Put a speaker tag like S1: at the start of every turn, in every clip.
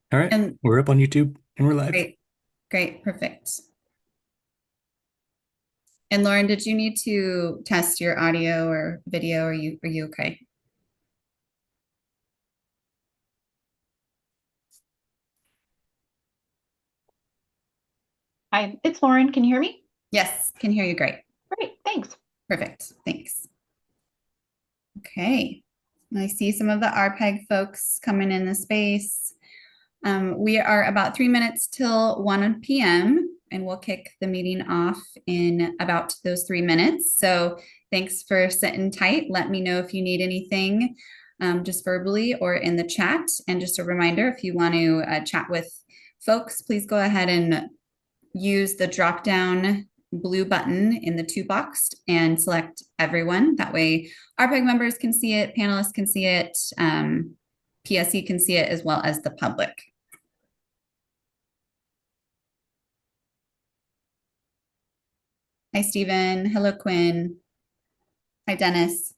S1: All right,
S2: And
S1: we're up on YouTube and we're live.
S2: great, great, perfect. And Lauren, did you need to test your audio or video? Are you okay?
S3: Hi, it's Lauren. Can you hear me?
S2: Yes, can hear you great.
S3: Great, thanks.
S2: Perfect. Thanks. Okay. I see some of the RPAG folks coming in the space. We are about 3 minutes till 1 p.m. and we'll kick the meeting off in about those 3 minutes. So thanks for sitting tight. Let me know if you need anything just verbally or in the chat. And just a reminder, if you want to chat with folks, please go ahead and use the drop down blue button in the two box and select everyone. That way RPAG members can see it, panelists can see it, PSE can see it, as well as the public. Hi, Stephen. Hello, Quinn. Hi, Dennis.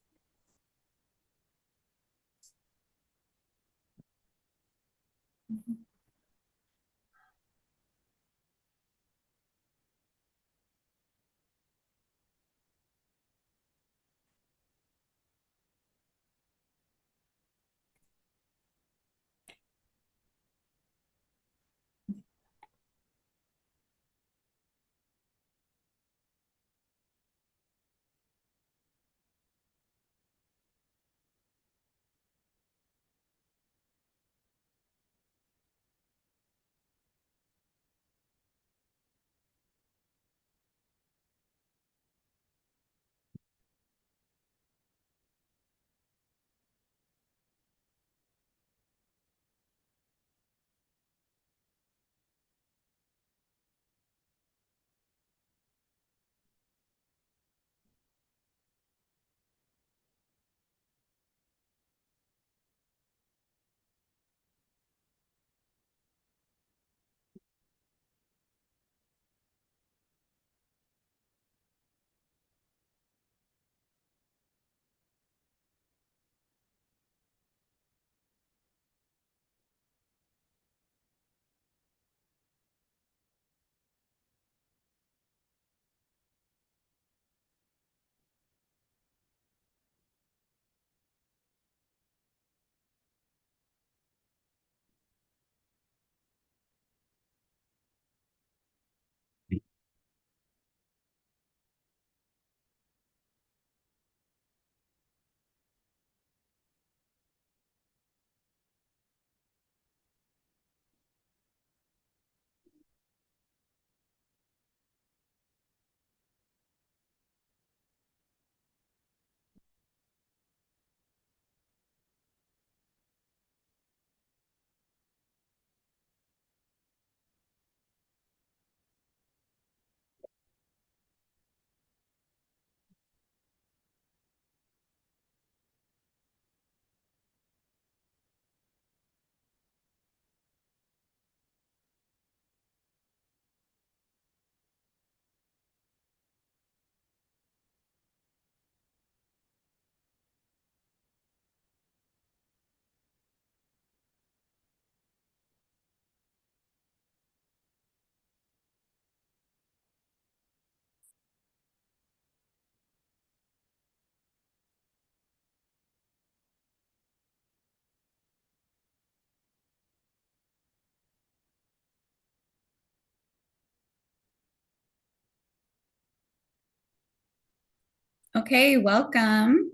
S2: Okay, welcome.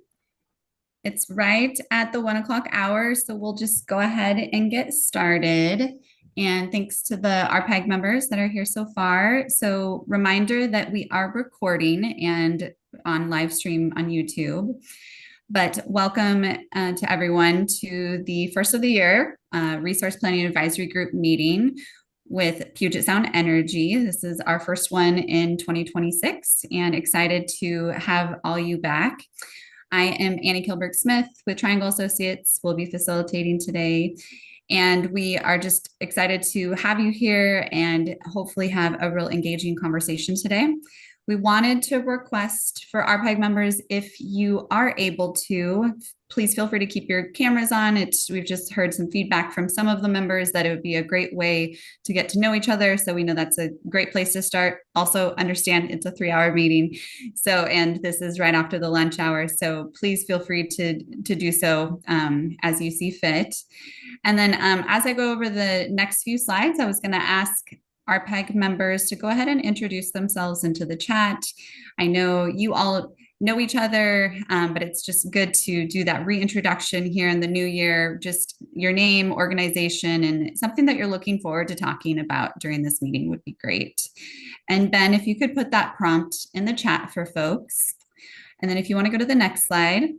S2: It's right at the 1 o'clock hour, so we'll just go ahead and get started. And thanks to the RPAG members that are here so far. So reminder that we are recording and on live stream on YouTube. But welcome to everyone to the first of the year Resource Planning Advisory Group meeting with Puget Sound Energy. This is our first one in 2026 and excited to have all you back. I am Annie Kilberg Smith with Triangle Associates. We'll be facilitating today. And we are just excited to have you here and hopefully have a real engaging conversation today. We wanted to request for RPAG members, if you are able to, please feel free to keep your cameras on. We've just heard some feedback from some of the members that it would be a great way to get to know each other. So we know that's a great place to start. Also understand it's a 3-hour meeting. So, and this is right after the lunch hour. So please feel free to do so as you see fit. And then as I go over the next few slides, I was going to ask RPAG members to go ahead and introduce themselves into the chat. I know you all know each other, but it's just good to do that reintroduction here in the new year, just your name, organization, and something that you're looking forward to talking about during this meeting would be great. And Ben, if you could put that prompt in the chat for folks. And then if you want to go to the next slide,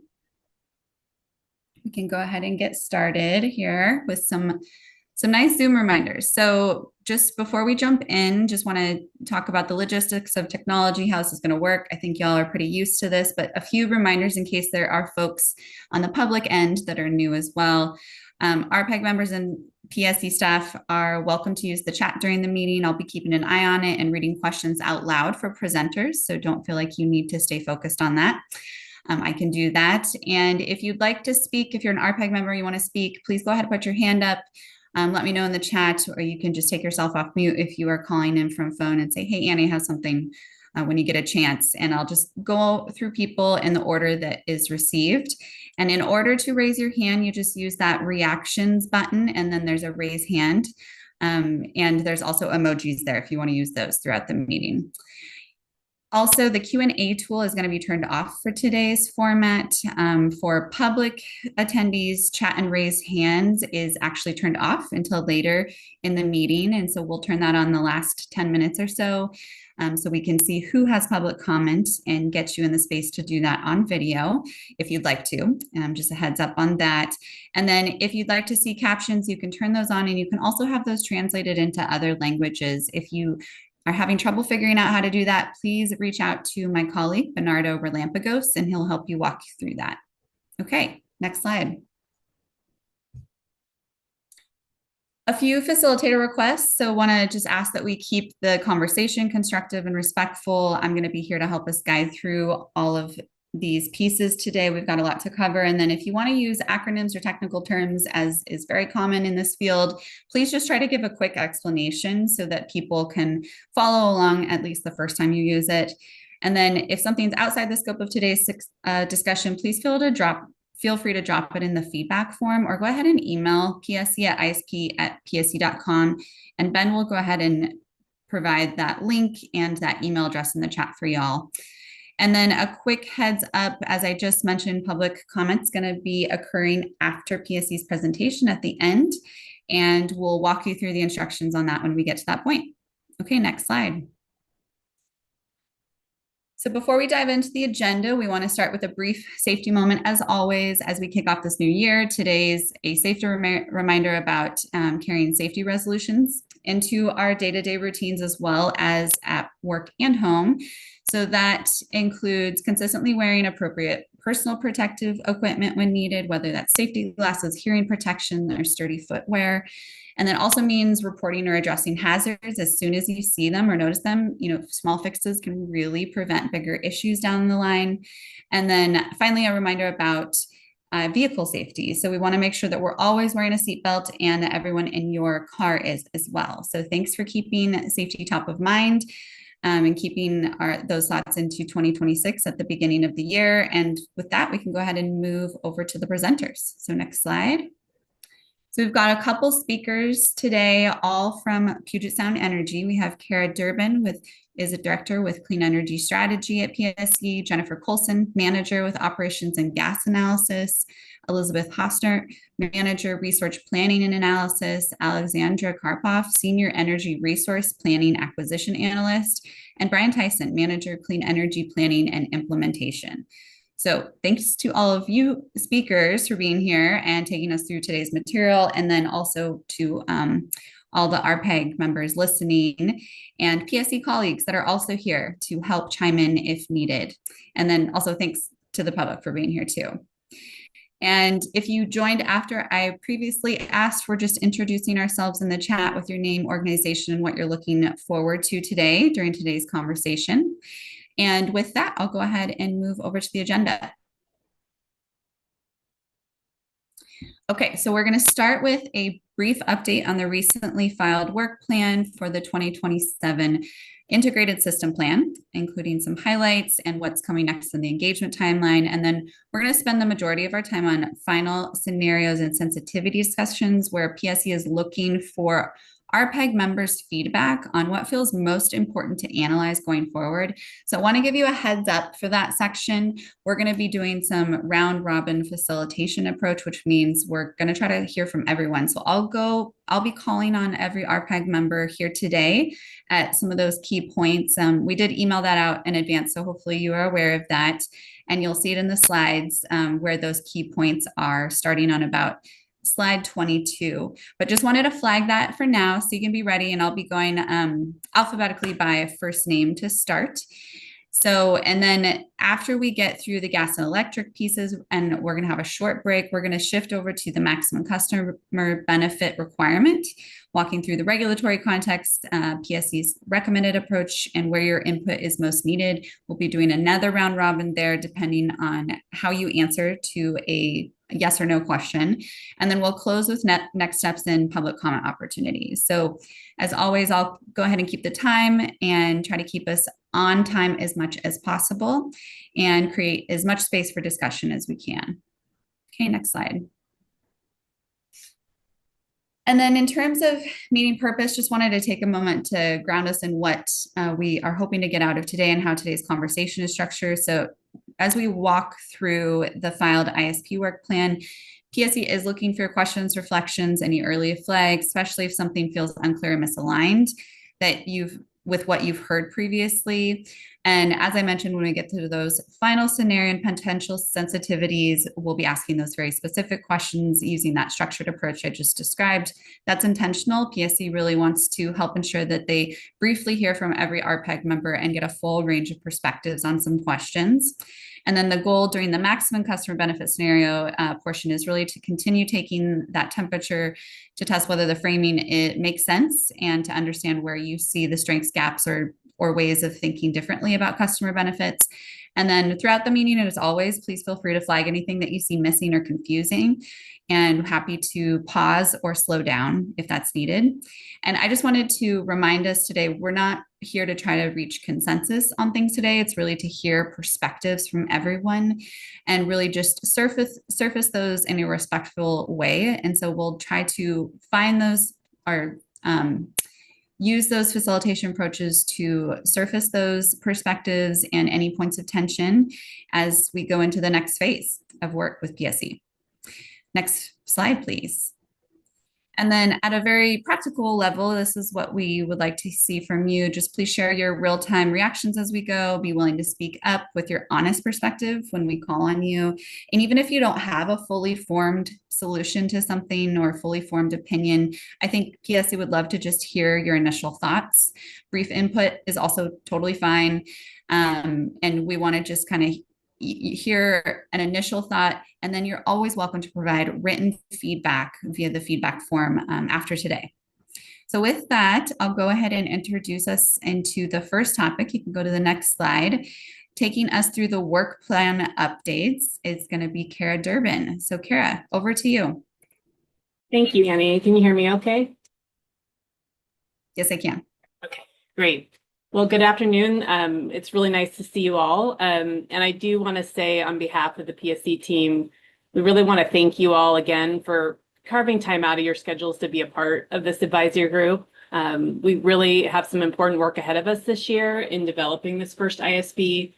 S2: we can go ahead and get started here with some nice Zoom reminders. So just before we jump in, just want to talk about the logistics of technology, how this is going to work. I think y'all are pretty used to this, but a few reminders in case there are folks on the public end that are new as well. RPAG members and PSE staff are welcome to use the chat during the meeting. I'll be keeping an eye on it and reading questions out loud for presenters, so don't feel like you need to stay focused on that. I can do that. And if you'd like to speak, if you're an RPAG member, you want to speak, please go ahead and put your hand up. Let me know in the chat, or you can just take yourself off mute if you are calling in from phone and say, hey, Annie has something when you get a chance. And I'll just go through people in the order that is received. And in order to raise your hand, you just use that reactions button, and then there's a raise hand. And there's also emojis there if you want to use those throughout the meeting. Also, the Q&A tool is going to be turned off for today's format. For public attendees, chat and raise hands is actually turned off until later in the meeting. And so we'll turn that on the last 10 minutes or so, so we can see who has public comment and get you in the space to do that on video if you'd like to. Just a heads up on that. And then if you'd like to see captions, you can turn those on, and you can also have those translated into other languages. If you are having trouble figuring out how to do that, please reach out to my colleague, Bernardo Relampagos, and he'll help you walk you through that. Okay, next slide. A few facilitator requests. So want to just ask that we keep the conversation constructive and respectful. I'm going to be here to help us guide through all of these pieces today. We've got a lot to cover. And then if you want to use acronyms or technical terms, as is very common in this field, please just try to give a quick explanation so that people can follow along at least the first time you use it. And then if something's outside the scope of today's discussion, please feel free to drop it in the feedback form, or go ahead and email pse@isp@pse.com. And Ben will go ahead and provide that link and that email address in the chat for y'all. And then a quick heads up, as I just mentioned, public comment's going to be occurring after PSE's presentation at the end, and we'll walk you through the instructions on that when we get to that point. Okay, next slide. So before we dive into the agenda, we want to start with a brief safety moment. As always, as we kick off this new year, today's a safety reminder about carrying safety resolutions into our day-to-day routines, as well as at work and home. So that includes consistently wearing appropriate personal protective equipment when needed, whether that's safety glasses, hearing protection, or sturdy footwear. And that also means reporting or addressing hazards as soon as you see them or notice them. Small fixes can really prevent bigger issues down the line. And then finally, a reminder about vehicle safety. So we want to make sure that we're always wearing a seatbelt, and that everyone in your car is as well. So thanks for keeping safety top of mind. And keeping those thoughts into 2026 at the beginning of the year. And with that, we can go ahead and move over to the presenters. So next slide. So we've got a couple speakers today, all from Puget Sound Energy. We have Kara Durbin, is a director with Clean Energy Strategy at PSE, Jennifer Colson, manager with Operations and Gas Analysis, Elizabeth Hostner, manager Resource Planning and Analysis, Alexandra Karpoff, senior Energy Resource Planning Acquisition Analyst, and Brian Tyson, manager Clean Energy Planning and Implementation. So thanks to all of you speakers for being here and taking us through today's material, and then also to all the RPAG members listening and PSE colleagues that are also here to help chime in if needed. And then also thanks to the public for being here too. And if you joined after I previously asked, we're just introducing ourselves in the chat with your name, organization, and what you're looking forward to today during today's conversation. And with that, I'll go ahead and move over to the agenda. Okay, so we're going to start with a brief update on the recently filed work plan for the 2027 integrated system plan, including some highlights and what's coming next in the engagement timeline. And then we're going to spend the majority of our time on final scenarios and sensitivity discussions where PSE is looking for RPAG members' feedback on what feels most important to analyze going forward. So I want to give you a heads up for that section. We're going to be doing some round robin facilitation approach, which means we're going to try to hear from everyone. So I'll be calling on every RPAG member here today at some of those key points. We did email that out in advance, so hopefully you are aware of that. And you'll see it in the slides where those key points are, starting on about slide 22. But just wanted to flag that for now so you can be ready, and I'll be going alphabetically by first name to start. So, and then after we get through the gas and electric pieces, and we're going to have a short break, we're going to shift over to the maximum customer benefit requirement, walking through the regulatory context, PSE's recommended approach, and where your input is most needed. We'll be doing another round robin there, depending on how you answer to a yes or no question. And then we'll close with next steps in public comment opportunities. So as always, I'll go ahead and keep the time and try to keep us on time as much as possible and create as much space for discussion as we can. Okay, next slide. And then in terms of meeting purpose, just wanted to take a moment to ground us in what we are hoping to get out of today and how today's conversation is structured. So as we walk through the filed ISP work plan, PSE is looking for questions, reflections, any early flags, especially if something feels unclear or misaligned with what you've heard previously. And as I mentioned, when we get to those final scenario and potential sensitivities, we'll be asking those very specific questions using that structured approach I just described. That's intentional. PSE really wants to help ensure that they briefly hear from every RPAG member and get a full range of perspectives on some questions. And then the goal during the maximum customer benefit scenario portion is really to continue taking that temperature to test whether the framing it makes sense and to understand where you see the strengths, gaps, or ways of thinking differently about customer benefits. And then throughout the meeting, and as always, please feel free to flag anything that you see missing or confusing, and happy to pause or slow down if that's needed. And I just wanted to remind us today, we're not here to try to reach consensus on things today. It's really to hear perspectives from everyone and really just surface those in a respectful way. And so we'll try to find those or use those facilitation approaches to surface those perspectives and any points of tension as we go into the next phase of work with PSE. Next slide, please. And then at a very practical level, this is what we would like to see from you. Just please share your real-time reactions as we go. Be willing to speak up with your honest perspective when we call on you. And even if you don't have a fully formed solution to something or fully formed opinion, I think PSE would love to just hear your initial thoughts. Brief input is also totally fine. And we want to just kind of hear an initial thought, and then you're always welcome to provide written feedback via the feedback form after today. So with that, I'll go ahead and introduce us into the first topic. You can go to the next slide. Taking us through the work plan updates is going to be Kara Durbin. So Kara, over to you.
S1: Thank you, Annie. Can you hear me okay?
S2: Yes, I can.
S1: Okay, great. Well, good afternoon. It's really nice to see you all. And I do want to say on behalf of the PSE team, we really want to thank you all again for carving time out of your schedules to be a part of this advisory group. We really have some important work ahead of us this year in developing this first ISP.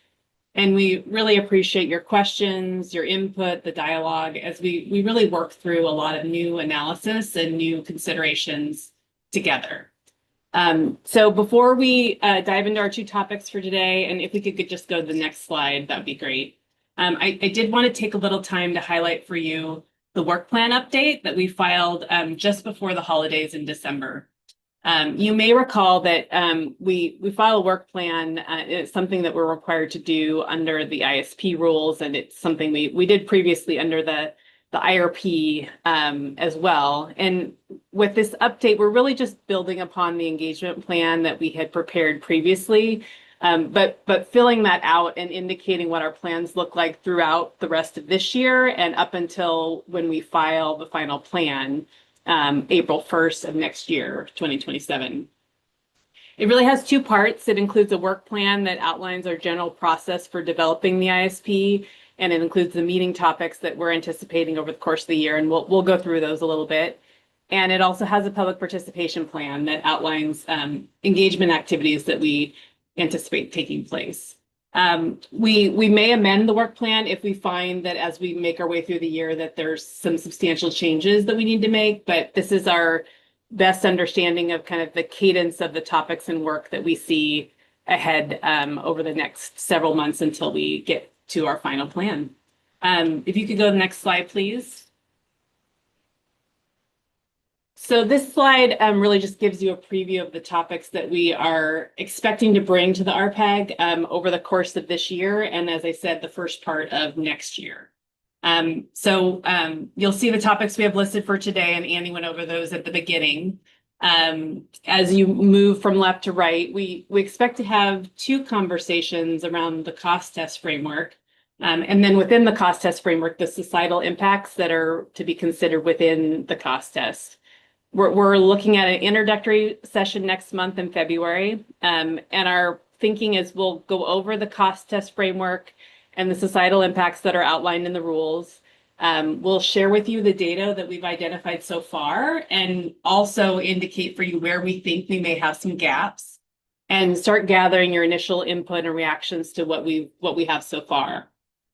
S1: And we really appreciate your questions, your input, the dialogue, as we really work through a lot of new analysis and new considerations together. So before we dive into our two topics for today, and if we could just go to the next slide, that would be great. I did want to take a little time to highlight for you the work plan update that we filed just before the holidays in December. You may recall that we file a work plan. It's something that we're required to do under the ISP rules, and it's something we did previously under the IRP as well. And with this update, we're really just building upon the engagement plan that we had prepared previously. But filling that out and indicating what our plans look like throughout the rest of this year and up until when we file the final plan, April 1st of next year, 2027. It really has two parts. It includes a work plan that outlines our general process for developing the ISP, and it includes the meeting topics that we're anticipating over the course of the year, and we'll go through those a little bit. And it also has a public participation plan that outlines engagement activities that we anticipate taking place. We may amend the work plan if we find that as we make our way through the year that there's some substantial changes that we need to make, but this is our best understanding of kind of the cadence of the topics and work that we see ahead over the next several months until we get to our final plan. If you could go to the next slide, please. So this slide really just gives you a preview of the topics that we are expecting to bring to the RPAG over the course of this year, and as I said, the first part of next year. You'll see the topics we have listed for today, and Annie went over those at the beginning. As you move from left to right, we expect to have two conversations around the cost test framework. And then within the cost test framework, the societal impacts that are to be considered within the cost test. We're looking at an introductory session next month in February. And our thinking is we'll go over the cost test framework and the societal impacts that are outlined in the rules. We'll share with you the data that we've identified so far and also indicate for you where we think we may have some gaps and start gathering your initial input and reactions to what we have so far.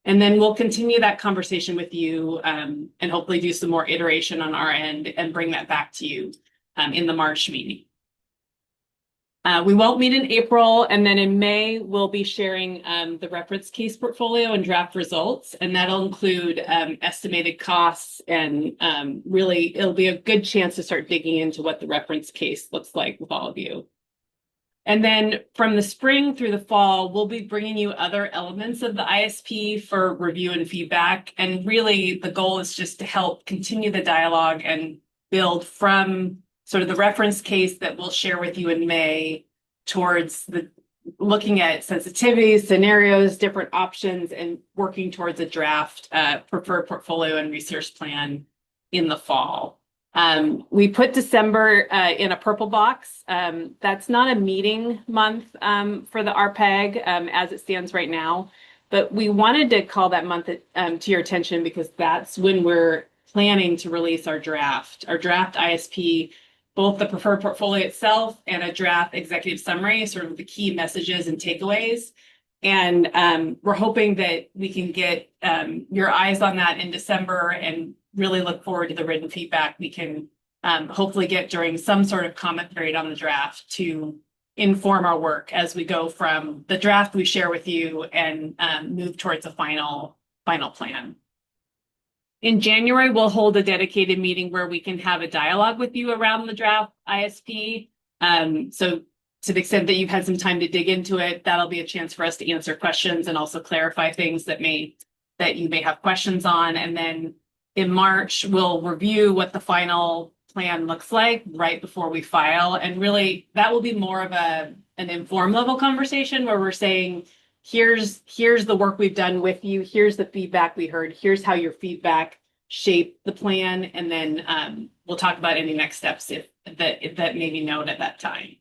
S1: And then we'll continue that conversation with you and hopefully do some more iteration on our end and bring that back to you in the March meeting. We won't meet in April, and then in May, we'll be sharing the reference case portfolio and draft results, and that'll include estimated costs, and really it'll be a good chance to start digging into what the reference case looks like with all of you. And then from the spring through the fall, we'll be bringing you other elements of the ISP for review and feedback. And really the goal is just to help continue the dialogue and build from sort of the reference case that we'll share with you in May towards looking at sensitivities, scenarios, different options, and working towards a draft preferred portfolio and research plan in the fall. We put December in a purple box. That's not a meeting month for the RPAG as it stands right now, but we wanted to call that month to your attention because that's when we're planning to release our draft ISP, both the preferred portfolio itself and a draft executive summary, sort of the key messages and takeaways. And we're hoping that we can get your eyes on that in December and really look forward to the written feedback we can hopefully get during some sort of comment period on the draft to inform our work as we go from the draft we share with you and move towards a final plan. In January, we'll hold a dedicated meeting where we can have a dialogue with you around the draft ISP. So to the extent that you've had some time to dig into it, that'll be a chance for us to answer questions and also clarify things that you may have questions on. And then in March, we'll review what the final plan looks like right before we file. And really, that will be more of an informed level conversation where we're saying, here's the work we've done with you, here's the feedback we heard, here's how your feedback shaped the plan, and then we'll talk about any next steps if that may be known at that time.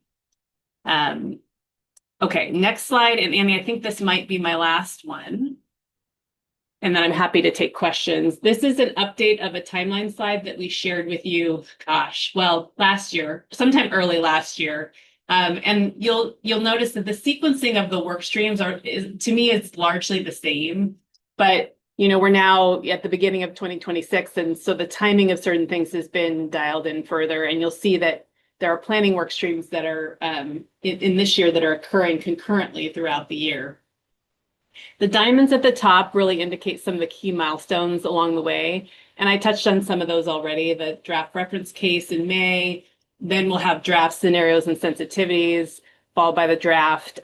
S1: Okay, next slide. And Annie, I think this might be my last one. And then I'm happy to take questions. This is an update of a timeline slide that we shared with you, last year, sometime early last year. And you'll notice that the sequencing of the work streams to me, it's largely the same, but we're now at the beginning of 2026. And so the timing of certain things has been dialed in further, and you'll see that there are planning work streams that are in this year that are occurring concurrently throughout the year. The diamonds at the top really indicate some of the key milestones along the way. And I touched on some of those already, the draft reference case in May, then we'll have draft scenarios and sensitivities, followed by the draft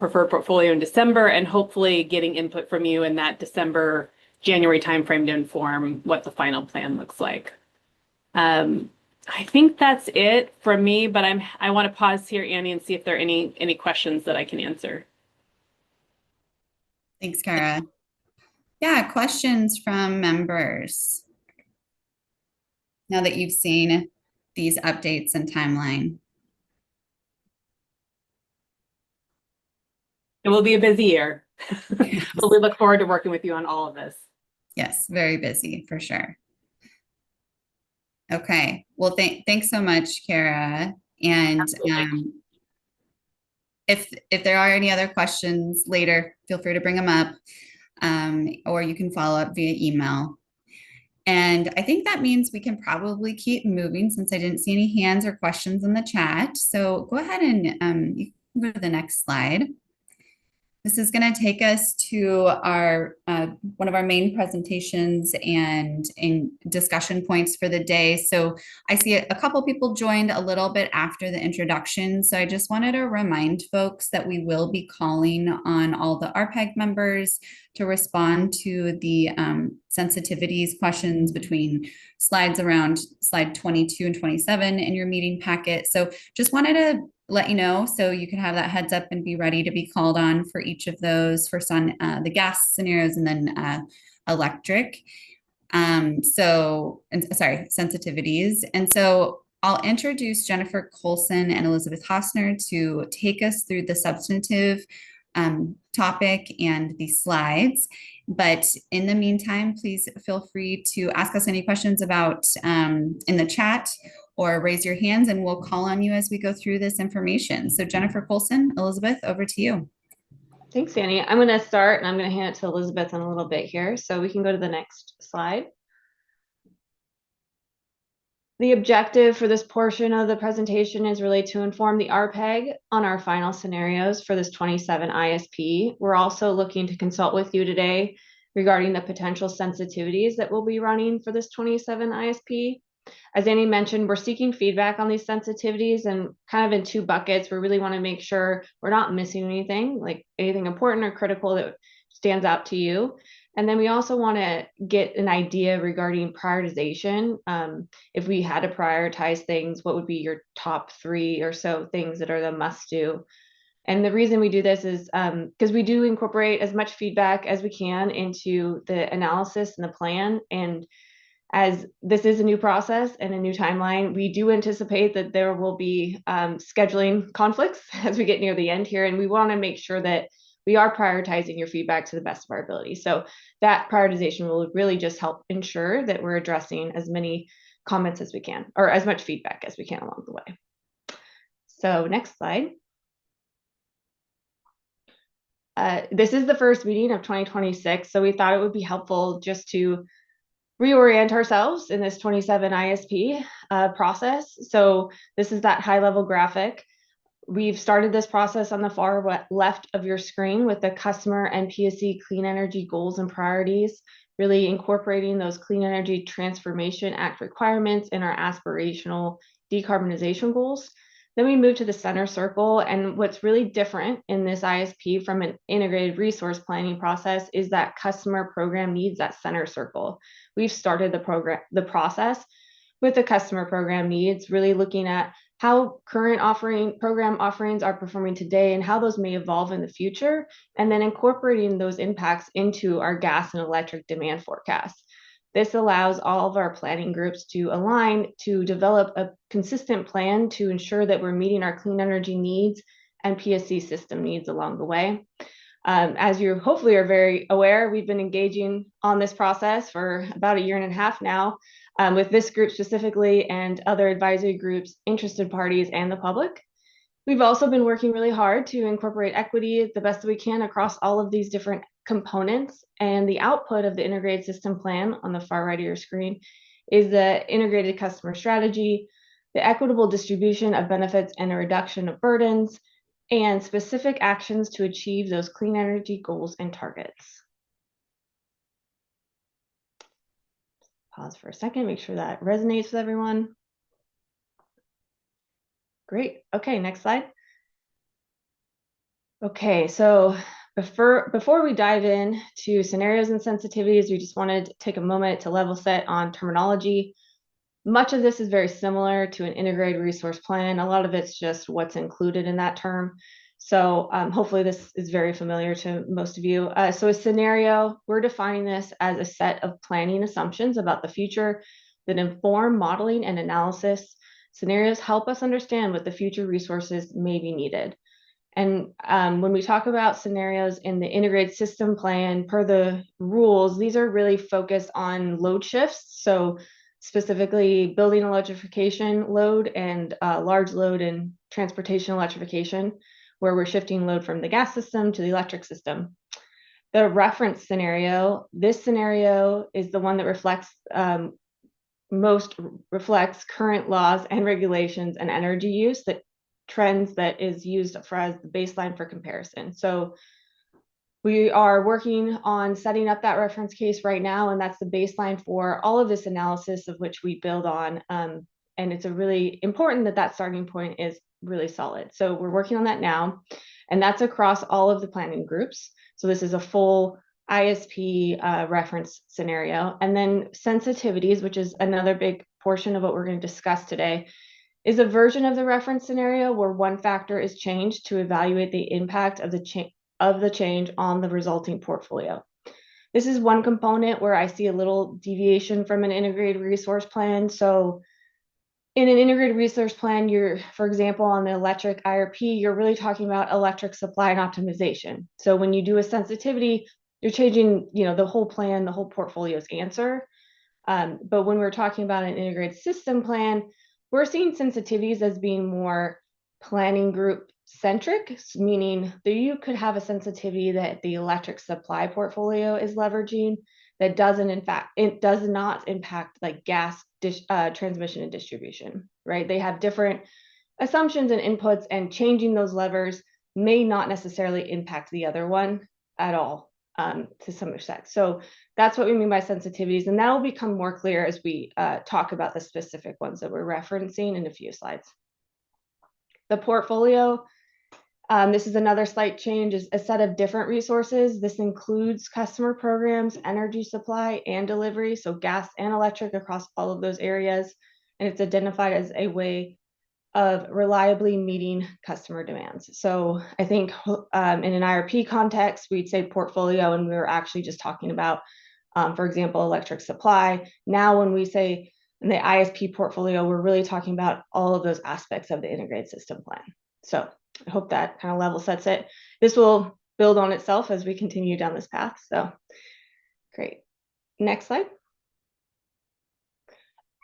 S1: preferred portfolio in December, and hopefully getting input from you in that January timeframe to inform what the final plan looks like. I think that's it for me, but I want to pause here, Annie, and see if there are any questions that I can answer.
S2: Thanks, Kara. Yeah, questions from members now that you've seen these updates and timeline.
S1: It will be a busy year.
S2: Yes.
S1: But we look forward to working with you on all of this.
S2: Yes, very busy for sure. Okay, well, thanks so much, Kara. And if there are any other questions later, feel free to bring them up, or you can follow up via email. And I think that means we can probably keep moving since I didn't see any hands or questions in the chat. So go ahead and you can go to the next slide. This is going to take us to our one of our main presentations and in discussion points for the day. So I see a couple people joined a little bit after the introduction. So I just wanted to remind folks that we will be calling on all the RPAG members to respond to the sensitivities questions between slides around slide 22 and 27 in your meeting packet. So just wanted to let you know so you can have that heads up and be ready to be called on for each of those, first on the gas scenarios and then electric. Sensitivities. And so I'll introduce Jennifer Colson and Elizabeth Hosner to take us through the substantive topic and the slides. But in the meantime, please feel free to ask us any questions about in the chat or raise your hands and we'll call on you as we go through this information. So Jennifer Colson, Elizabeth, over to you.
S4: Thanks, Annie. I'm going to start and I'm going to hand it to Elizabeth in a little bit here. So we can go to the next slide. The objective for this portion of the presentation is really to inform the RPAG on our final scenarios for this 27 ISP. We're also looking to consult with you today regarding the potential sensitivities that we'll be running for this 27 ISP. As Annie mentioned, we're seeking feedback on these sensitivities and kind of in two buckets. We really want to make sure we're not missing anything, like anything important or critical that stands out to you. And then we also want to get an idea regarding prioritization. If we had to prioritize things, what would be your top 3 or so things that are the must do? And the reason we do this is because we do incorporate as much feedback as we can into the analysis and the plan. And as this is a new process and a new timeline, we do anticipate that there will be scheduling conflicts as we get near the end here. And we want to make sure that we are prioritizing your feedback to the best of our ability. So that prioritization will really just help ensure that we're addressing as many comments as we can, or as much feedback as we can along the way. So next slide. This is the first meeting of 2026. So we thought it would be helpful just to reorient ourselves in this 27 ISP process. So this is that high level graphic. We've started this process on the far left of your screen with the customer and PSE clean energy goals and priorities, really incorporating those Clean Energy Transformation Act requirements in our aspirational decarbonization goals. Then we move to the center circle. And what's really different in this ISP from an integrated resource planning process is that customer program needs that center circle. We've started the process with the customer program needs, really looking at how current program offerings are performing today and how those may evolve in the future, and then incorporating those impacts into our gas and electric demand forecasts. This allows all of our planning groups to align to develop a consistent plan to ensure that we're meeting our clean energy needs and PSC system needs along the way. As you hopefully are very aware, we've been engaging on this process for about 1.5 years now, with this group specifically and other advisory groups, interested parties, and the public. We've also been working really hard to incorporate equity the best we can across all of these different components. And the output of the integrated system plan on the far right of your screen is the integrated customer strategy, the equitable distribution of benefits and a reduction of burdens, and specific actions to achieve those clean energy goals and targets. Pause for a second, make sure that resonates with everyone. Great. Okay, next slide. Okay, so before we dive in to scenarios and sensitivities, we just wanted to take a moment to level set on terminology. Much of this is very similar to an integrated resource plan. A lot of it's just what's included in that term. So hopefully this is very familiar to most of you. So a scenario, we're defining this as a set of planning assumptions about the future that inform modeling and analysis. Scenarios help us understand what the future resources may be needed. And when we talk about scenarios in the integrated system plan, per the rules, these are really focused on load shifts. So specifically building electrification load and large load and transportation electrification, where we're shifting load from the gas system to the electric system. The reference scenario, this scenario is the one that most reflects current laws and regulations and energy use that trends that is used for as the baseline for comparison. So we are working on setting up that reference case right now, and that's the baseline for all of this analysis of which we build on. And it's a really important that that starting point is really solid. So we're working on that now, and that's across all of the planning groups. So this is a full ISP reference scenario. And then sensitivities, which is another big portion of what we're going to discuss today, is a version of the reference scenario where one factor is changed to evaluate the impact of the change on the resulting portfolio. This is one component where I see a little deviation from an integrated resource plan. So in an integrated resource plan, for example, on the electric IRP, you're really talking about electric supply and optimization. So when you do a sensitivity, you're changing, the whole plan, the whole portfolio's answer. But when we're talking about an integrated system plan, we're seeing sensitivities as being more planning group centric, meaning that you could have a sensitivity that the electric supply portfolio is leveraging that it does not impact like gas transmission and distribution, right? They have different assumptions and inputs, and changing those levers may not necessarily impact the other one at all to some extent. So that's what we mean by sensitivities, and that will become more clear as we talk about the specific ones that we're referencing in a few slides. The portfolio, this is another slight change, is a set of different resources. This includes customer programs, energy supply, and delivery, so gas and electric across all of those areas, and it's identified as a way of reliably meeting customer demands. So I think in an IRP context, we'd say portfolio, and we were actually just talking about, for example, electric supply. Now, when we say in the ISP portfolio, we're really talking about all of those aspects of the integrated system plan. So I hope that kind of level sets it. This will build on itself as we continue down this path. So great. Next slide.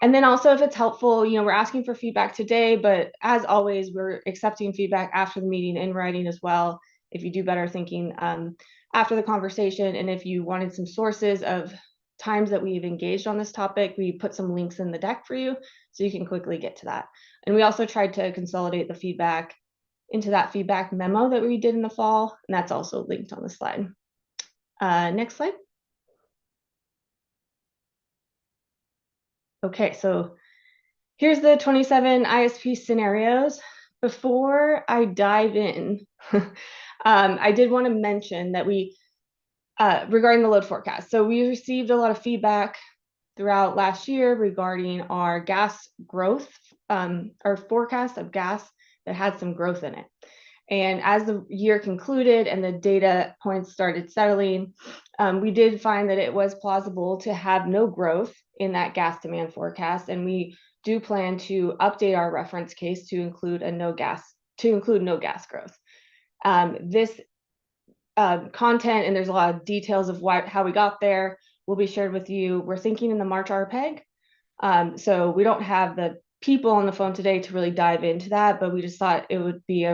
S4: And then also, if it's helpful, we're asking for feedback today, but as always, we're accepting feedback after the meeting in writing as well. If you do better thinking after the conversation, and if you wanted some sources of times that we've engaged on this topic, we put some links in the deck for you so you can quickly get to that. And we also tried to consolidate the feedback into that feedback memo that we did in the fall, and that's also linked on the slide. Next slide. Okay, so here's the 27 ISP scenarios. Before I dive in, I did want to mention that regarding the load forecast. So we received a lot of feedback throughout last year regarding our gas growth, our forecast of gas that had some growth in it. And as the year concluded and the data points started settling, we did find that it was plausible to have no growth in that gas demand forecast. And we do plan to update our reference case to include no gas growth. This content, and there's a lot of details of how we got there, will be shared with you. We're thinking in the March RPAG. So we don't have the people on the phone today to really dive into that, but we just thought it would be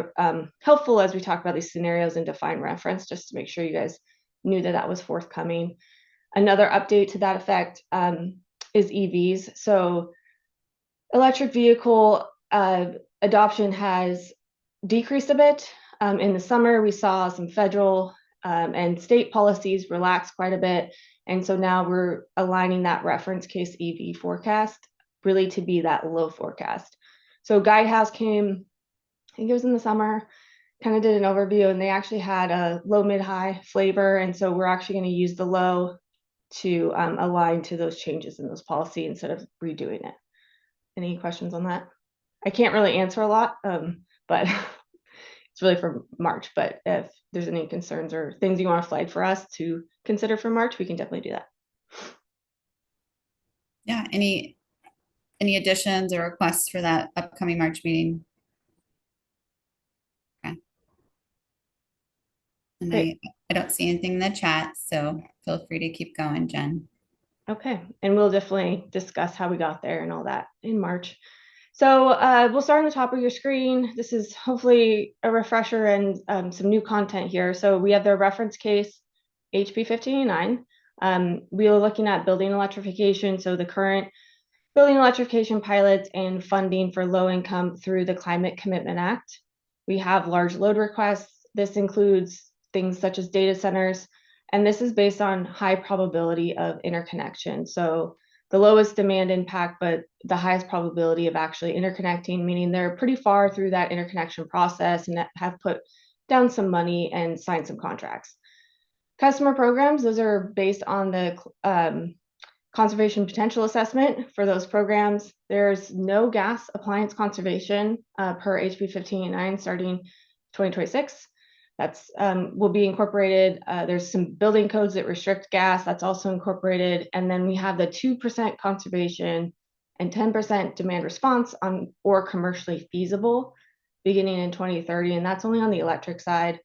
S4: helpful as we talk about these scenarios and define reference, just to make sure you guys knew that that was forthcoming. Another update to that effect is EVs. So electric vehicle adoption has decreased a bit. In the summer, we saw some federal and state policies relax quite a bit. And so now we're aligning that reference case EV forecast really to be that low forecast. So Guidehouse came, I think it was in the summer, kind of did an overview, and they actually had a low, mid, high flavor. And so we're actually going to use the low to align to those changes in those policy instead of redoing it. any questions on that? I can't really answer a lot, but it's really for March. But if there's any concerns or things you want to flag for us to consider for March, we can definitely do that.
S2: Yeah, any additions or requests for that upcoming March meeting? Okay. And
S4: Great.
S2: I don't see anything in the chat, so feel free to keep going, Jen.
S4: Okay, and we'll definitely discuss how we got there and all that in March. So we'll start on the top of your screen. This is hopefully a refresher and some new content here. So we have the reference case HB 1589. We are looking at building electrification. So the current building electrification pilots and funding for low income through the Climate Commitment Act. We have large load requests. This includes things such as data centers, and this is based on high probability of interconnection. So the lowest demand impact, but the highest probability of actually interconnecting, meaning they're pretty far through that interconnection process and have put down some money and signed some contracts. Customer programs, those are based on the conservation potential assessment for those programs. There's no gas appliance conservation per HB 1589 starting 2026. That's will be incorporated. There's some building codes that restrict gas. That's also incorporated. And then we have the 2% conservation and 10% demand response on or commercially feasible beginning in 2030. And that's only on the electric side.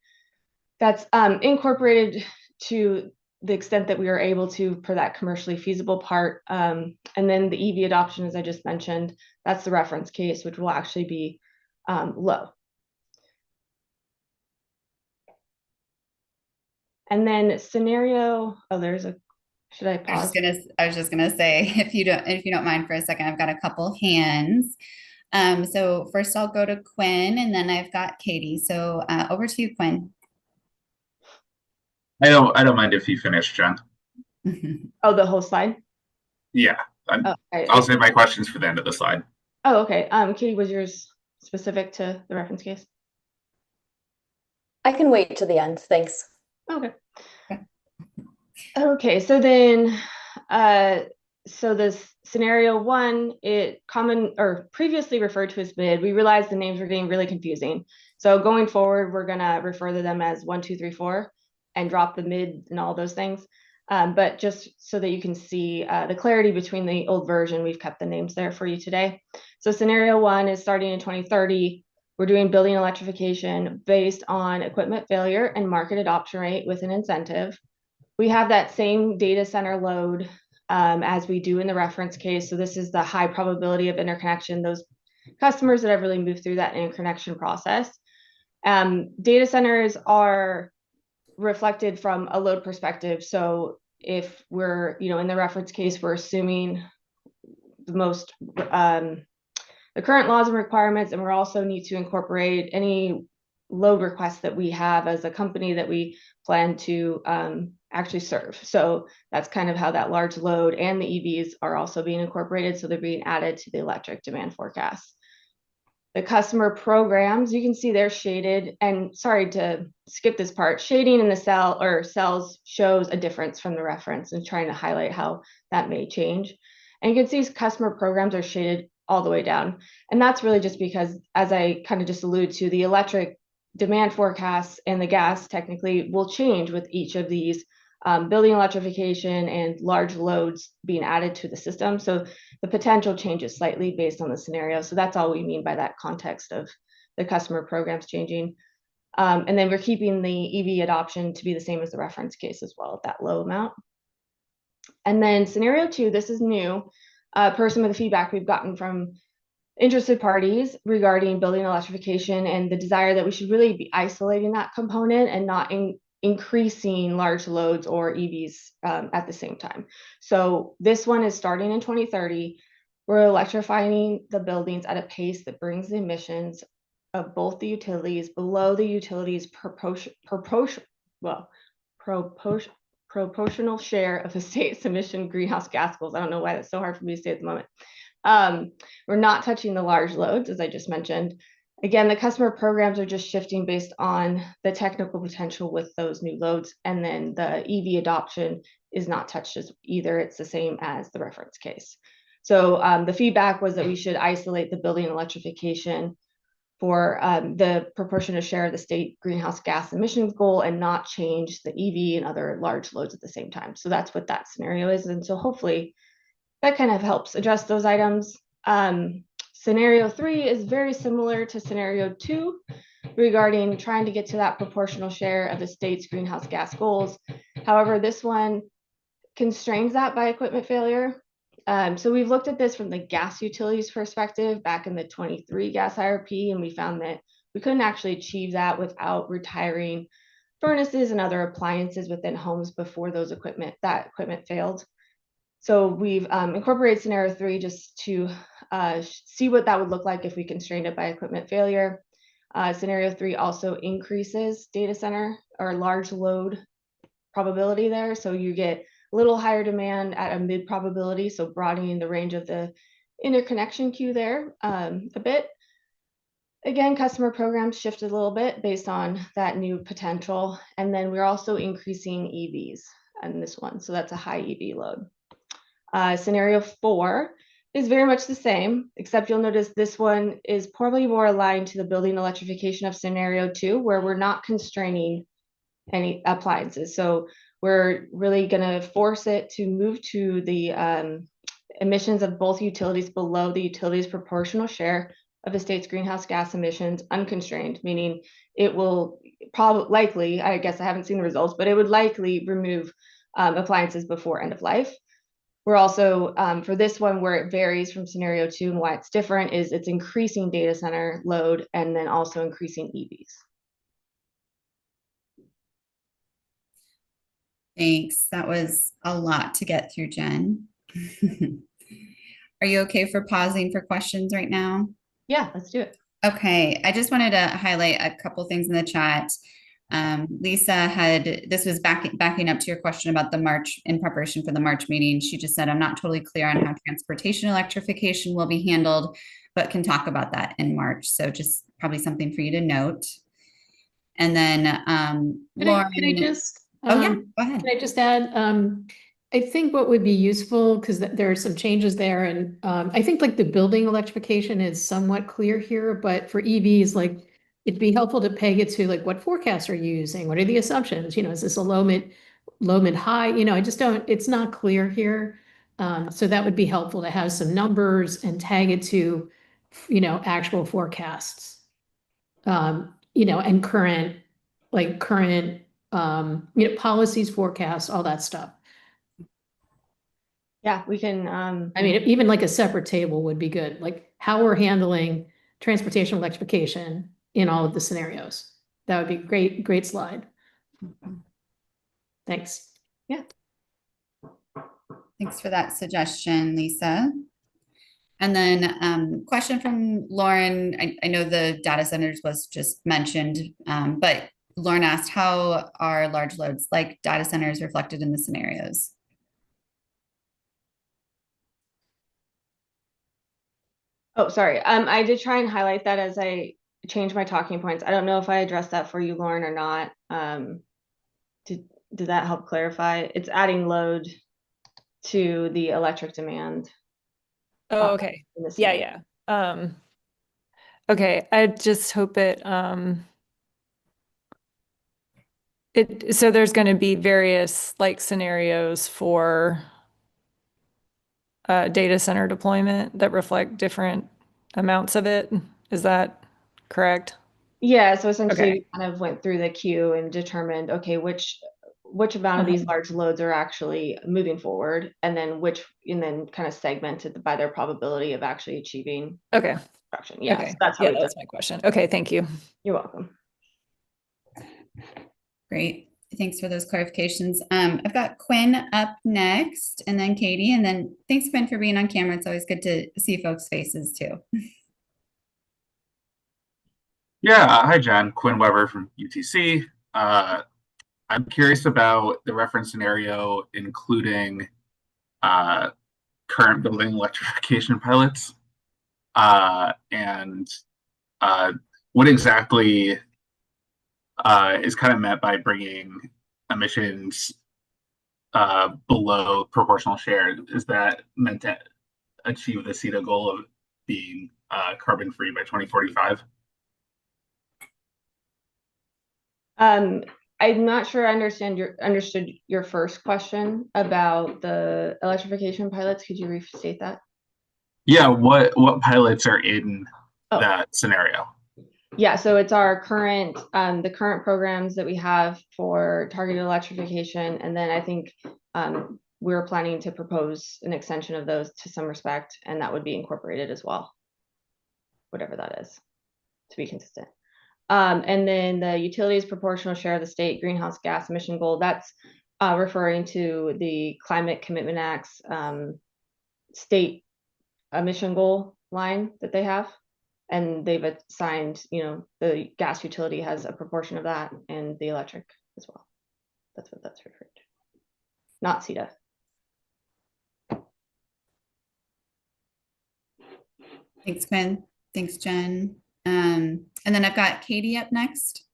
S4: That's incorporated to the extent that we are able to per that commercially feasible part. And then the EV adoption, as I just mentioned, that's the reference case, which will actually be low. And then scenario, should I pause?
S2: I was just gonna say, if you don't mind for a second, I've got a couple hands. So first I'll go to Quinn and then I've got Katie. So over to you, Quinn.
S5: I don't mind if you finish, Jen.
S4: Oh, the whole slide?
S5: Yeah. I'll save my questions for the end of the slide.
S4: Oh, okay. Katie, was yours specific to the reference case?
S6: I can wait to the end. Thanks.
S4: Okay. Okay, so then so this scenario one, it previously referred to as mid. We realized the names were getting really confusing. So going forward, we're gonna refer to them as 1, 2, 3, 4 and drop the mid and all those things. But just so that you can see the clarity between the old version, we've kept the names there for you today. So scenario one is starting in 2030. We're doing building electrification based on equipment failure and market adoption rate with an incentive. We have that same data center load as we do in the reference case. So this is the high probability of interconnection, those customers that have really moved through that interconnection process. Data centers are reflected from a load perspective. So if we're, in the reference case, we're assuming the most, the current laws and requirements, and we also need to incorporate any load requests that we have as a company that we plan to actually serve. So that's kind of how that large load and the EVs are also being incorporated. So they're being added to the electric demand forecast. The customer programs, you can see they're shaded, and sorry to skip this part, shading in the cells shows a difference from the reference and trying to highlight how that may change. And you can see customer programs are shaded all the way down. And that's really just because, as I kind of just alluded to, the electric demand forecasts and the gas technically will change with each of these building electrification and large loads being added to the system. So the potential changes slightly based on the scenario. So that's all we mean by that context of the customer programs changing. And then we're keeping the EV adoption to be the same as the reference case as well at that low amount. And then scenario two, this is new per some of the feedback we've gotten from interested parties regarding building electrification and the desire that we should really be isolating that component and not increasing large loads or EVs at the same time. So this one is starting in 2030. We're electrifying the buildings at a pace that brings the emissions of both the utilities below the utilities proportional share of the state's emission greenhouse gas goals. I don't know why that's so hard for me to say at the moment. We're not touching the large loads, as I just mentioned. Again, the customer programs are just shifting based on the technical potential with those new loads. And then the EV adoption is not touched as either. It's the same as the reference case. So the feedback was that we should isolate the building electrification for the proportionate share of the state greenhouse gas emissions goal and not change the EV and other large loads at the same time. So that's what that scenario is. And so hopefully that kind of helps address those items. Scenario 3 is very similar to scenario 2 regarding trying to get to that proportional share of the state's greenhouse gas goals. However, this one constrains that by equipment failure. So we've looked at this from the gas utilities perspective back in the 23 gas IRP, and we found that we couldn't actually achieve that without retiring furnaces and other appliances within homes before that equipment failed. So we've incorporated scenario 3 just to see what that would look like if we constrained it by equipment failure. Scenario 3 also increases data center or large load probability there. So you get a little higher demand at a mid probability, so broadening the range of the interconnection queue there a bit. Again, customer programs shifted a little bit based on that new potential. And then we're also increasing EVs in this one. So that's a high EV load. Scenario 4 is very much the same, except you'll notice this one is probably more aligned to the building electrification of scenario 2, where we're not constraining any appliances. So we're really going to force it to move to the emissions of both utilities below the utilities proportional share of the state's greenhouse gas emissions unconstrained, meaning it will probably likely, I guess I haven't seen the results, but it would likely remove appliances before end of life. We're also, for this one, where it varies from scenario 2 and why it's different is it's increasing data center load and then also increasing EVs.
S2: Thanks. That was a lot to get through, Jen. Are you okay for pausing for questions right now?
S4: Yeah, let's do it.
S2: Okay, I just wanted to highlight a couple things in the chat. Lisa this was backing up to your question about the March, in preparation for the March meeting. She just said, I'm not totally clear on how transportation electrification will be handled, but can talk about that in March. So just probably something for you to note. And then Lauren.
S6: Can I just,
S2: Oh yeah, go ahead.
S6: can I just add, I think what would be useful, because there are some changes there, and I think like the building electrification is somewhat clear here, but for EVs, like it'd be helpful to peg it to like what forecasts are you using? What are the assumptions? You know, is this a low, mid, high? You know, I just don't, it's not clear here. So that would be helpful to have some numbers and tag it to, you know, actual forecasts. You know, and current, you know, policies, forecasts, all that stuff.
S4: Yeah, we can.
S6: I mean, even like a separate table would be good, like how we're handling transportation electrification in all of the scenarios. That would be great, great slide. Thanks.
S4: Yeah.
S2: Thanks for that suggestion, Lisa. And then question from Lauren. I know the data centers was just mentioned, but Lauren asked, how are large loads like data centers reflected in the scenarios?
S4: Oh, sorry. I did try and highlight that as I changed my talking points. I don't know if I addressed that for you, Lauren, or not. Did that help clarify? It's adding load to the electric demand.
S7: Oh, okay. Yeah. Okay, I just hope so there's going to be various like scenarios for data center deployment that reflect different amounts of it. Is that correct?
S4: Yeah, so essentially we kind of went through the queue and determined, okay, which amount of these large loads are actually moving forward, and then kind of segmented by their probability of actually achieving construction. Yeah,
S7: okay.
S4: So that's how
S7: that was my question. Okay, thank you.
S4: You're welcome.
S2: Great. Thanks for those clarifications. I've got Quinn up next, and then Katie, and then thanks, Quinn, for being on camera. It's always good to see folks' faces too.
S5: Yeah, hi, Jen. Quinn Weber from UTC. I'm curious about the reference scenario, including current building electrification pilots, and what exactly is kind of meant by bringing emissions below proportional share. Is that meant to achieve the CETA goal of being carbon free by 2045?
S4: I'm not sure I understood your first question about the electrification pilots. Could you restate that?
S5: Yeah, what pilots are in
S4: Oh.
S5: that scenario?
S4: Yeah, so it's our current, the current programs that we have for targeted electrification, and then I think we're planning to propose an extension of those to some respect, and that would be incorporated as well, whatever that is, to be consistent. And then the utilities proportional share of the state greenhouse gas emission goal, that's referring to the Climate Commitment Act's state emission goal line that they have. And they've assigned, the gas utility has a proportion of that and the electric as well. That's what that's referred to. Not CETA.
S2: Thanks, Quinn. Thanks, Jen. And then I've got Katie up next.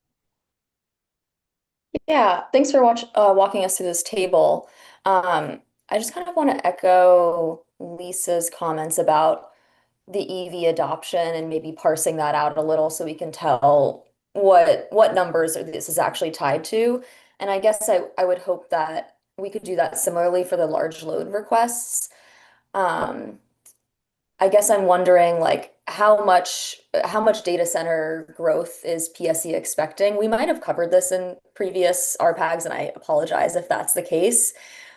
S8: Yeah, thanks for walking us through this table. I just kind of want to echo Lisa's comments about the EV adoption and maybe parsing that out a little so we can tell what numbers this is actually tied to. And I guess I would hope that we could do that similarly for the large load requests. I guess I'm wondering like how much data center growth is PSE expecting? We might have covered this in previous RPAGs, and I apologize if that's the case.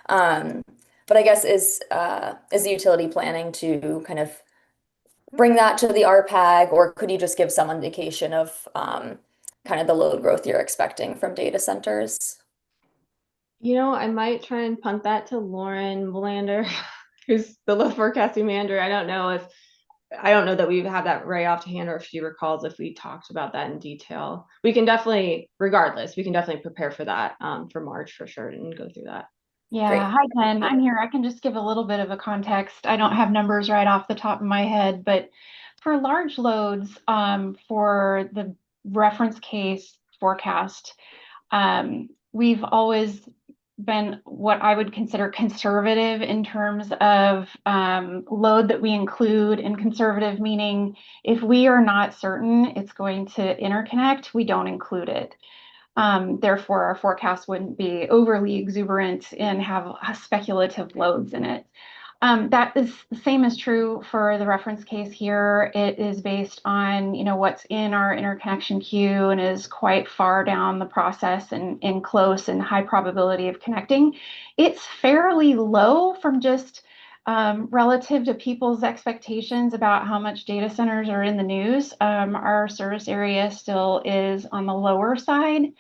S8: But I guess is the utility planning to kind of bring that to the RPAG, or could you just give some indication of kind of the load growth you're expecting from data centers?
S4: I might try and punt that to Lauren Belander, who's the load forecasting manager. I don't know that we have that right off to hand, or if she recalls if we talked about that in detail. We can definitely, regardless, prepare for that for March for sure and go through that.
S3: Yeah,
S8: Great.
S3: hi Jen, I'm here. I can just give a little bit of a context. I don't have numbers right off the top of my head, but for large loads, for the reference case forecast, we've always been what I would consider conservative in terms of load that we include, and conservative meaning if we are not certain it's going to interconnect, we don't include it. Therefore, our forecast wouldn't be overly exuberant and have speculative loads in it. That is the same is true for the reference case here. It is based on, what's in our interconnection queue and is quite far down the process and in close and high probability of connecting. It's fairly low from just relative to people's expectations about how much data centers are in the news. Our service area still is on the lower side.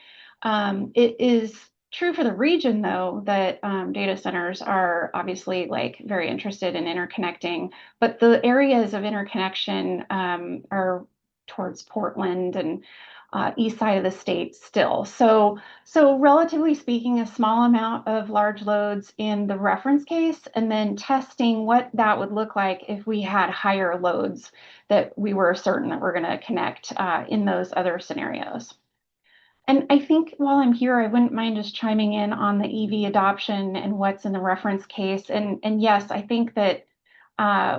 S3: It is true for the region, though, that data centers are obviously very interested in interconnecting, but the areas of interconnection are towards Portland and east side of the state still. So relatively speaking, a small amount of large loads in the reference case, and then testing what that would look like if we had higher loads that we were certain that we're going to connect in those other scenarios. And I think while I'm here, I wouldn't mind just chiming in on the EV adoption and what's in the reference case. And yes, I think that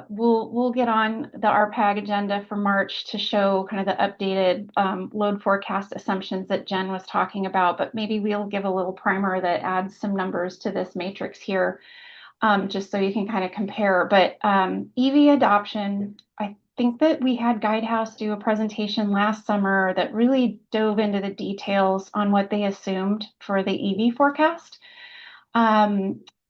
S3: we'll get on the RPAG agenda for March to show kind of the updated load forecast assumptions that Jen was talking about, but maybe we'll give a little primer that adds some numbers to this matrix here, just so you can kind of compare. But EV adoption, I think that we had Guidehouse do a presentation last summer that really dove into the details on what they assumed for the EV forecast.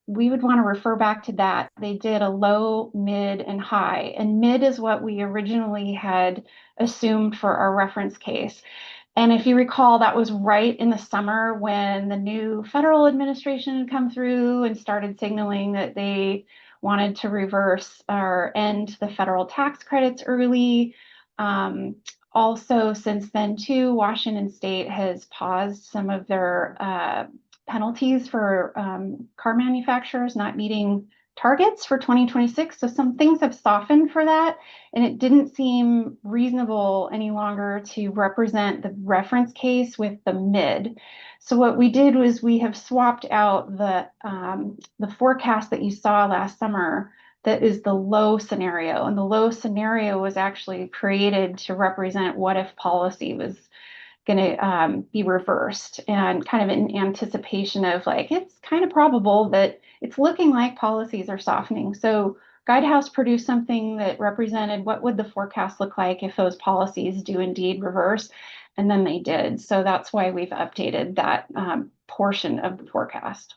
S3: We would want to refer back to that. They did a low, mid, and high, and mid is what we originally had assumed for our reference case. And if you recall, that was right in the summer when the new federal administration had come through and started signaling that they wanted to reverse or end the federal tax credits early. Also, since then, too, Washington State has paused some of their penalties for car manufacturers not meeting targets for 2026. So some things have softened for that, and it didn't seem reasonable any longer to represent the reference case with the mid. So what we did was we have swapped out the forecast that you saw last summer that is the low scenario. And the low scenario was actually created to represent what if policy was going to be reversed, and kind of in anticipation of like, it's kind of probable that it's looking like policies are softening. So Guidehouse produced something that represented what would the forecast look like if those policies do indeed reverse, and then they did. So that's why we've updated that portion of the forecast.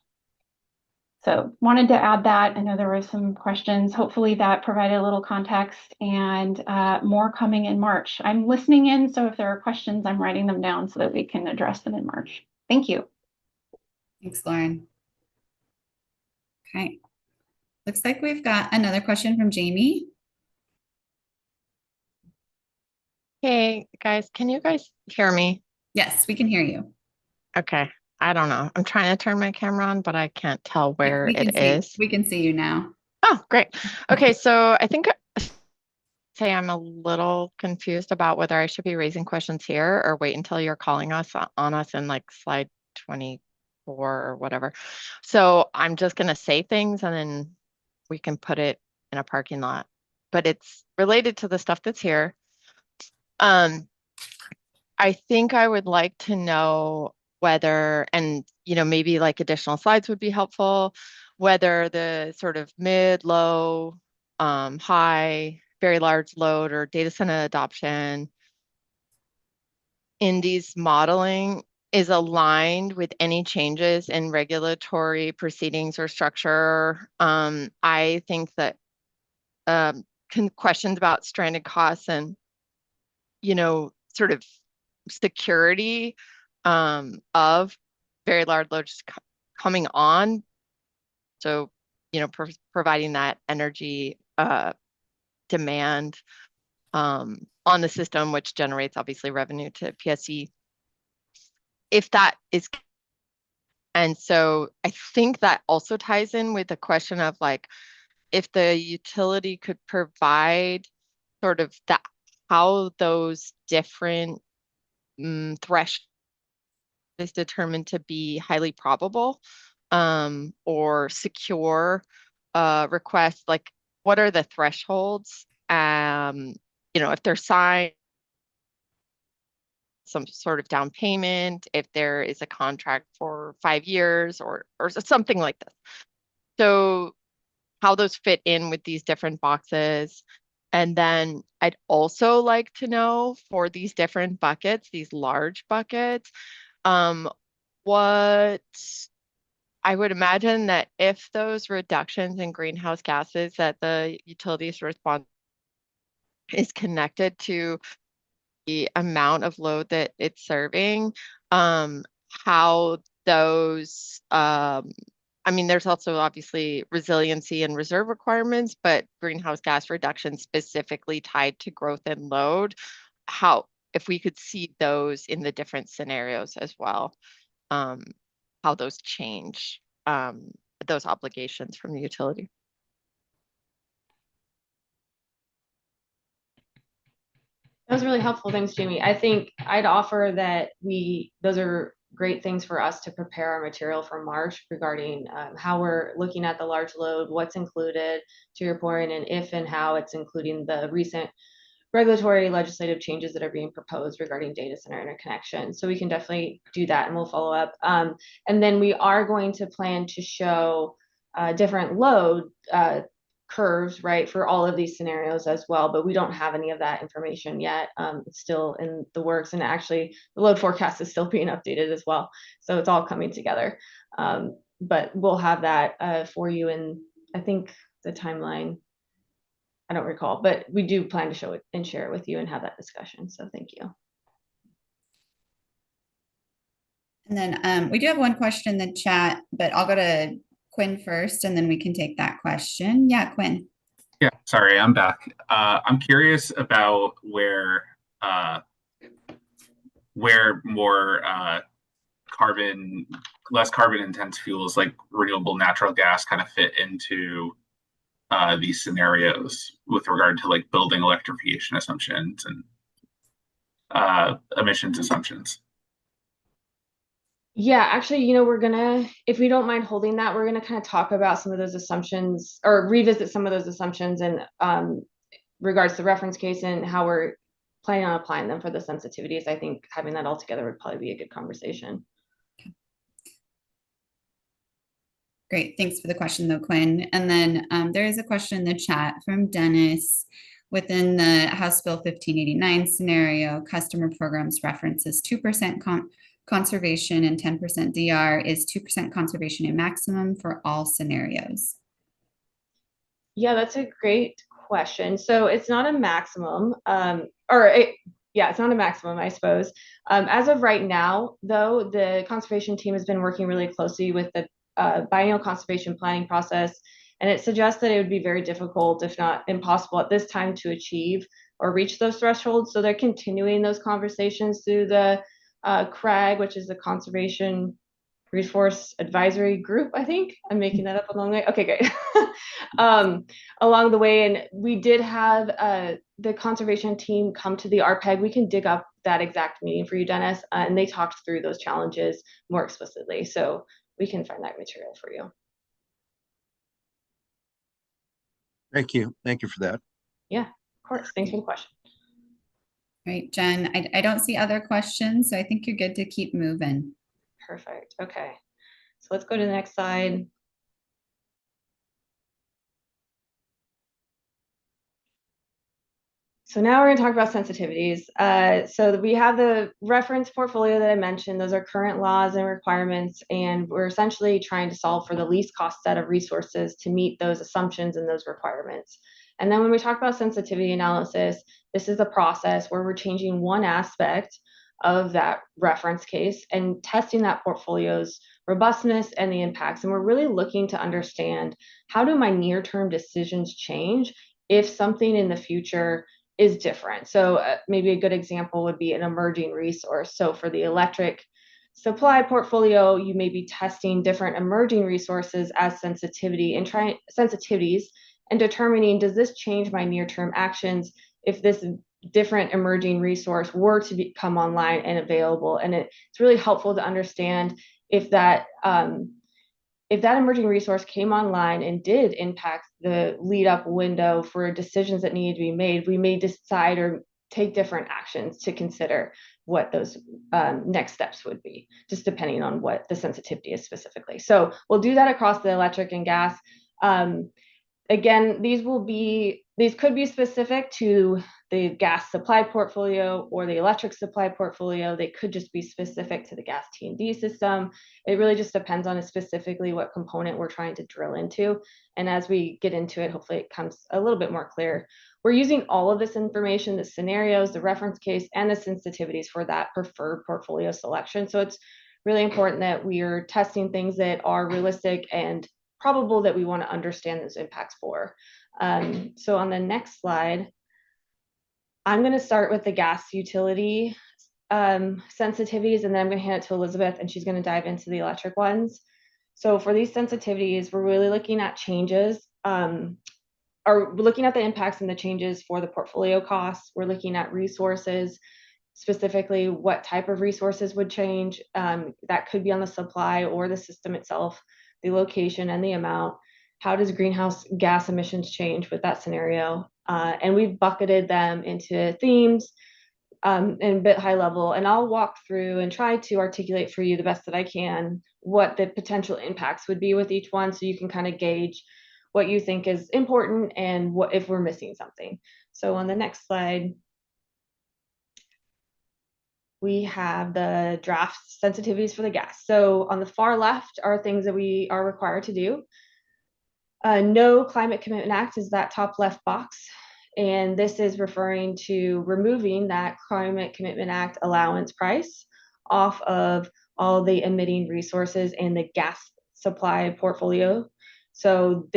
S3: So wanted to add that. I know there were some questions. Hopefully that provided a little context, and more coming in March. I'm listening in, so if there are questions, I'm writing them down so that we can address them in March. Thank you.
S2: Thanks, Lauren. Okay. Looks like we've got another question from Jamie.
S9: Hey guys, can you guys hear me?
S2: Yes, we can hear you.
S9: Okay. I don't know. I'm trying to turn my camera on, but I can't tell where
S2: We can
S9: it
S2: see,
S9: is.
S2: we can see you now.
S9: Oh, great. Okay, so I think I'm a little confused about whether I should be raising questions here or wait until you're calling us on us in like slide 24 or whatever. So I'm just gonna say things and then we can put it in a parking lot. But it's related to the stuff that's here. I think I would like to know whether, and maybe like additional slides would be helpful, whether the sort of mid, low, high, very large load or data center adoption in these modeling is aligned with any changes in regulatory proceedings or structure. I think that questions about stranded costs and, sort of security of very large loads coming on. So, providing that energy demand on the system, which generates obviously revenue to PSE. If that is, and so I think that also ties in with the question of like, if the utility could provide sort of that, how those different thresholds is determined to be highly probable or secure requests, like what are the thresholds? If they're signed, some sort of down payment, if there is a contract for 5 years or something like this. So how those fit in with these different boxes. And then I'd also like to know for these different buckets, these large buckets, what I would imagine that if those reductions in greenhouse gases that the utilities response is connected to the amount of load that it's serving, how those, there's also obviously resiliency and reserve requirements, but greenhouse gas reduction specifically tied to growth and load, if we could see those in the different scenarios as well, how those change those obligations from the utility.
S4: That was really helpful. Thanks, Jamie. I think I'd offer that those are great things for us to prepare our material for March regarding how we're looking at the large load, what's included to your point, and if and how it's including the recent regulatory legislative changes that are being proposed regarding data center interconnection. So we can definitely do that and we'll follow up. And then we are going to plan to show different load curves, right, for all of these scenarios as well, but we don't have any of that information yet. It's still in the works, and actually the load forecast is still being updated as well. So it's all coming together. But we'll have that for you in, I think, the timeline. I don't recall, but we do plan to show it and share it with you and have that discussion. So thank you.
S2: And then we do have one question in the chat, but I'll go to Quinn first and then we can take that question. Yeah, Quinn.
S5: Yeah, sorry, I'm back. I'm curious about where more less carbon intense fuels like renewable natural gas kind of fit into these scenarios with regard to like building electrification assumptions and emissions assumptions.
S4: Yeah, actually, we're gonna, if we don't mind holding that, we're gonna kind of talk about some of those assumptions or revisit some of those assumptions in regards to the reference case and how we're planning on applying them for the sensitivities. I think having that all together would probably be a good conversation.
S2: Great, thanks for the question though, Quinn. And then there is a question in the chat from Dennis. Within the House Bill 1589 scenario, customer programs references 2% conservation and 10% DR. Is 2% conservation a maximum for all scenarios?
S4: Yeah, that's a great question. So it's not a maximum, yeah, it's not a maximum, I suppose. As of right now, though, the conservation team has been working really closely with the biennial conservation planning process, and it suggests that it would be very difficult, if not impossible, at this time to achieve or reach those thresholds. So they're continuing those conversations through the CRAG, which is the Conservation Resource Advisory Group. I think I'm making that up along the way. Okay, great. Along the way, and we did have the conservation team come to the RPAG. We can dig up that exact meeting for you, Dennis, and they talked through those challenges more explicitly. So we can find that material for you.
S10: Thank you. Thank you for that.
S4: Yeah, of course. Thanks for the question.
S2: Right, Jen, I don't see other questions, so I think you're good to keep moving.
S4: Perfect. Okay. So let's go to the next slide. So now we're going to talk about sensitivities. So we have the reference portfolio that I mentioned. Those are current laws and requirements, and we're essentially trying to solve for the least cost set of resources to meet those assumptions and those requirements. And then when we talk about sensitivity analysis, this is a process where we're changing one aspect of that reference case and testing that portfolio's robustness and the impacts. And we're really looking to understand, how do my near-term decisions change if something in the future is different? So maybe a good example would be an emerging resource. So for the electric supply portfolio, you may be testing different emerging resources as sensitivities and determining, does this change my near-term actions if this different emerging resource were to come online and available? And it's really helpful to understand if that emerging resource came online and did impact the lead up window for decisions that needed to be made, we may decide or take different actions to consider what those next steps would be, just depending on what the sensitivity is specifically. So we'll do that across the electric and gas. Again, these could be specific to the gas supply portfolio or the electric supply portfolio. They could just be specific to the gas T&D system. It really just depends on specifically what component we're trying to drill into. And as we get into it, hopefully it comes a little bit more clear. We're using all of this information, the scenarios, the reference case, and the sensitivities for that preferred portfolio selection. So it's really important that we are testing things that are realistic and probable that we want to understand those impacts for. So on the next slide, I'm going to start with the gas utility sensitivities, and then I'm going to hand it to Elizabeth, and she's going to dive into the electric ones. So for these sensitivities, we're really looking at changes, or we're looking at the impacts and the changes for the portfolio costs. We're looking at resources, specifically what type of resources would change. That could be on the supply or the system itself, the location and the amount. How does greenhouse gas emissions change with that scenario? And we've bucketed them into themes and a bit high level. And I'll walk through and try to articulate for you the best that I can what the potential impacts would be with each one, so you can kind of gauge what you think is important and what if we're missing something. So on the next slide, we have the draft sensitivities for the gas. So on the far left are things that we are required to do. No Climate Commitment Act is that top left box. And this is referring to removing that Climate Commitment Act allowance price off of all the emitting resources in the gas supply portfolio. So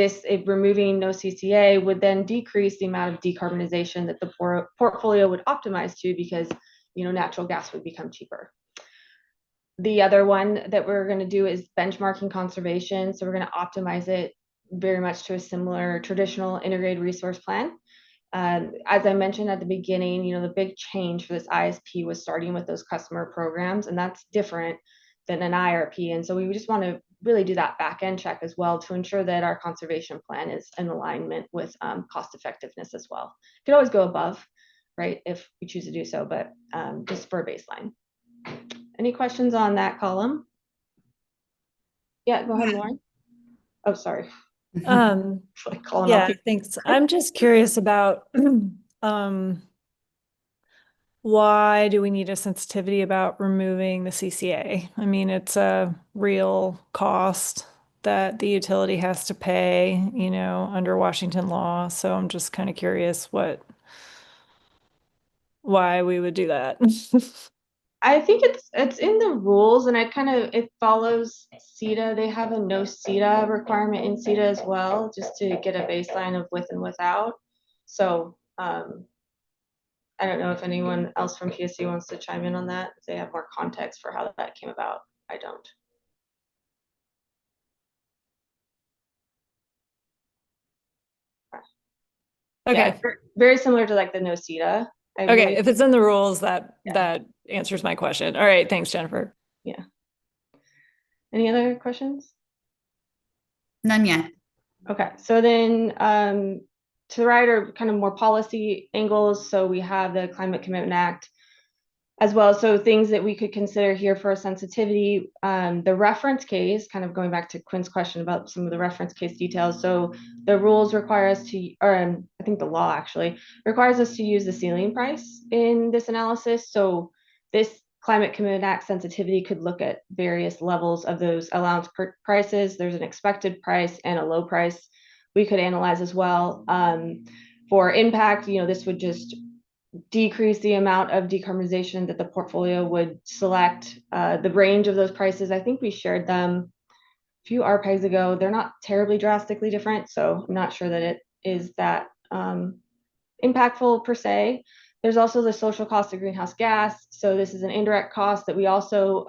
S4: removing no CCA would then decrease the amount of decarbonization that the portfolio would optimize to, because natural gas would become cheaper. The other one that we're going to do is benchmarking conservation. So we're going to optimize it very much to a similar traditional integrated resource plan. As I mentioned at the beginning, the big change for this ISP was starting with those customer programs, and that's different than an IRP. And so we just want to really do that back end check as well to ensure that our conservation plan is in alignment with cost effectiveness as well. Could always go above, right, if we choose to do so, but just for a baseline. Any questions on that column? Yeah, go ahead, Lauren. Oh, sorry. Like calling
S7: Yeah,
S4: out
S7: thanks. I'm just curious about why do we need a sensitivity about removing the CCA? I mean, it's a real cost that the utility has to pay, you know, under Washington law. So I'm just kind of curious why we would do that.
S4: I think it's in the rules, and it follows CETA. They have a no CETA requirement in CETA as well, just to get a baseline of with and without. So I don't know if anyone else from PSE wants to chime in on that, if they have more context for how that came about. I don't.
S7: Okay.
S4: Yeah, very similar to like the no CETA.
S7: Okay, if it's in the rules, that
S4: Yeah.
S7: that answers my question. All right, thanks, Jennifer.
S4: Yeah. Any other questions?
S2: None yet.
S4: Okay, so then to the right are kind of more policy angles. So we have the Climate Commitment Act as well. So things that we could consider here for a sensitivity, the reference case, kind of going back to Quinn's question about some of the reference case details. So the rules require us to, or I think the law actually requires us to use the ceiling price in this analysis. So this Climate Commitment Act sensitivity could look at various levels of those allowance prices. There's an expected price and a low price we could analyze as well. For impact, you know, this would just decrease the amount of decarbonization that the portfolio would select. The range of those prices, I think we shared them a few RPAGs ago. They're not terribly drastically different, so I'm not sure that it is that impactful per se. There's also the social cost of greenhouse gas. So this is an indirect cost that we also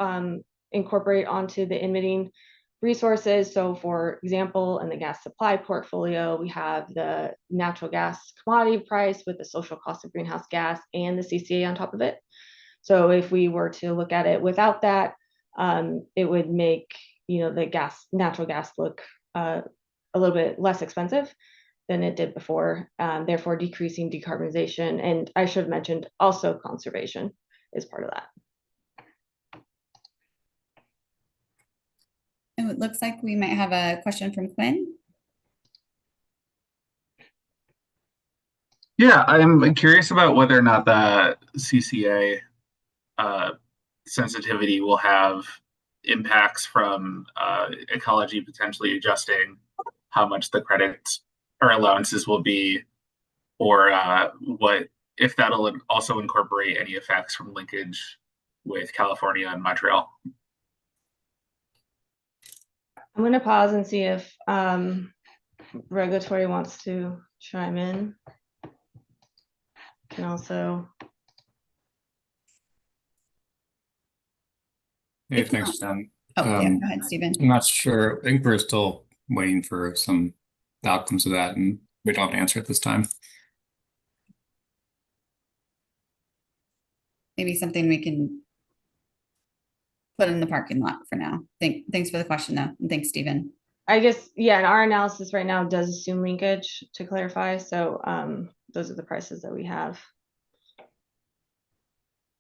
S4: incorporate onto the emitting resources. So for example, in the gas supply portfolio, we have the natural gas commodity price with the social cost of greenhouse gas and the CCA on top of it. So if we were to look at it without that, it would make, you know, the natural gas look a little bit less expensive than it did before, therefore decreasing decarbonization. And I should have mentioned also conservation is part of that.
S2: And it looks like we might have a question from Quinn.
S5: Yeah, I'm curious about whether or not the CCA sensitivity will have impacts from ecology potentially adjusting how much the credits or allowances will be, or what if that'll also incorporate any effects from linkage with California and Montreal.
S4: I'm going to pause and see if regulatory wants to chime in. Can also.
S11: Hey, thanks, Jen.
S2: Oh, yeah, go ahead, Stephen.
S11: I'm not sure. I think we're still waiting for some outcomes of that, and we don't have an answer at this time.
S2: Maybe something we can put in the parking lot for now. Thanks for the question, though. And thanks, Stephen.
S4: I guess, yeah, and our analysis right now does assume linkage, to clarify. So those are the prices that we have.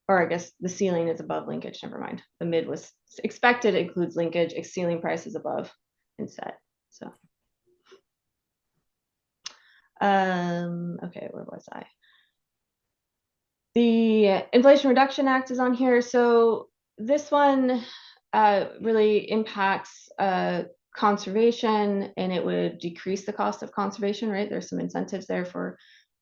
S4: Or I guess the ceiling is above linkage, never mind. The mid was expected, includes linkage, ceiling price is above instead. So, okay, where was I? The Inflation Reduction Act is on here. So this one really impacts conservation, and it would decrease the cost of conservation, right? There's some incentives there for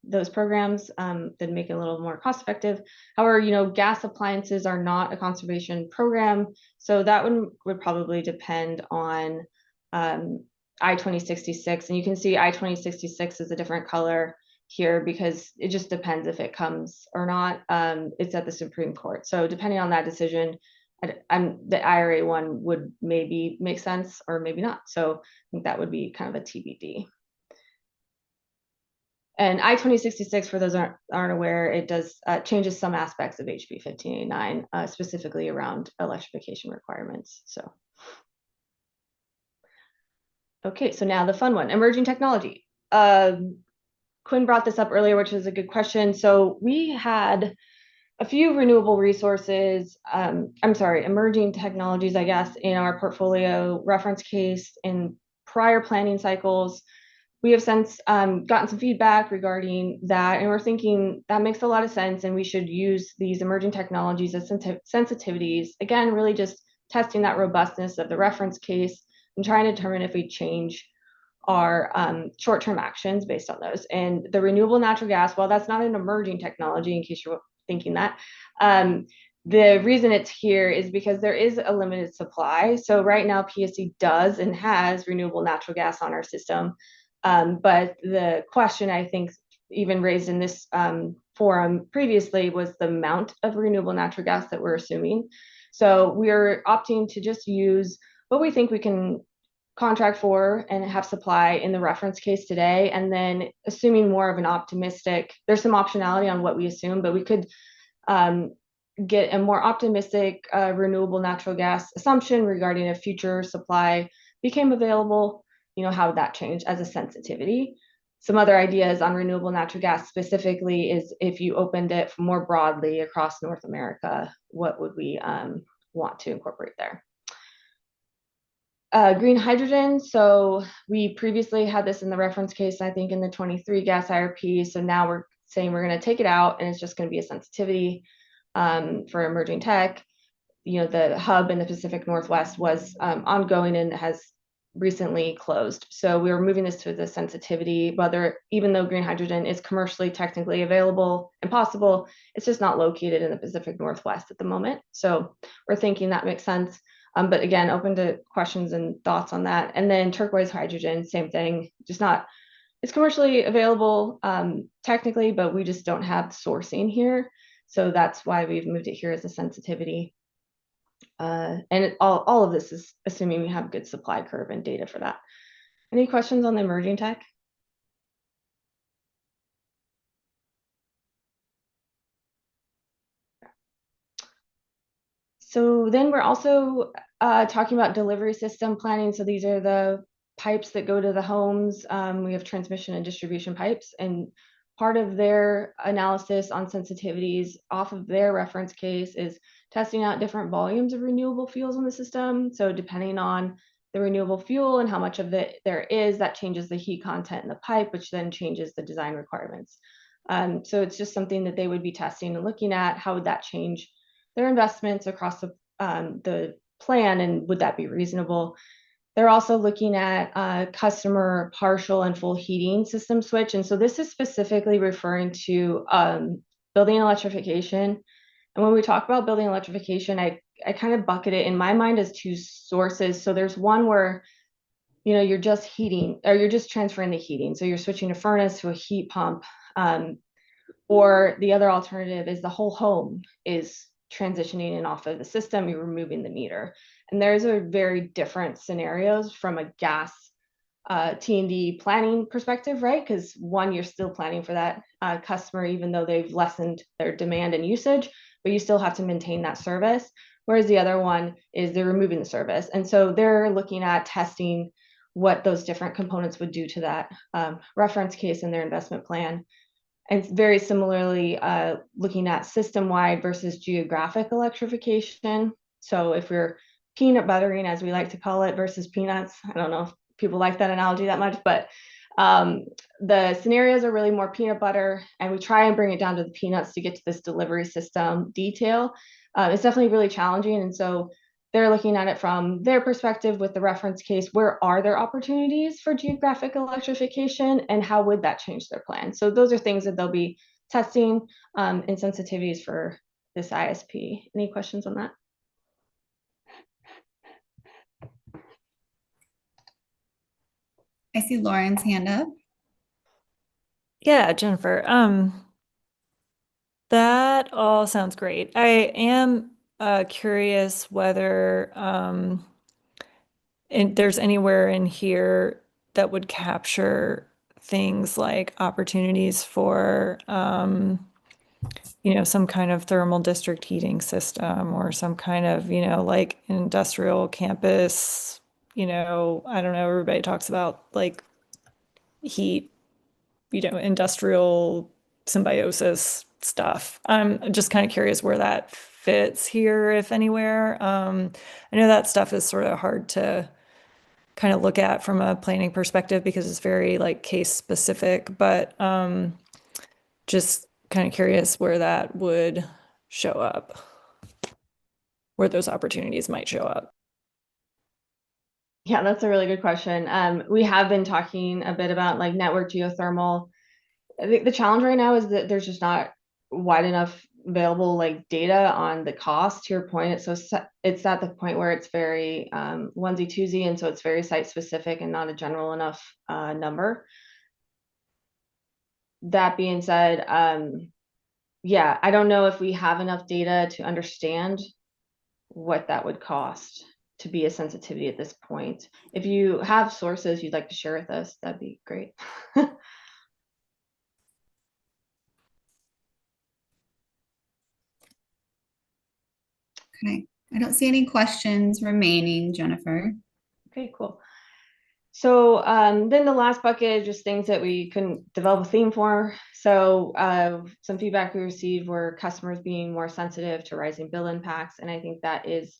S4: those programs that make it a little more cost effective. However, you know, gas appliances are not a conservation program. So that one would probably depend on I-2066. And you can see I-2066 is a different color here because it just depends if it comes or not. It's at the Supreme Court. So depending on that decision, the IRA one would maybe make sense or maybe not. So I think that would be kind of a TBD. And I-2066, for those aren't aware, it does changes some aspects of HB 1589, specifically around electrification requirements. So, okay, so now the fun one, emerging technology. Quinn brought this up earlier, which is a good question. So we had a few renewable resources, emerging technologies, I guess, in our portfolio reference case in prior planning cycles. We have since gotten some feedback regarding that, and we're thinking that makes a lot of sense, and we should use these emerging technologies as sensitivities. Again, really just testing that robustness of the reference case and trying to determine if we change our short-term actions based on those. And the renewable natural gas, while that's not an emerging technology, in case you're thinking that, the reason it's here is because there is a limited supply. So right now, PSE does and has renewable natural gas on our system. But the question, I think, even raised in this forum previously was the amount of renewable natural gas that we're assuming. So we're opting to just use what we think we can contract for and have supply in the reference case today, and then assuming more of an optimistic, there's some optionality on what we assume, but we could get a more optimistic renewable natural gas assumption regarding a future supply became available. How would that change as a sensitivity? Some other ideas on renewable natural gas specifically is if you opened it more broadly across North America, what would we want to incorporate there? Green hydrogen. So we previously had this in the reference case, I think in the 23 gas IRP. So now we're saying we're going to take it out and it's just going to be a sensitivity for emerging tech. The hub in the Pacific Northwest was ongoing and has recently closed. So we were moving this to the sensitivity, even though green hydrogen is commercially technically available and possible, it's just not located in the Pacific Northwest at the moment. So we're thinking that makes sense. But again, open to questions and thoughts on that. And then turquoise hydrogen, same thing, it's commercially available technically, but we just don't have sourcing here. So that's why we've moved it here as a sensitivity. And all of this is assuming we have good supply curve and data for that. Any questions on the emerging tech? So then we're also talking about delivery system planning. So these are the pipes that go to the homes. We have transmission and distribution pipes, and part of their analysis on sensitivities off of their reference case is testing out different volumes of renewable fuels in the system. So depending on the renewable fuel and how much of it there is, that changes the heat content in the pipe, which then changes the design requirements. So it's just something that they would be testing and looking at. How would that change their investments across the plan, and would that be reasonable? They're also looking at customer partial and full heating system switch. And so this is specifically referring to building electrification. And when we talk about building electrification, I kind of bucket it in my mind as two sources. So there's one where you're just heating, or you're just transferring the heating. So you're switching a furnace to a heat pump. Or the other alternative is the whole home is transitioning in off of the system, you're removing the meter. And those are very different scenarios from a gas T&D planning perspective, right? Because one, you're still planning for that customer, even though they've lessened their demand and usage, but you still have to maintain that service. Whereas the other one is they're removing the service. And so they're looking at testing what those different components would do to that reference case in their investment plan. And very similarly, looking at system-wide versus geographic electrification. So if we're peanut buttering, as we like to call it, versus peanuts, I don't know if people like that analogy that much, but the scenarios are really more peanut butter, and we try and bring it down to the peanuts to get to this delivery system detail. It's definitely really challenging. And so they're looking at it from their perspective with the reference case. Where are there opportunities for geographic electrification, and how would that change their plan? So those are things that they'll be testing in sensitivities for this ISP. Any questions on that?
S2: I see Lauren's hand up.
S7: Yeah, Jennifer. That all sounds great. I am curious whether there's anywhere in here that would capture things like opportunities for, some kind of thermal district heating system or some kind of, like industrial campus, I don't know, everybody talks about like heat, industrial symbiosis stuff. I'm just kind of curious where that fits here, if anywhere. I know that stuff is sort of hard to kind of look at from a planning perspective because it's very like case specific, but just kind of curious where that would show up, where those opportunities might show up.
S4: Yeah, that's a really good question. We have been talking a bit about like network geothermal. I think the challenge right now is that there's just not wide enough available like data on the cost. To your point, it's at the point where it's very onesie twosie, and so it's very site specific and not a general enough number. That being said, yeah, I don't know if we have enough data to understand what that would cost to be a sensitivity at this point. If you have sources you'd like to share with us, that'd be great.
S2: Okay, I don't see any questions remaining, Jennifer.
S4: Okay, cool. So then the last bucket is just things that we couldn't develop a theme for. So some feedback we received were customers being more sensitive to rising bill impacts. And I think that is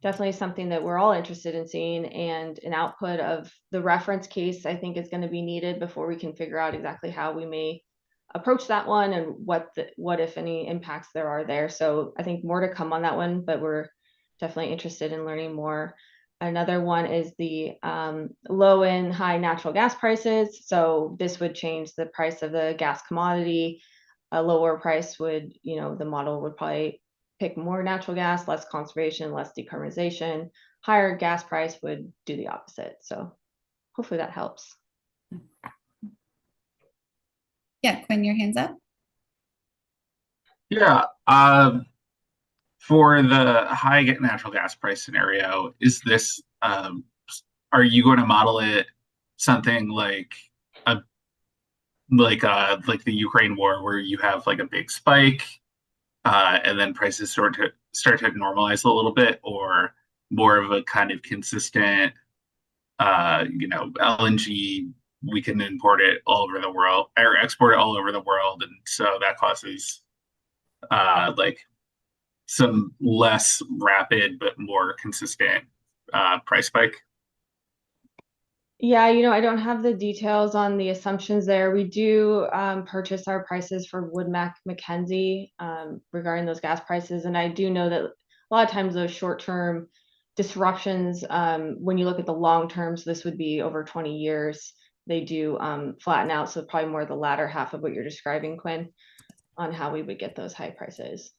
S4: definitely something that we're all interested in seeing, and an output of the reference case I think is going to be needed before we can figure out exactly how we may approach that one and what if any impacts there are there. So I think more to come on that one, but we're definitely interested in learning more. Another one is the low and high natural gas prices. So this would change the price of the gas commodity. A lower price would, the model would probably pick more natural gas, less conservation, less decarbonization. Higher gas price would do the opposite. So hopefully that helps.
S2: Yeah, Quinn, your hand's up.
S5: Yeah. For the high natural gas price scenario, is this are you going to model it something like the Ukraine war, where you have like a big spike and then prices start to normalize a little bit, or more of a kind of consistent LNG, we can import it all over the world or export it all over the world, and so that causes like some less rapid but more consistent price spike?
S4: Yeah, I don't have the details on the assumptions there. We do purchase our prices for Wood Mackenzie regarding those gas prices. And I do know that a lot of times those short-term disruptions, when you look at the long term, so this would be over 20 years, they do flatten out. So probably more the latter half of what you're describing, Quinn, on how we would get those high prices.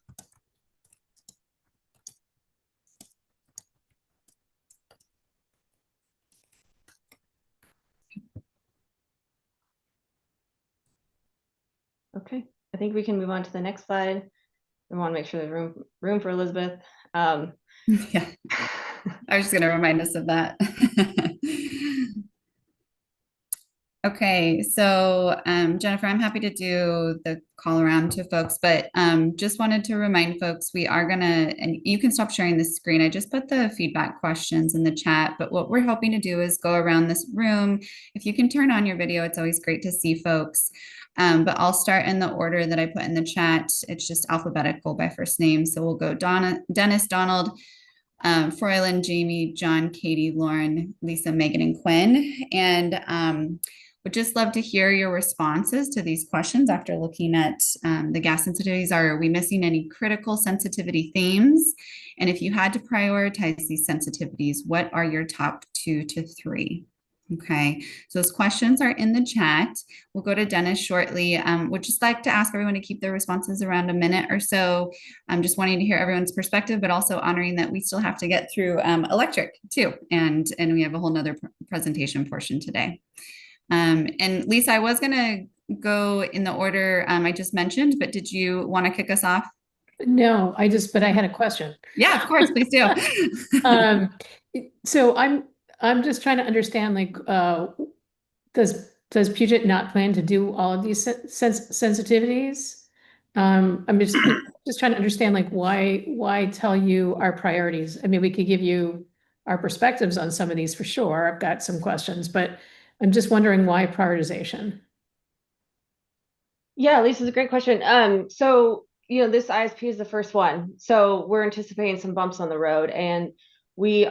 S4: Okay, I think we can move on to the next slide. I want to make sure there's room for Elizabeth.
S2: Yeah, I was just going to remind us of that. Okay, so Jennifer, I'm happy to do the call around to folks, but just wanted to remind folks we are gonna, and you can stop sharing the screen. I just put the feedback questions in the chat, but what we're hoping to do is go around this room. If you can turn on your video, it's always great to see folks. But I'll start in the order that I put in the chat. It's just alphabetical by first name. So we'll go Dennis, Donald, Froylan, Jamie, John, Katie, Lauren, Lisa, Megan, and Quinn. And would just love to hear your responses to these questions after looking at the gas sensitivities. Are we missing any critical sensitivity themes? And if you had to prioritize these sensitivities, what are your top 2 to 3? Okay, so those questions are in the chat. We'll go to Dennis shortly. Would just like to ask everyone to keep their responses around a minute or so. I'm just wanting to hear everyone's perspective, but also honoring that we still have to get through electric too. And we have a whole nother presentation portion today. And Lisa, I was gonna go in the order I just mentioned, but did you want to kick us off?
S6: No, but I had a question.
S2: Yeah, of course, please do.
S6: So I'm just trying to understand, like, does does Puget not plan to do all of these sensitivities? I'm just trying to understand, like, why tell you our priorities? I mean, we could give you our perspectives on some of these for sure. I've got some questions, but I'm just wondering why prioritization?
S4: Yeah, Lisa's a great question. So, this ISP is the first one. So we're anticipating some bumps on the road, and we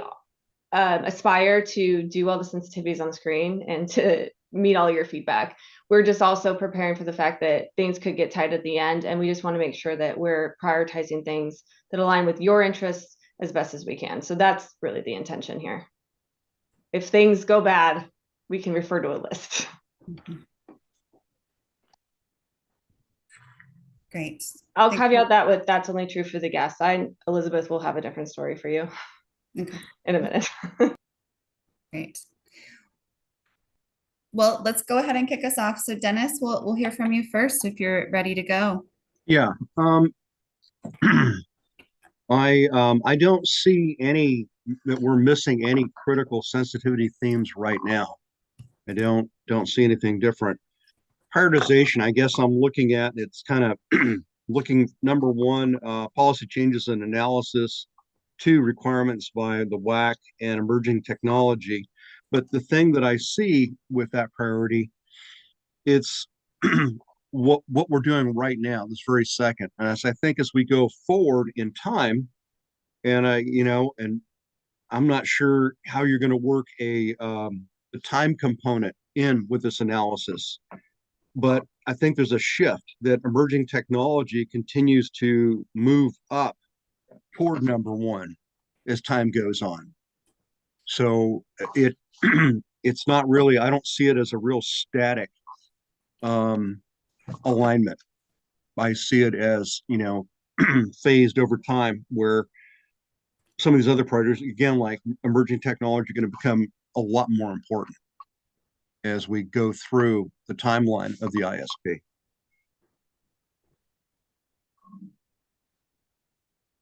S4: aspire to do all the sensitivities on the screen and to meet all your feedback. We're just also preparing for the fact that things could get tight at the end, and we just want to make sure that we're prioritizing things that align with your interests as best as we can. So that's really the intention here. If things go bad, we can refer to a list.
S2: Great.
S4: I'll
S2: Thank
S4: caveat
S2: you.
S4: that with that's only true for the gas side. Elizabeth will have a different story for you
S2: Okay,
S4: in a minute.
S2: great. Well, let's go ahead and kick us off. So Dennis, we'll hear from you first if you're ready to go.
S10: Yeah. I don't see that we're missing any critical sensitivity themes right now. I don't see anything different. Prioritization, I guess I'm looking at, it's kind of looking, number one, policy changes and analysis, two, requirements by the WAC and emerging technology. But the thing that I see with that priority, it's what we're doing right now, this very second. And as I think as we go forward in time, and and I'm not sure how you're going to work the time component in with this analysis, but I think there's a shift that emerging technology continues to move up toward number one as time goes on. So it's not really, I don't see it as a real static alignment. I see it as, phased over time, where some of these other priorities, again, like emerging technology, are going to become a lot more important as we go through the timeline of the ISP.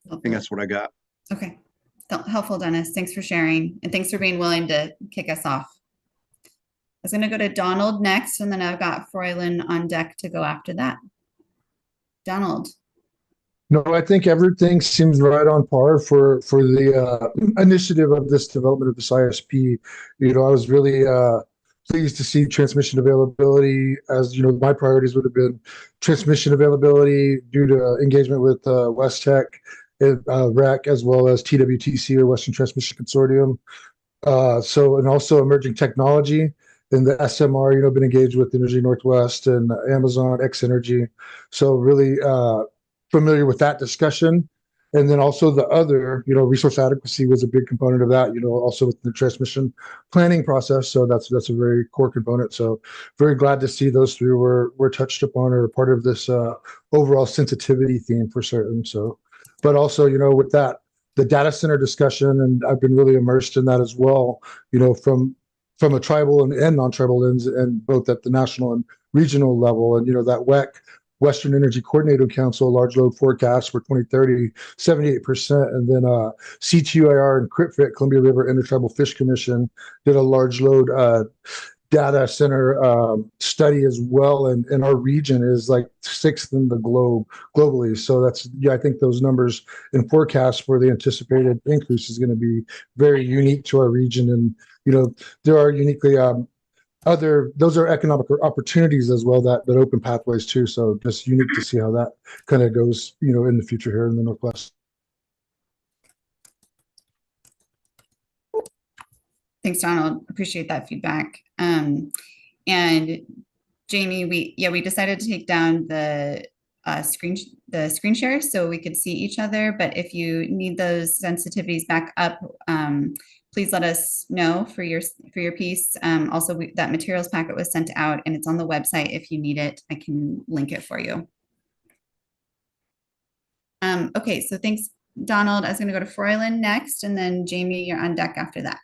S10: I think that's what I got.
S2: Okay. Helpful, Dennis. Thanks for sharing. And thanks for being willing to kick us off. I was going to go to Donald next, and then I've got Froylan on deck to go after that. Donald.
S12: No, I think everything seems right on par for the initiative of this development of this ISP. I was really pleased to see transmission availability. As my priorities would have been transmission availability due to engagement with West Tech, REC, as well as TWTC, or Western Transmission Consortium. And also emerging technology in the SMR. Been engaged with Energy Northwest and Amazon X Energy. So really familiar with that discussion. And then also the other, resource adequacy was a big component of that, also with the transmission planning process. So that's a very core component. So very glad to see those three were touched upon, or part of this overall sensitivity theme for certain. So, but also, with that, the data center discussion, and I've been really immersed in that as well, from a tribal and non-tribal lens, and both at the national and regional level. And, that WEC, Western Energy Coordinating Council large load forecast for 2030, 78%. And then CTUIR and CRIPFIT, Columbia River Intertribal Fish Commission, did a large load data center study as well. And our region is like 6th in the globe globally. So I think those numbers and forecasts for the anticipated increase is going to be very unique to our region. And, there are uniquely those are economic opportunities as well that open pathways too. So just unique to see how that kind of goes, in the future here in the Northwest.
S2: Thanks, Donald. Appreciate that feedback. And Jamie, we decided to take down the screen share so we could see each other. But if you need those sensitivities back up, please let us know for your piece. Also, that materials packet was sent out, and it's on the website. If you need it, I can link it for you. Okay, so thanks, Donald. I was going to go to Froylan next, and then Jamie, you're on deck after that.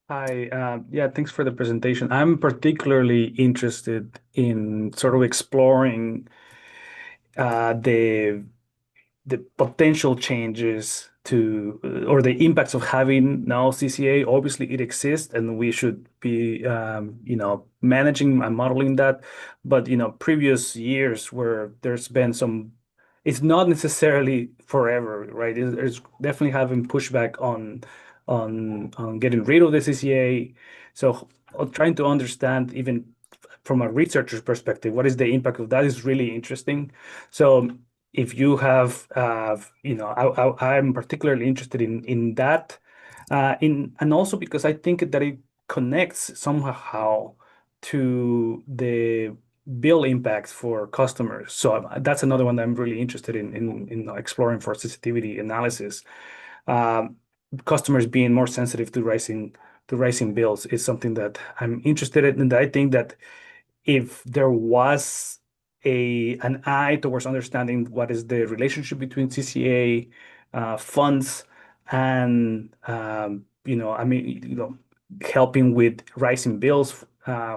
S13: Hi, yeah, thanks for the presentation. I'm particularly interested in sort of exploring the potential changes or the impacts of having now CCA. Obviously, it exists, and we should be, managing and modeling that. But previous years where there's been some, it's not necessarily forever, right? There's definitely having pushback on getting rid of the CCA. So trying to understand even from a researcher's perspective, what is the impact of that is really interesting. So if you have, I'm particularly interested in that, and also because I think that it connects somehow to the bill impacts for customers. So that's another one that I'm really interested in exploring for sensitivity analysis. Customers being more sensitive to rising bills is something that I'm interested in, and I think that if there was an eye towards understanding what is the relationship between CCA funds and helping with rising bills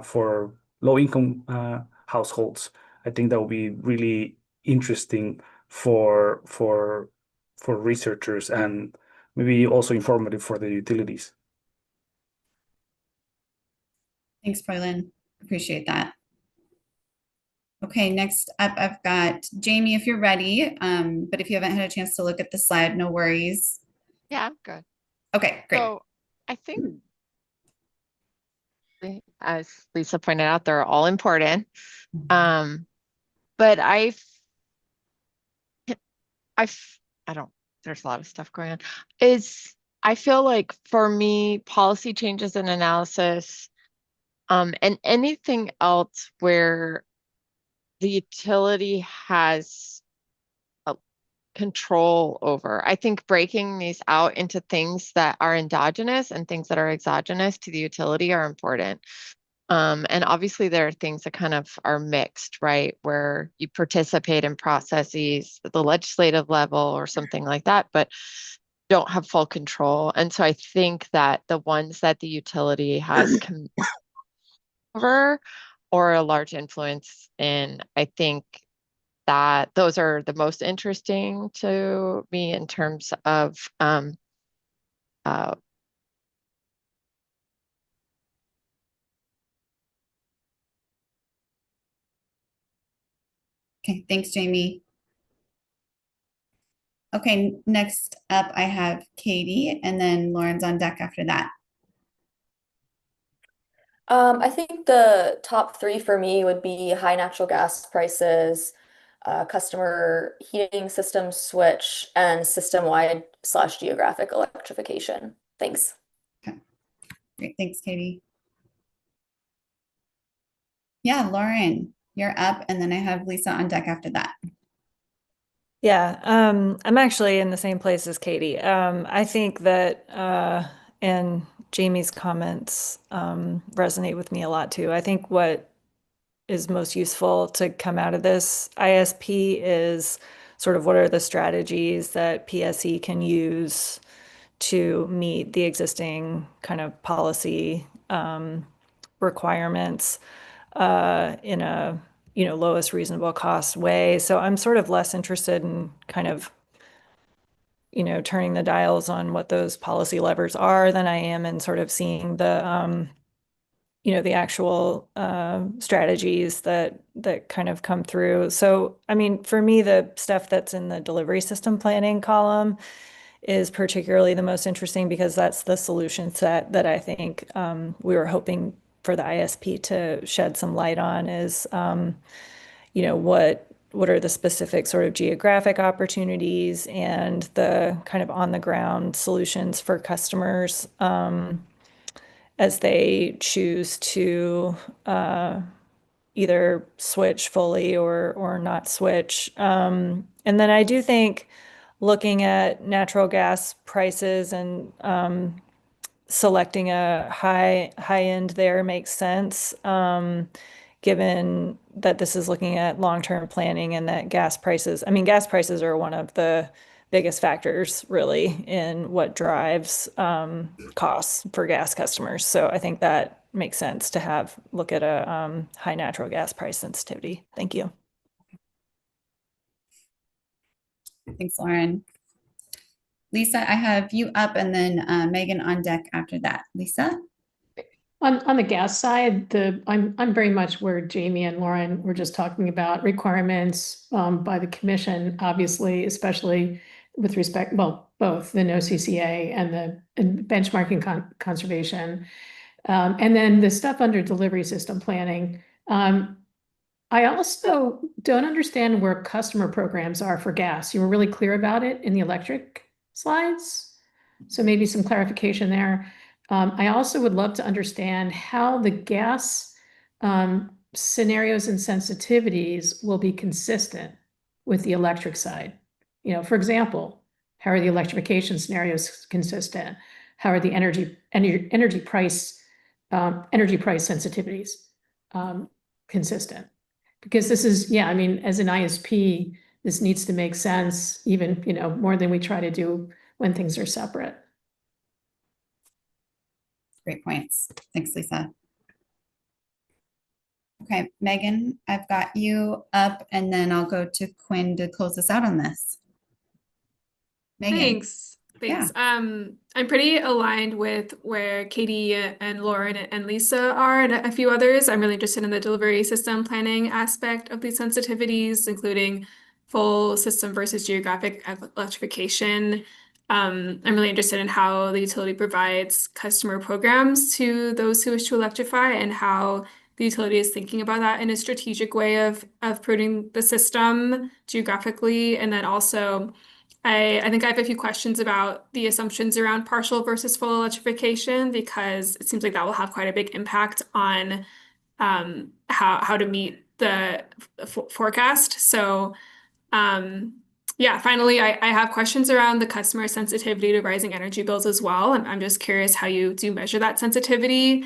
S13: for low-income households, I think that would be really interesting for researchers and maybe also informative for the utilities.
S2: Thanks, Froylan. Appreciate that. Okay, next up, I've got Jamie, if you're ready. But if you haven't had a chance to look at the slide, no worries.
S9: Yeah, I'm good.
S2: Okay, great.
S9: So I think, as Lisa pointed out, they're all important. But there's a lot of stuff going on. I feel like for me, policy changes and analysis, and anything else where the utility has control over. I think breaking these out into things that are endogenous and things that are exogenous to the utility are important. And obviously there are things that kind of are mixed, right? Where you participate in processes at the legislative level or something like that, but don't have full control. And so I think that the ones that the utility has over or a large influence in, I think that those are the most interesting to me in terms of
S2: Okay, thanks, Jamie. Okay, next up I have Katie, and then Lauren's on deck after that.
S8: I think the top three for me would be high natural gas prices, customer heating system switch, and system-wide / geographic electrification. Thanks.
S2: Okay, great. Thanks, Katie. Yeah, Lauren, you're up, and then I have Lisa on deck after that.
S7: Yeah, I'm actually in the same place as Katie. I think that, and Jamie's comments resonate with me a lot too. I think what is most useful to come out of this ISP is sort of what are the strategies that PSE can use to meet the existing kind of policy requirements in a lowest reasonable cost way. So I'm sort of less interested in kind of turning the dials on what those policy levers are than I am in sort of seeing the the actual strategies that kind of come through. So I mean, for me, the stuff that's in the delivery system planning column is particularly the most interesting because that's the solution set that I think we were hoping for the ISP to shed some light on is, what are the specific sort of geographic opportunities and the kind of on the ground solutions for customers as they choose to either switch fully or not switch. And then I do think looking at natural gas prices and selecting a high end there makes sense, given that this is looking at long-term planning and that gas prices are one of the biggest factors really in what drives costs for gas customers. So I think that makes sense to look at a high natural gas price sensitivity. Thank you.
S2: Thanks, Lauren. Lisa, I have you up, and then Megan on deck after that. Lisa?
S6: On the gas side, I'm very much where Jamie and Lauren were just talking about requirements by the commission, obviously, especially with respect, well, both the no CCA and the benchmarking conservation. And then the stuff under delivery system planning. I also don't understand where customer programs are for gas. You were really clear about it in the electric slides. So maybe some clarification there. I also would love to understand how the gas scenarios and sensitivities will be consistent with the electric side. You know, for example, how are the electrification scenarios consistent? How are the energy price sensitivities consistent? Because this is, yeah, I mean, as an ISP, this needs to make sense, even, you know, more than we try to do when things are separate.
S2: Great points. Thanks, Lisa. Okay, Megan, I've got you up, and then I'll go to Quinn to close us out on this. Megan.
S14: Thanks. I'm pretty aligned with where Katie and Lauren and Lisa are, and a few others. I'm really interested in the delivery system planning aspect of these sensitivities, including full system versus geographic electrification. I'm really interested in how the utility provides customer programs to those who wish to electrify, and how the utility is thinking about that in a strategic way of putting the system geographically. And then also, I think I have a few questions about the assumptions around partial versus full electrification, because it seems like that will have quite a big impact on how to meet the forecast. So yeah, finally, I have questions around the customer sensitivity to rising energy bills as well. I'm just curious how you do measure that sensitivity.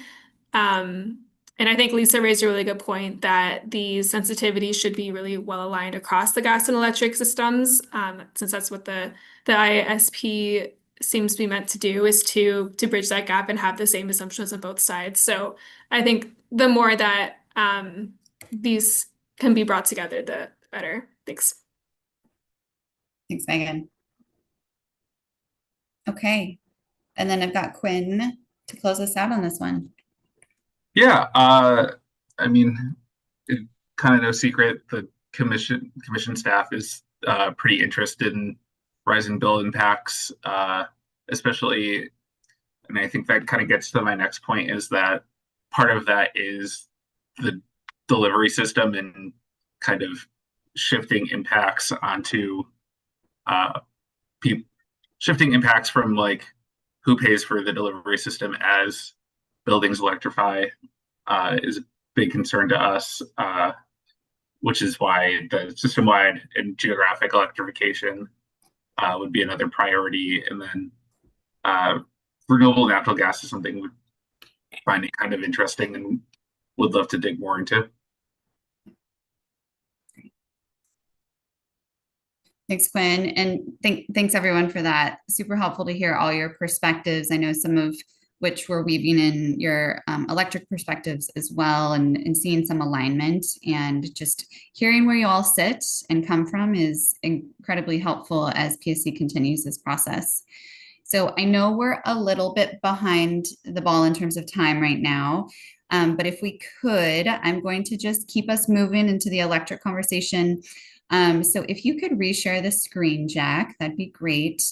S14: And I think Lisa raised a really good point that these sensitivities should be really well aligned across the gas and electric systems, since that's what the ISP seems to be meant to do, is to bridge that gap and have the same assumptions on both sides. So I think the more that these can be brought together, the better. Thanks.
S2: Thanks, Megan. Okay, and then I've got Quinn to close us out on this one.
S5: Yeah, I mean, kind of no secret, the commission staff is pretty interested in rising bill impacts, especially, and I think that kind of gets to my next point, is that part of that is the delivery system and kind of shifting impacts onto shifting impacts from like who pays for the delivery system as buildings electrify is a big concern to us, which is why the system-wide and geographic electrification would be another priority. And then renewable natural gas is something we find it kind of interesting and would love to dig more into.
S2: Thanks, Quinn, and thanks everyone for that. Super helpful to hear all your perspectives. I know some of which we're weaving in your electric perspectives as well, and seeing some alignment, and just hearing where you all sit and come from is incredibly helpful as PSE continues this process. So I know we're a little bit behind the ball in terms of time right now, but if we could, I'm going to just keep us moving into the electric conversation. So if you could reshare the screen, Jack, that'd be great.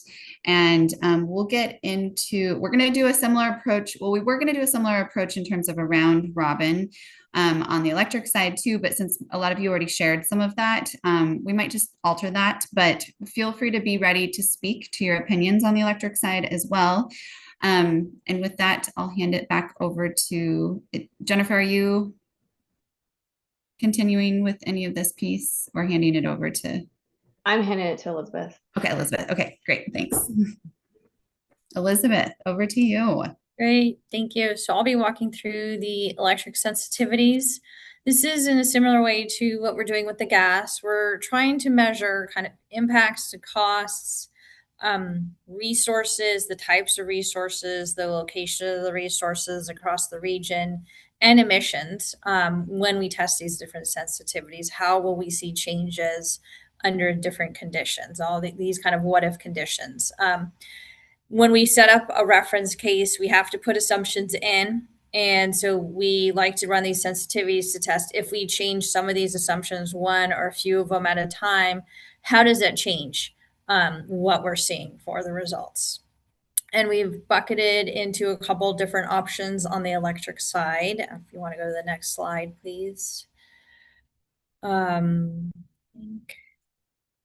S2: And we'll get into, we're going to do a similar approach. Well, we were going to do a similar approach in terms of a round robin on the electric side too, but since a lot of you already shared some of that, we might just alter that, but feel free to be ready to speak to your opinions on the electric side as well. And with that, I'll hand it back over to Jennifer. Are you continuing with any of this piece, or handing it over to?
S4: I'm handing it to Elizabeth.
S2: Okay, Elizabeth. Okay, great. Thanks. Elizabeth, over to you.
S15: Great, thank you. So I'll be walking through the electric sensitivities. This is in a similar way to what we're doing with the gas. We're trying to measure kind of impacts to costs, resources, the types of resources, the location of the resources across the region, and emissions. When we test these different sensitivities, how will we see changes under different conditions, these kind of what if conditions. When we set up a reference case, we have to put assumptions in. And so we like to run these sensitivities to test if we change some of these assumptions, one or a few of them at a time, how does that change what we're seeing for the results? And we've bucketed into a couple different options on the electric side. If you want to go to the next slide, please. There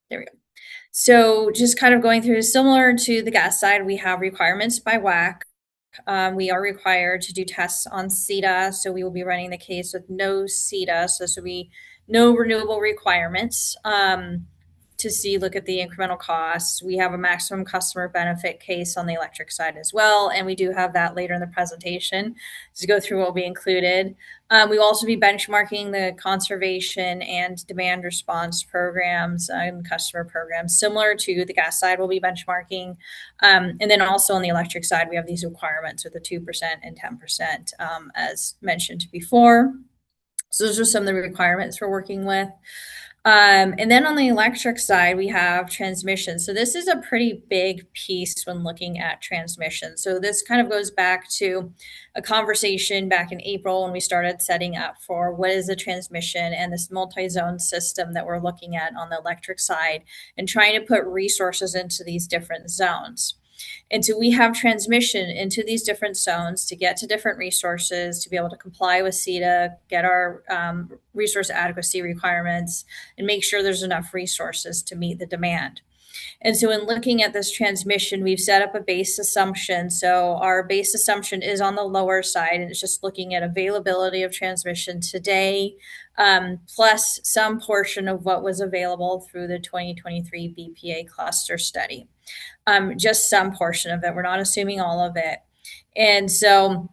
S15: we go. So just kind of going through, similar to the gas side, we have requirements by WAC. We are required to do tests on CETA, so we will be running the case with no CETA, so this will be no renewable requirements. Look at the incremental costs. We have a maximum customer benefit case on the electric side as well, and we do have that later in the presentation to go through what will be included. We will also be benchmarking the conservation and demand response programs and customer programs, similar to the gas side. We'll be benchmarking, and then also on the electric side, we have these requirements with the 2% and 10%, as mentioned before. So those are some of the requirements we're working with. And then on the electric side, we have transmission. So this is a pretty big piece when looking at transmission. So this kind of goes back to a conversation back in April when we started setting up for what is a transmission and this multi-zone system that we're looking at on the electric side and trying to put resources into these different zones. And so we have transmission into these different zones to get to different resources, to be able to comply with CETA, get our resource adequacy requirements, and make sure there's enough resources to meet the demand. And so in looking at this transmission, we've set up a base assumption. So our base assumption is on the lower side, and it's just looking at availability of transmission today, plus some portion of what was available through the 2023 BPA cluster study. Just some portion of it. We're not assuming all of it. And so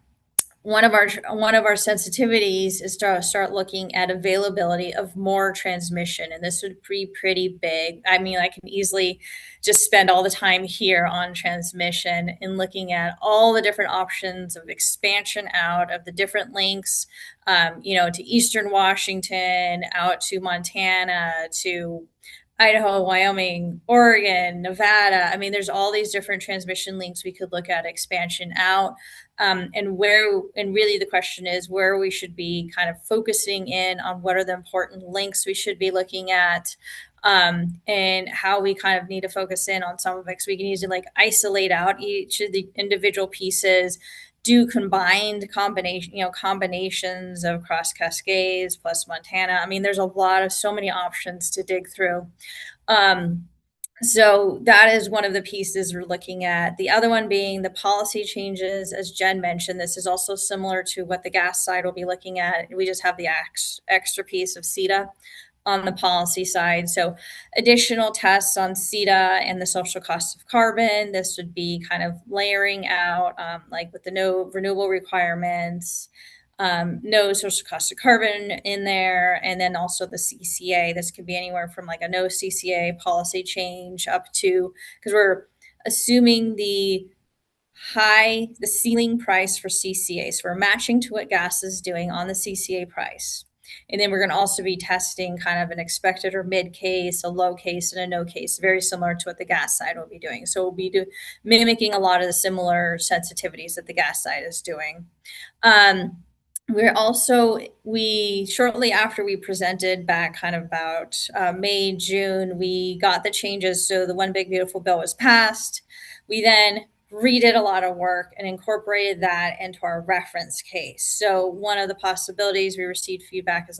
S15: one of our sensitivities is to start looking at availability of more transmission, and this would be pretty big. I mean, I can easily just spend all the time here on transmission and looking at all the different options of expansion out of the different links, to Eastern Washington, out to Montana, to Idaho, Wyoming, Oregon, Nevada. I mean, there's all these different transmission links we could look at expansion out. And really the question is where we should be kind of focusing in on what are the important links we should be looking at, and how we kind of need to focus in on some of it. Because we can easily isolate out each of the individual pieces, do combined combinations of Cross Cascades plus Montana. I mean, there's so many options to dig through. So that is one of the pieces we're looking at. The other one being the policy changes, as Jen mentioned. This is also similar to what the gas side will be looking at. We just have the extra piece of CETA on the policy side. So additional tests on CETA and the social cost of carbon. This would be kind of layering out, with the no renewable requirements, no social cost of carbon in there, and then also the CCA. This could be anywhere from a no CCA policy change up to, because we're assuming the ceiling price for CCA. So we're matching to what gas is doing on the CCA price. And then we're going to also be testing kind of an expected or mid case, a low case, and a no case, very similar to what the gas side will be doing. So we'll be mimicking a lot of the similar sensitivities that the gas side is doing. We shortly after we presented back kind of about May, June, we got the changes. So the One Big Beautiful Bill was passed. We then redid a lot of work and incorporated that into our reference case. So one of the possibilities we received feedback is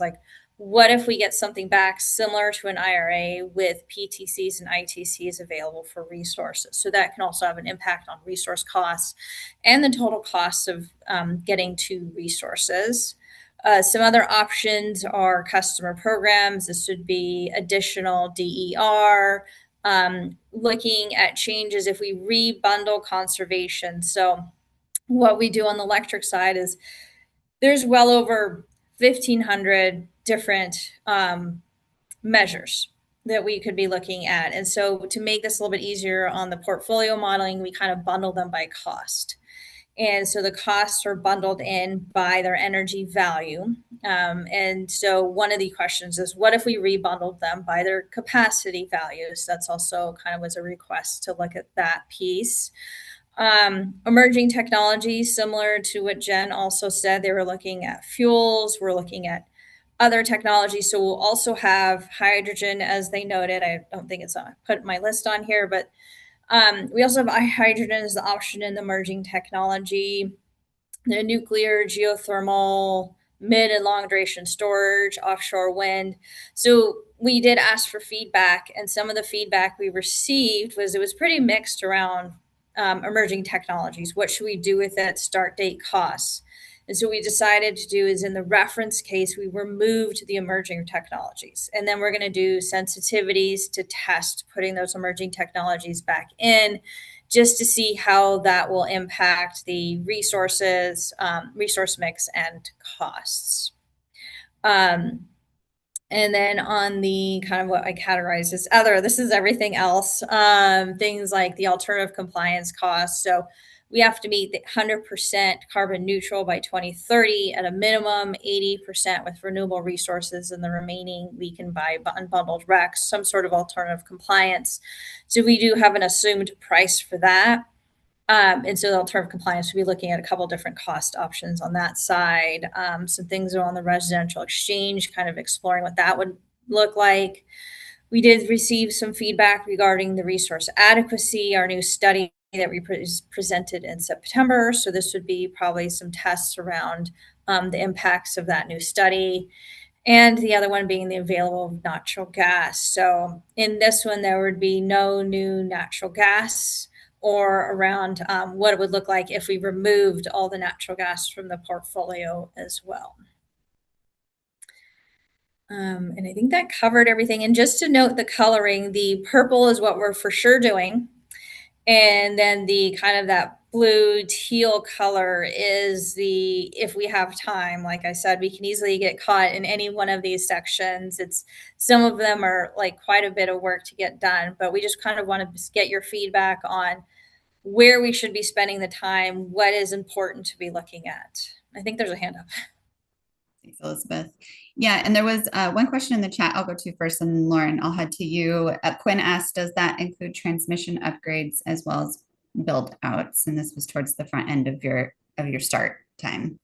S15: what if we get something back similar to an IRA with PTCs and ITCs available for resources? So that can also have an impact on resource costs and the total costs of getting to resources. Some other options are customer programs. This would be additional DER, looking at changes if we rebundle conservation. So what we do on the electric side is there's well over 1,500 different measures that we could be looking at. And so to make this a little bit easier on the portfolio modeling, we kind of bundle them by cost. And so the costs are bundled in by their energy value. And so one of the questions is, what if we rebundled them by their capacity values? That's also kind of was a request to look at that piece. Emerging technologies, similar to what Jen also said, they were looking at fuels, we're looking at other technologies. So we'll also have hydrogen, as they noted. I don't think it's put my list on here, but we also have hydrogen as the option in the emerging technology, the nuclear, geothermal, mid and long duration storage, offshore wind. So we did ask for feedback, and some of the feedback we received was it was pretty mixed around emerging technologies. What should we do with it? Start date, costs. And so we decided to do is in the reference case, we removed the emerging technologies. And then we're going to do sensitivities to test putting those emerging technologies back in just to see how that will impact the resources, resource mix and costs. And then on the kind of what I categorize as other, this is everything else, things like the alternative compliance costs. So we have to meet the 100% carbon neutral by 2030 at a minimum, 80% with renewable resources, and the remaining we can buy unbundled RECs, some sort of alternative compliance. So we do have an assumed price for that. And so the alternative compliance, we'll be looking at a couple different cost options on that side. Some things are on the residential exchange, kind of exploring what that would look like. We did receive some feedback regarding the resource adequacy, our new study that we presented in September. So this would be probably some tests around the impacts of that new study. And the other one being the available natural gas. So in this one, there would be no new natural gas, or around what it would look like if we removed all the natural gas from the portfolio as well. And I think that covered everything. And just to note the coloring, the purple is what we're for sure doing. And then the kind of that blue teal color is the, if we have time, like I said, we can easily get caught in any one of these sections. It's, some of them are like quite a bit of work to get done, but we just kind of want to get your feedback on where we should be spending the time, what is important to be looking at. I think there's a hand up.
S2: Thanks, Elizabeth. Yeah, and there was one question in the chat I'll go to first, and Lauren, I'll head to you. Quinn asked, does that include transmission upgrades as well as build outs? And this was towards the front end of your start time.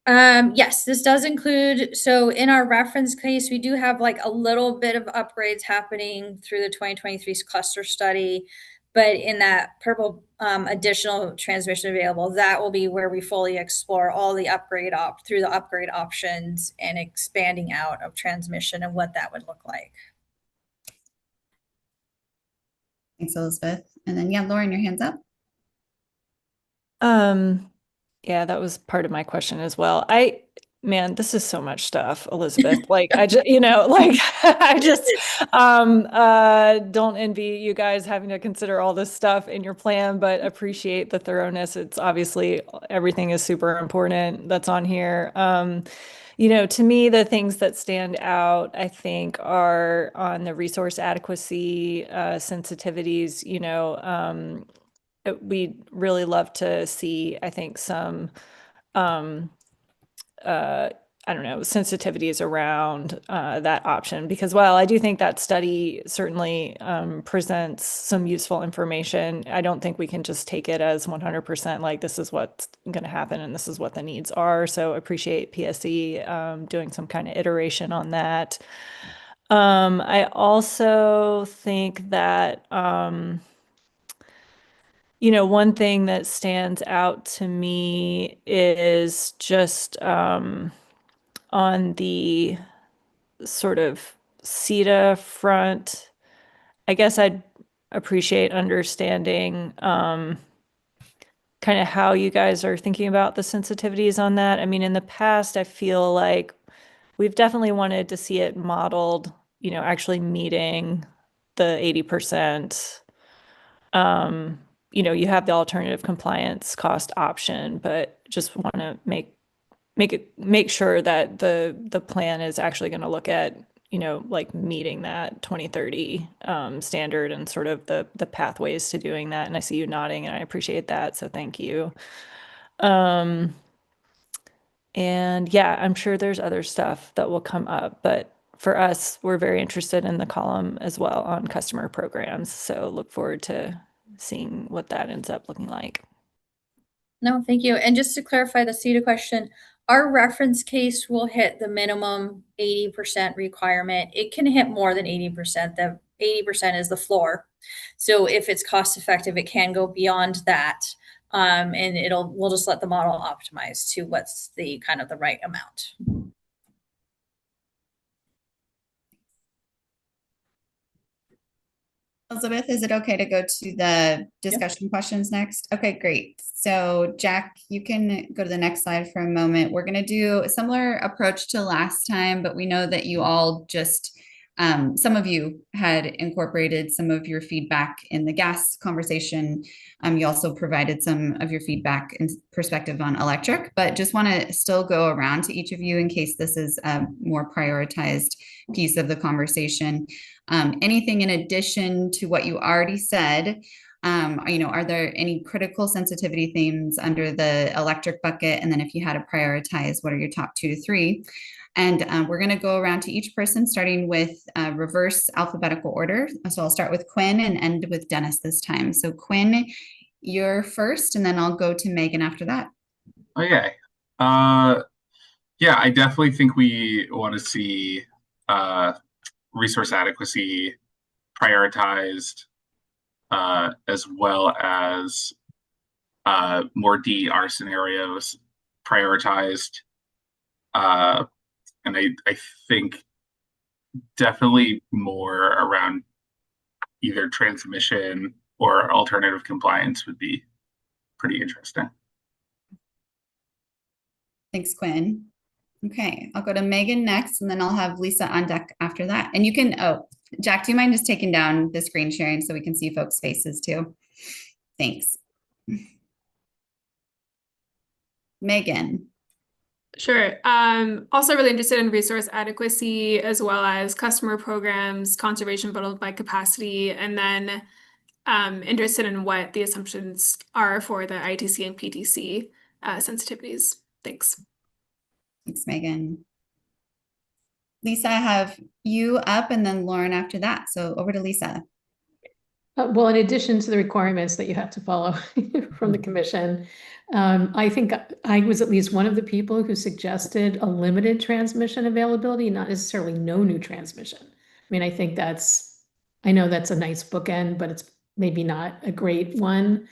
S15: Yes, this does include, so in our reference case, we do have like a little bit of upgrades happening through the 2023 cluster study, but in that purple additional transmission available, that will be where we fully explore all the upgrade through the upgrade options and expanding out of transmission and what that would look like.
S2: Thanks, Elizabeth. And then, yeah, Lauren, your hand's up.
S7: Yeah, that was part of my question as well. Man, this is so much stuff, Elizabeth. Like I just, like I just don't envy you guys having to consider all this stuff in your plan, but appreciate the thoroughness. It's obviously everything is super important that's on here. To me, the things that stand out, I think, are on the resource adequacy sensitivities. We'd really love to see, I think, some I don't know, sensitivities around that option, because while I do think that study certainly presents some useful information, I don't think we can just take it as 100% like this is what's going to happen and this is what the needs are. So appreciate PSE doing some kind of iteration on that. I also think that one thing that stands out to me is just on the sort of CETA front, I guess I'd appreciate understanding kind of how you guys are thinking about the sensitivities on that. I mean, in the past, I feel like we've definitely wanted to see it modeled, actually meeting the 80%. You have the alternative compliance cost option, but just want to make sure that the plan is actually going to look at like meeting that 2030 standard and sort of the pathways to doing that. And I see you nodding, and I appreciate that. So thank you. And yeah, I'm sure there's other stuff that will come up, but for us, we're very interested in the column as well on customer programs. So look forward to seeing what that ends up looking like.
S15: No, thank you. And just to clarify the CETA question, our reference case will hit the minimum 80% requirement. It can hit more than 80%. The 80% is the floor. So if it's cost effective, it can go beyond that. And we'll just let the model optimize to what's the kind of the right amount.
S2: Elizabeth, is it okay to go to the discussion questions next? Okay, great. So Jack, you can go to the next slide for a moment. We're going to do a similar approach to last time, but we know that you all just, some of you had incorporated some of your feedback in the gas conversation. You also provided some of your feedback and perspective on electric, but just want to still go around to each of you in case this is a more prioritized piece of the conversation. Anything in addition to what you already said, are there any critical sensitivity themes under the electric bucket? And then if you had to prioritize, what are your top 2 to 3? And we're going to go around to each person, starting with reverse alphabetical order. So I'll start with Quinn and end with Dennis this time. So Quinn, you're first, and then I'll go to Megan after that.
S5: Okay. Yeah, I definitely think we want to see resource adequacy prioritized, as well as more DER scenarios prioritized. And I think definitely more around either transmission or alternative compliance would be pretty interesting.
S2: Thanks, Quinn. Okay, I'll go to Megan next, and then I'll have Lisa on deck after that. And you can, Jack, do you mind just taking down the screen sharing so we can see folks' faces too? Thanks. Megan.
S14: Sure. Also really interested in resource adequacy as well as customer programs, conservation bundled by capacity, and then interested in what the assumptions are for the ITC and PTC sensitivities. Thanks.
S2: Thanks, Megan. Lisa, I have you up and then Lauren after that. So over to Lisa.
S6: Well, in addition to the requirements that you have to follow from the commission, I think I was at least one of the people who suggested a limited transmission availability, not necessarily no new transmission. I mean, I think I know that's a nice bookend, but it's maybe not a great one.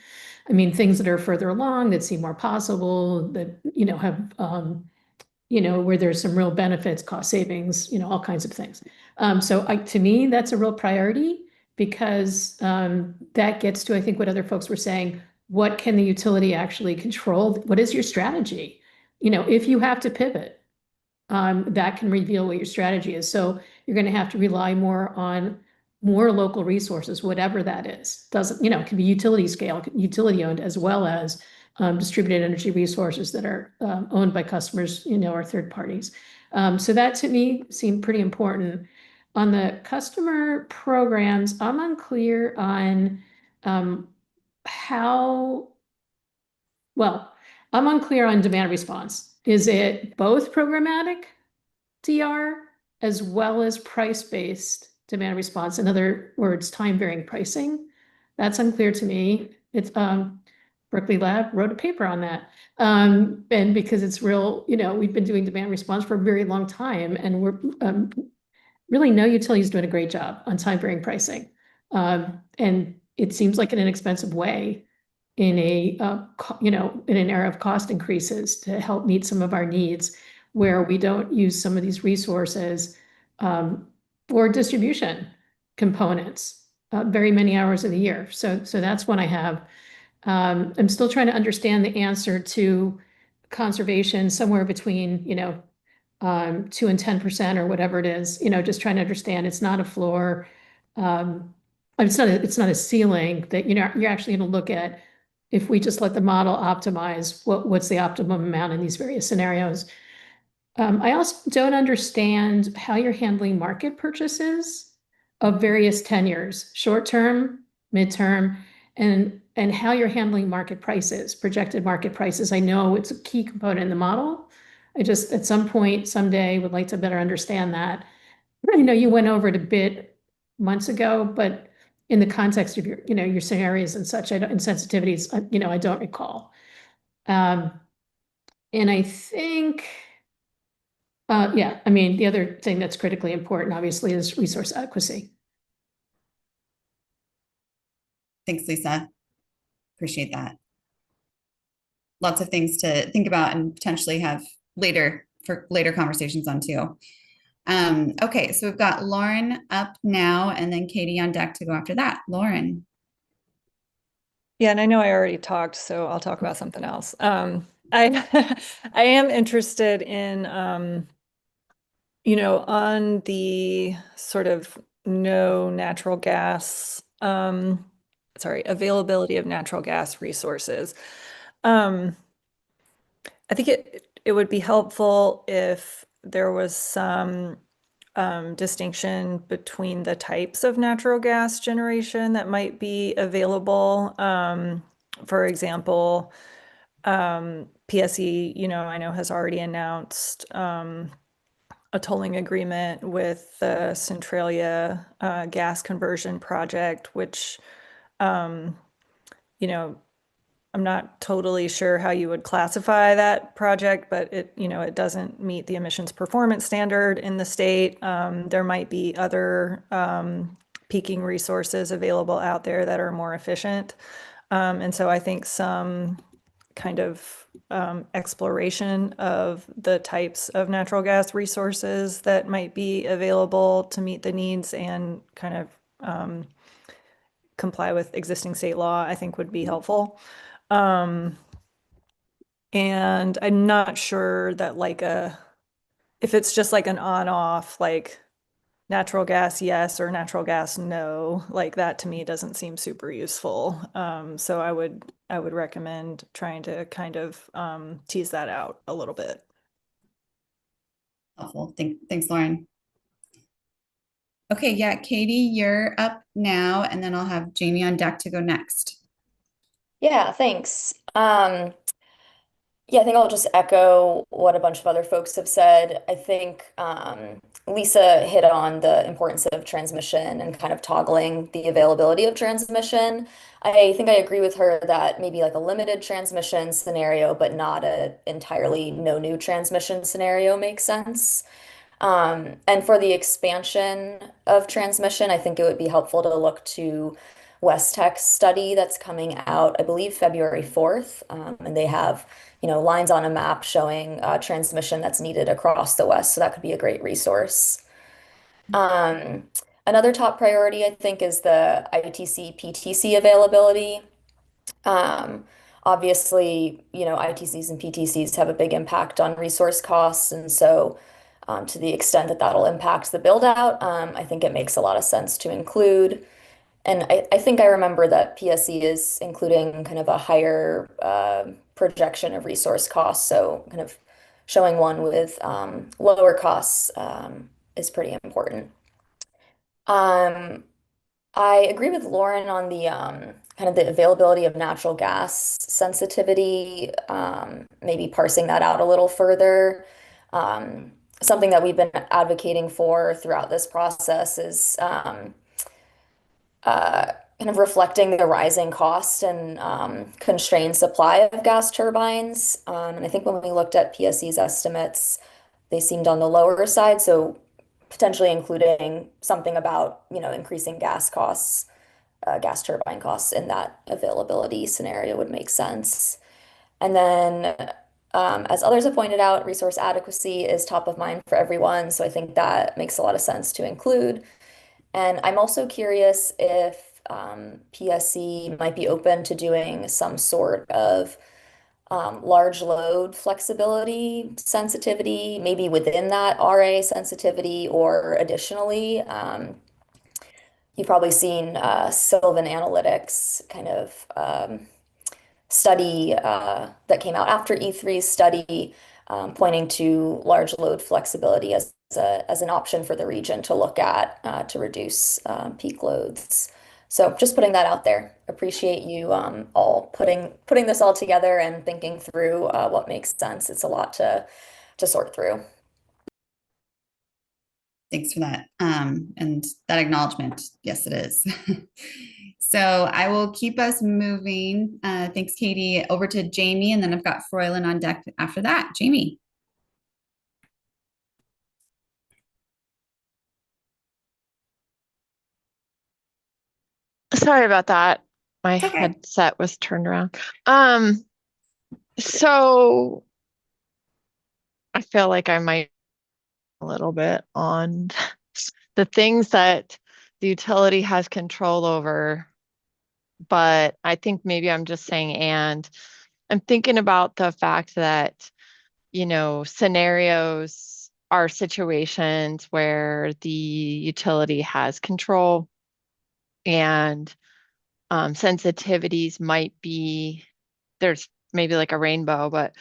S6: I mean, things that are further along that seem more possible, that, have, where there's some real benefits, cost savings, all kinds of things. So to me, that's a real priority because that gets to, I think, what other folks were saying. What can the utility actually control? What is your strategy? If you have to pivot, that can reveal what your strategy is. So you're going to have to rely more on more local resources, whatever that is. Doesn't, it can be utility scale, utility owned, as well as distributed energy resources that are owned by customers, or third parties. So that to me seemed pretty important. On the customer programs, I'm unclear on I'm unclear on demand response. Is it both programmatic DR as well as price-based demand response? In other words, time-varying pricing? That's unclear to me. It's Berkeley Lab wrote a paper on that. And because it's real, we've been doing demand response for a very long time, and we're really no utility is doing a great job on time-varying pricing. And it seems like an inexpensive way in in an era of cost increases to help meet some of our needs, where we don't use some of these resources for distribution components very many hours of the year. So that's one I have. I'm still trying to understand the answer to conservation somewhere between 2 and 10% or whatever it is. Just trying to understand. It's not a floor. It's not a ceiling that you're actually going to look at. If we just let the model optimize what's the optimum amount in these various scenarios. I also don't understand how you're handling market purchases of various tenures, short-term, midterm, and how you're handling market prices, projected market prices. I know it's a key component in the model. I just, at some point, someday, would like to better understand that. I know you went over it a bit months ago, but in the context of your scenarios and such, and sensitivities, I don't recall. And I think, yeah, I mean, the other thing that's critically important, obviously, is resource adequacy.
S2: Thanks, Lisa. Appreciate that. Lots of things to think about and potentially have later conversations on too. Okay, so we've got Lauren up now and then Katie on deck to go after that. Lauren.
S7: Yeah, and I know I already talked, so I'll talk about something else. I I am interested in on the sort of no natural gas, availability of natural gas resources. I think it would be helpful if there was some distinction between the types of natural gas generation that might be available. For example, PSE, I know has already announced a tolling agreement with the Centralia gas conversion project, which, I'm not totally sure how you would classify that project, but it doesn't meet the emissions performance standard in the state. There might be other peaking resources available out there that are more efficient. And so I think some kind of exploration of the types of natural gas resources that might be available to meet the needs and kind of comply with existing state law, I think would be helpful. And I'm not sure that if it's just like an on-off, like natural gas yes or natural gas no, like that to me doesn't seem super useful. So I would recommend trying to kind of tease that out a little bit.
S2: Helpful. Thanks, Lauren. Okay, yeah, Katie, you're up now, and then I'll have Jamie on deck to go next.
S8: Yeah, thanks. Yeah, I think I'll just echo what a bunch of other folks have said. I think Lisa hit on the importance of transmission and kind of toggling the availability of transmission. I think I agree with her that maybe like a limited transmission scenario, but not a entirely no new transmission scenario makes sense. And for the expansion of transmission, I think it would be helpful to look to West Tech's study that's coming out, I believe, February 4th. And they have, lines on a map showing transmission that's needed across the West. So that could be a great resource. Another top priority, I think, is the ITC PTC availability. Obviously, ITCs and PTCs have a big impact on resource costs. And so to the extent that that'll impact the build out, I think it makes a lot of sense to include. And I think I remember that PSE is including kind of a higher projection of resource costs. So kind of showing one with lower costs is pretty important. I agree with Lauren on the kind of the availability of natural gas sensitivity, maybe parsing that out a little further. Something that we've been advocating for throughout this process is kind of reflecting the rising cost and constrained supply of gas turbines. And I think when we looked at PSE's estimates, they seemed on the lower side. So potentially including something about, increasing gas costs, gas turbine costs in that availability scenario would make sense. And then, as others have pointed out, resource adequacy is top of mind for everyone. So I think that makes a lot of sense to include. And I'm also curious if PSE might be open to doing some sort of large load flexibility sensitivity, maybe within that RA sensitivity or additionally. You've probably seen Sylvan Analytics kind of study that came out after E3's study pointing to large load flexibility as an option for the region to look at to reduce peak loads. So just putting that out there. Appreciate you all putting this all together and thinking through what makes sense. It's a lot to sort through.
S2: Thanks for that. And that acknowledgement. Yes, it is. So I will keep us moving. Thanks, Katie. Over to Jamie, and then I've got Froylan on deck after that. Jamie.
S9: Sorry about that. My
S2: It's okay.
S9: headset was turned around. So I feel like I might a little bit on the things that the utility has control over, but I think maybe I'm just saying, and I'm thinking about the fact that, scenarios are situations where the utility has control and sensitivities might be, there's maybe like a rainbow, but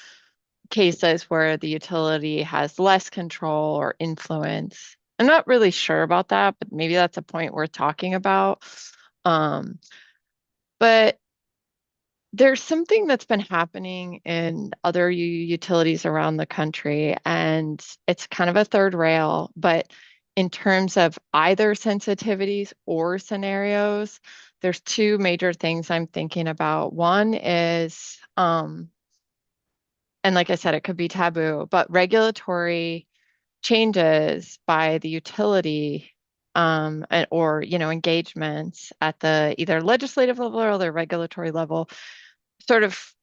S9: cases where the utility has less control or influence. I'm not really sure about that, but maybe that's a point worth talking about. But there's something that's been happening in other utilities around the country, and it's kind of a third rail, but in terms of either sensitivities or scenarios, there's two major things I'm thinking about. One is, and like I said, it could be taboo, but regulatory changes by the utility or engagements at the either legislative level or the regulatory level, sort of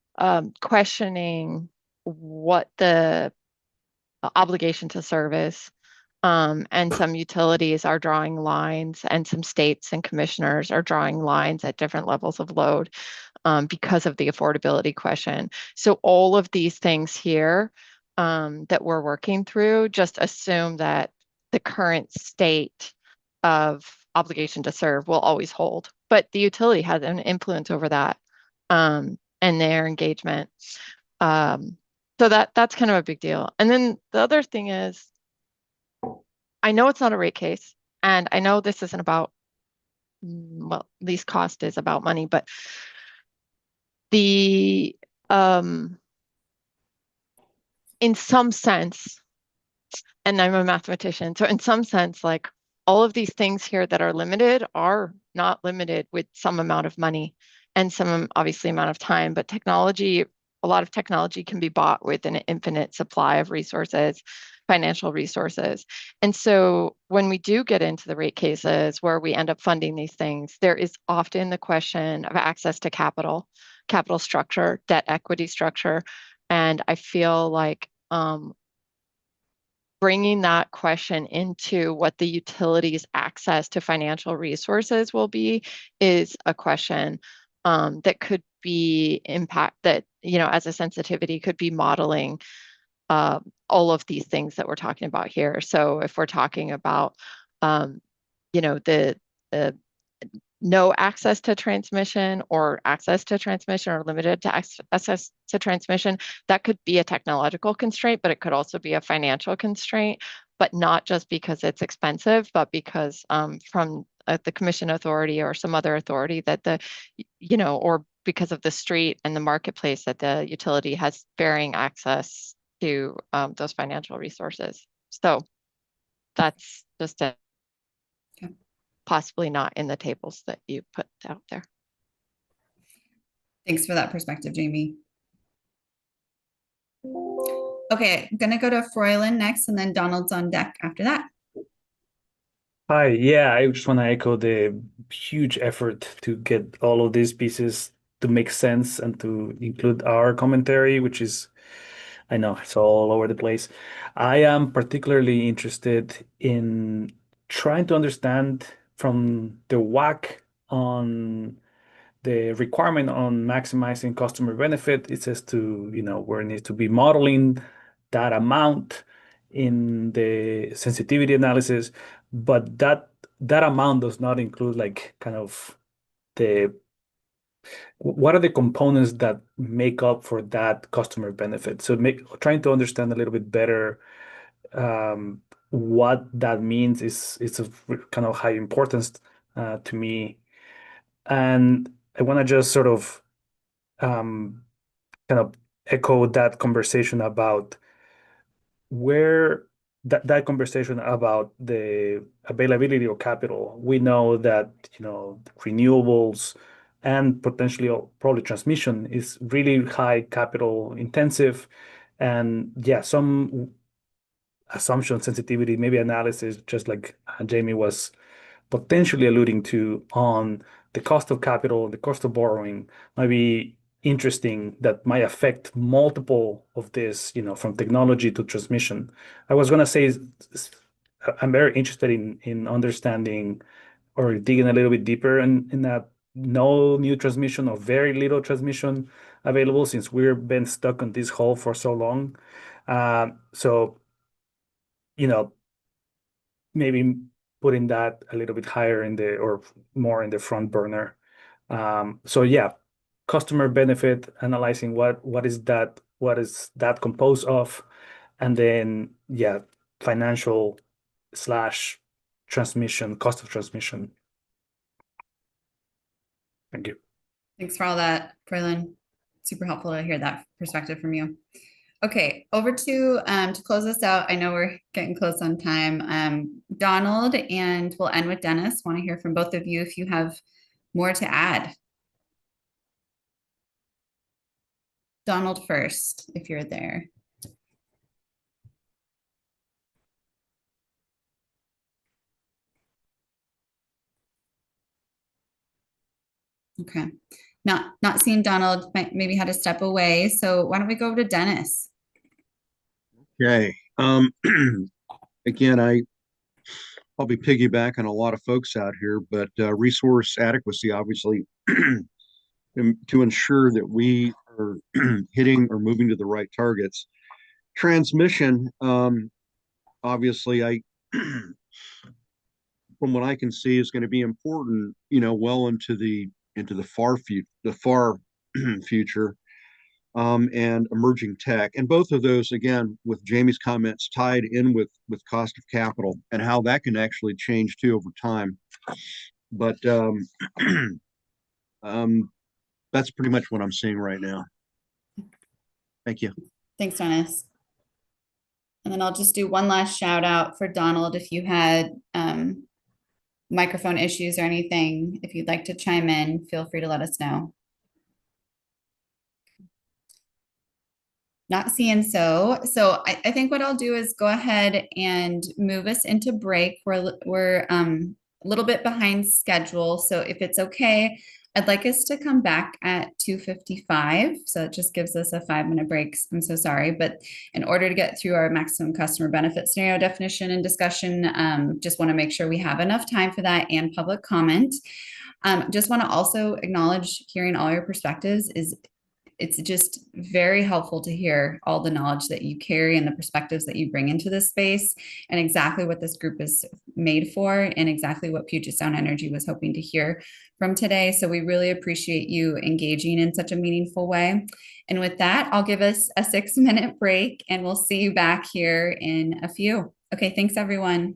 S9: questioning what the obligation to service. And some utilities are drawing lines, and some states and commissioners are drawing lines at different levels of load because of the affordability question. So all of these things here that we're working through just assume that the current state of obligation to serve will always hold, but the utility has an influence over that and their engagement. So that's kind of a big deal. And then the other thing is, I know it's not a rate case, and I know this isn't about, well, least cost is about money, but the in some sense, and I'm a mathematician, so in some sense, like all of these things here that are limited are not limited with some amount of money and some obviously amount of time, but technology, a lot of technology can be bought with an infinite supply of resources, financial resources. And so when we do get into the rate cases where we end up funding these things, there is often the question of access to capital structure, debt equity structure. And I feel like bringing that question into what the utility's access to financial resources will be is a question that could be that, as a sensitivity could be modeling all of these things that we're talking about here. So if we're talking about, the no access to transmission or access to transmission or limited to access to transmission, that could be a technological constraint, but it could also be a financial constraint, but not just because it's expensive, but because from the commission authority or some other authority that or because of the street and the marketplace that the utility has varying access to those financial resources. So that's just a possibly not in the tables that you put out there.
S2: Thanks for that perspective, Jamie. Okay, I'm gonna go to Froylan next, and then Donald's on deck after that.
S13: Hi, yeah, I just want to echo the huge effort to get all of these pieces to make sense and to include our commentary, which is, I know it's all over the place. I am particularly interested in trying to understand from the WAC on the requirement on maximizing customer benefit. It says where it needs to be modeling that amount in the sensitivity analysis, but that amount does not include like kind of the what are the components that make up for that customer benefit? So trying to understand a little bit better what that means is of kind of high importance to me. And I want to just sort of kind of echo that conversation about where that conversation about the availability of capital. We know that, renewables and potentially probably transmission is really high capital intensive. And yeah, some assumption sensitivity, maybe analysis, just like Jamie was potentially alluding to on the cost of capital, the cost of borrowing might be interesting, that might affect multiple of this, from technology to transmission. I was going to say, I'm very interested in understanding or digging a little bit deeper in that no new transmission or very little transmission available, since we've been stuck on this hole for so long. So, maybe putting that a little bit higher or more in the front burner. So yeah, customer benefit, analyzing what is that composed of, and then yeah, financial slash transmission, cost of transmission. Thank you.
S2: Thanks for all that, Braylon. Super helpful to hear that perspective from you. Okay, over to close this out. I know we're getting close on time. Donald, and we'll end with Dennis. Want to hear from both of you if you have more to add. Donald first, if you're there. Okay, not seeing Donald, maybe had to step away. So why don't we go over to Dennis?
S10: Okay. Again, I'll be piggybacking a lot of folks out here, but resource adequacy, obviously, to ensure that we are hitting or moving to the right targets. Transmission, obviously, from what I can see, is going to be important, well into the far future, and emerging tech. And both of those, again, with Jamie's comments, tied in with cost of capital and how that can actually change too over time. But that's pretty much what I'm seeing right now. Thank you.
S2: Thanks, Dennis. And then I'll just do one last shout out for Donald. If you had microphone issues or anything, if you'd like to chime in, feel free to let us know. Not seeing so. So I think what I'll do is go ahead and move us into break. We're a little bit behind schedule. So if it's okay, I'd like us to come back at 2:55. So it just gives us a 5-minute break. I'm so sorry. But in order to get through our maximum customer benefit scenario definition and discussion, just want to make sure we have enough time for that and public comment. Just want to also acknowledge hearing all your perspectives it's just very helpful to hear all the knowledge that you carry and the perspectives that you bring into this space, and exactly what this group is made for, and exactly what Puget Sound Energy was hoping to hear from today. So we really appreciate you engaging in such a meaningful way. And with that, I'll give us a 6-minute break, and we'll see you back here in a few. Okay, thanks everyone.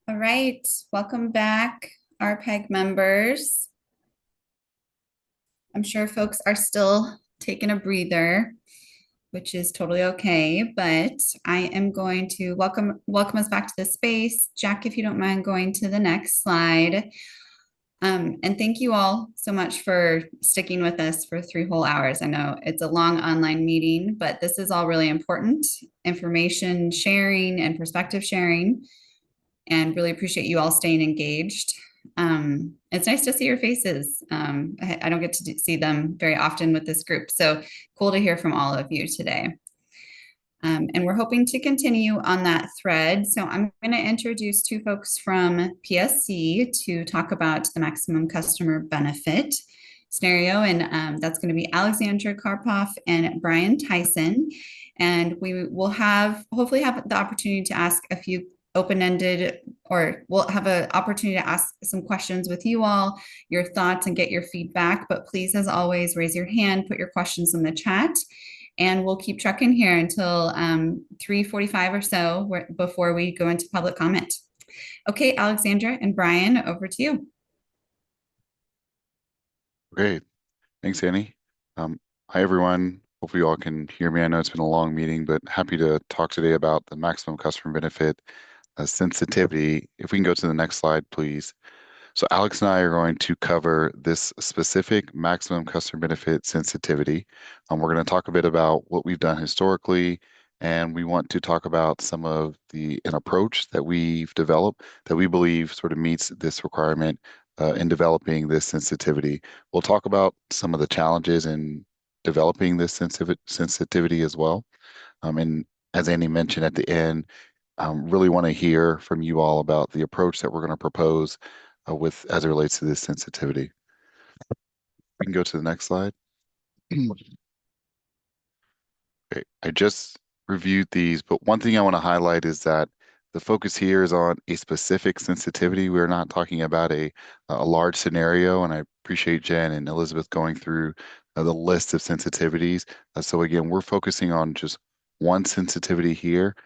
S2: All right, welcome back, RPAG members. I'm sure folks are still taking a breather, which is totally okay, but I am going to welcome us back to the space. Jack, if you don't mind going to the next slide. And thank you all so much for sticking with us for 3 whole hours. I know it's a long online meeting, but this is all really important information sharing and perspective sharing, and really appreciate you all staying engaged. It's nice to see your faces. I don't get to see them very often with this group, so cool to hear from all of you today. And we're hoping to continue on that thread. So I'm going to introduce 2 folks from PSE to talk about the maximum customer benefit scenario. And that's going to be Alexandra Karpoff and Brian Tyson. And we will hopefully have the opportunity to ask a few open-ended, or we'll have an opportunity to ask some questions with you all, your thoughts, and get your feedback. But please, as always, raise your hand, put your questions in the chat. And we'll keep trucking here until 3:45 or so before we go into public comment. Okay, Alexandra and Brian, over to you.
S16: Great. Thanks, Annie. Hi, everyone. Hopefully you all can hear me. I know it's been a long meeting, but happy to talk today about the maximum customer benefit sensitivity. If we can go to the next slide, please. So Alex and I are going to cover this specific maximum customer benefit sensitivity. We're going to talk a bit about what we've done historically, and we want to talk about some of an approach that we've developed that we believe sort of meets this requirement in developing this sensitivity. We'll talk about some of the challenges in developing this sensitivity as well. And as Annie mentioned at the end, really want to hear from you all about the approach that we're going to propose as it relates to this sensitivity. We can go to the next slide. Okay, I just reviewed these, but one thing I want to highlight is that the focus here is on a specific sensitivity. We're not talking about a large scenario, and I appreciate Jen and Elizabeth going through the list of sensitivities. So again, we're focusing on just one sensitivity here.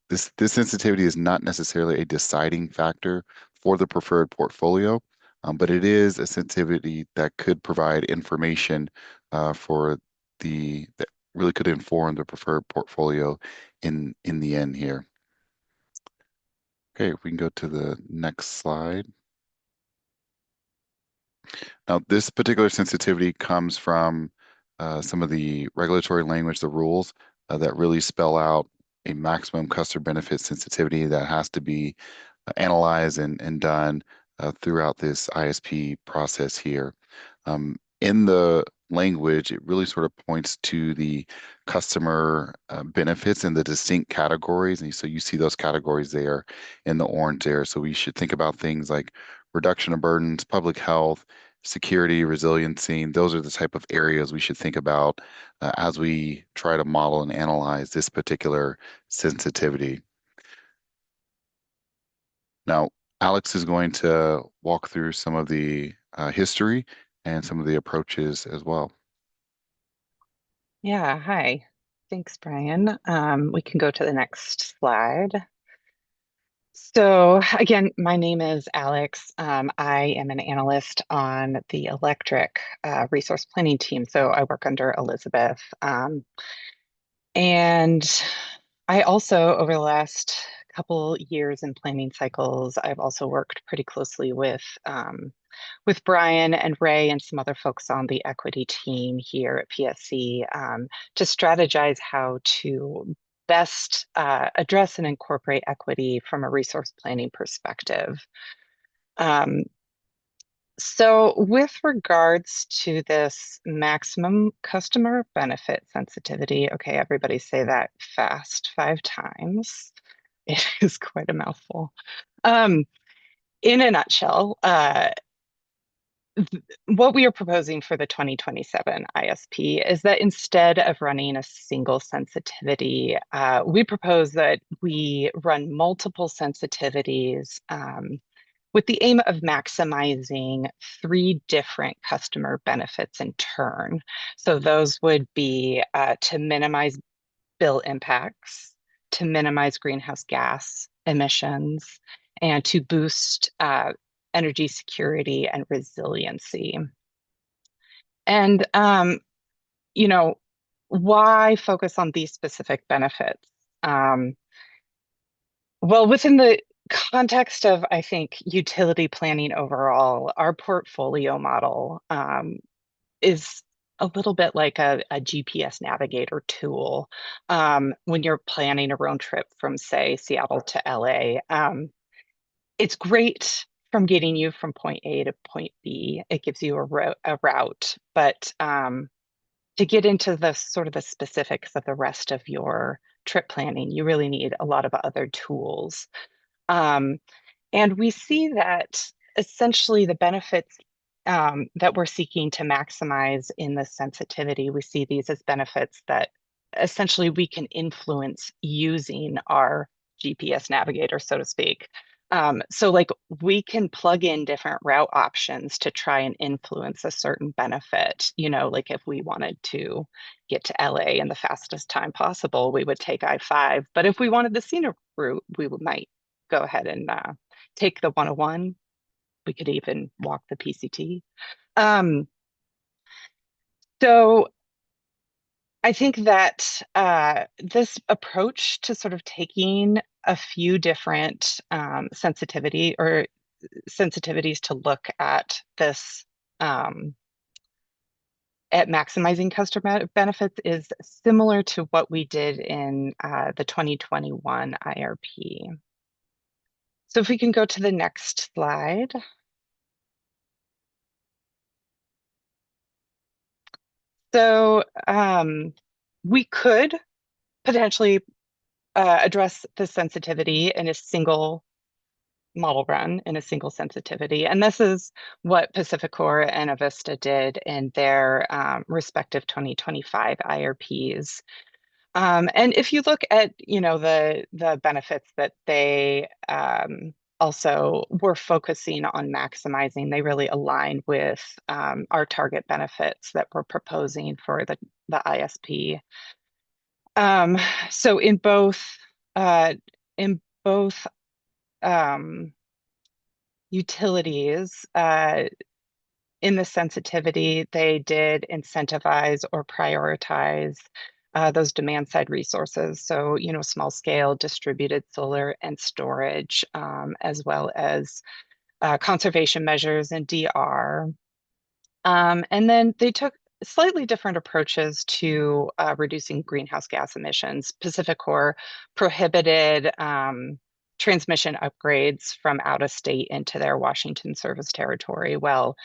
S16: This sensitivity is not necessarily a deciding factor for the preferred portfolio, but it is a sensitivity that could provide information that really could inform the preferred portfolio in the end here. Okay, if we can go to the next slide. Now, this particular sensitivity comes from some of the regulatory language, the rules that really spell out a maximum customer benefit sensitivity that has to be analyzed and done throughout this ISP process here. In the language, it really sort of points to the customer benefits in the distinct categories. And so you see those categories there in the orange there. So we should think about things like reduction of burdens, public health, security, resiliency. Those are the type of areas we should think about as we try to model and analyze this particular sensitivity. Now, Alex is going to walk through some of the history and some of the approaches as well.
S17: Yeah, hi. Thanks, Brian. We can go to the next slide. So again, my name is Alex. I am an analyst on the electric resource planning team. So I work under Elizabeth. And I also, over the last couple years in planning cycles, I've also worked pretty closely with Brian and Ray and some other folks on the equity team here at PSE to strategize how to best address and incorporate equity from a resource planning perspective. So with regards to this maximum customer benefit sensitivity, okay, everybody say that fast 5 times. It is quite a mouthful. In a nutshell, what we are proposing for the 2027 ISP is that instead of running a single sensitivity, we propose that we run multiple sensitivities with the aim of maximizing 3 different customer benefits in turn. So those would be to minimize bill impacts, to minimize greenhouse gas emissions, and to boost energy security and resiliency. And, you know, why focus on these specific benefits? Well, within the context of, I think, utility planning overall, our portfolio model is a little bit like a GPS navigator tool when you're planning a road trip from, say, Seattle to LA. It's great from getting you from point A to point B. It gives you a route, but to get into the sort of the specifics of the rest of your trip planning, you really need a lot of other tools. And we see that essentially the benefits that we're seeking to maximize in the sensitivity, we see these as benefits that essentially we can influence using our GPS navigator, so to speak. So like we can plug in different route options to try and influence a certain benefit. You know, like if we wanted to get to LA in the fastest time possible, we would take I-5. But if we wanted the scenic route, we might go ahead and take the 101. We could even walk the PCT. So I think that this approach to sort of taking a few different sensitivities to look at this at maximizing customer benefits is similar to what we did in the 2021 IRP. So if we can go to the next slide. So we could potentially address the sensitivity in a single model run, in a single sensitivity. And this is what PacifiCorp and Avista did in their respective 2025 IRPs. And if you look at, you know, the benefits that they also were focusing on maximizing, they really align with our target benefits that we're proposing for the ISP. So in both utilities, in the sensitivity, they did incentivize or prioritize those demand side resources. So, you know, small scale distributed solar and storage, as well as conservation measures and DR. And then they took slightly different approaches to reducing greenhouse gas emissions. PacifiCorp prohibited transmission upgrades from out of state into their Washington service territory, while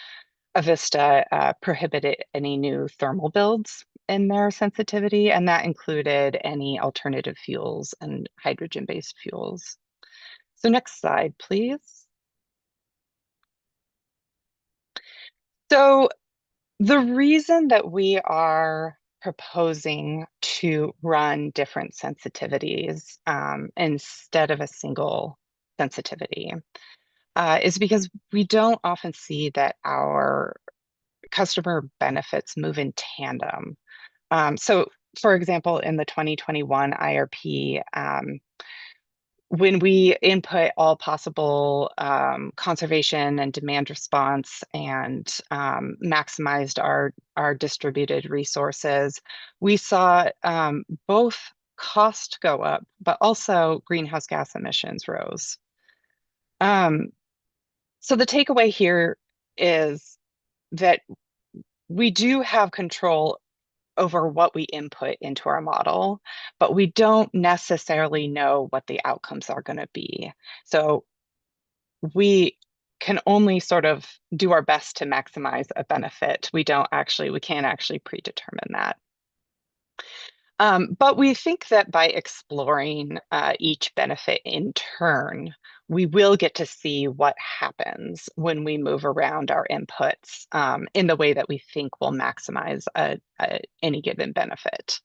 S17: Avista prohibited any new thermal builds in their sensitivity, and that included any alternative fuels and hydrogen-based fuels. So next slide, please. So the reason that we are proposing to run different sensitivities instead of a single sensitivity is because we don't often see that our customer benefits move in tandem. So for example, in the 2021 IRP, when we input all possible conservation and demand response and maximized our distributed resources, we saw both cost go up, but also greenhouse gas emissions rose. So the takeaway here is that we do have control over what we input into our model, but we don't necessarily know what the outcomes are going to be. So we can only sort of do our best to maximize a benefit. We can't actually predetermine that. But we think that by exploring each benefit in turn, we will get to see what happens when we move around our inputs in the way that we think will maximize any given benefit.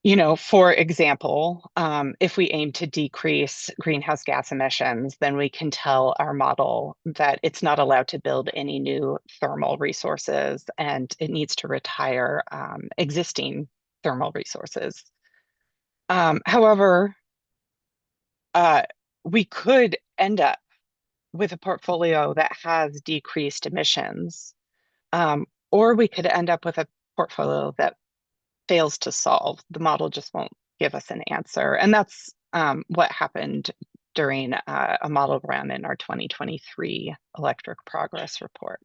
S17: You know, for example, if we aim to decrease greenhouse gas emissions, then we can tell our model that it's not allowed to build any new thermal resources and it needs to retire existing thermal resources. However, we could end up with a portfolio that has decreased emissions, or we could end up with a portfolio that fails to solve. The model just won't give us an answer. And that's what happened during a model run in our 2023 electric progress report.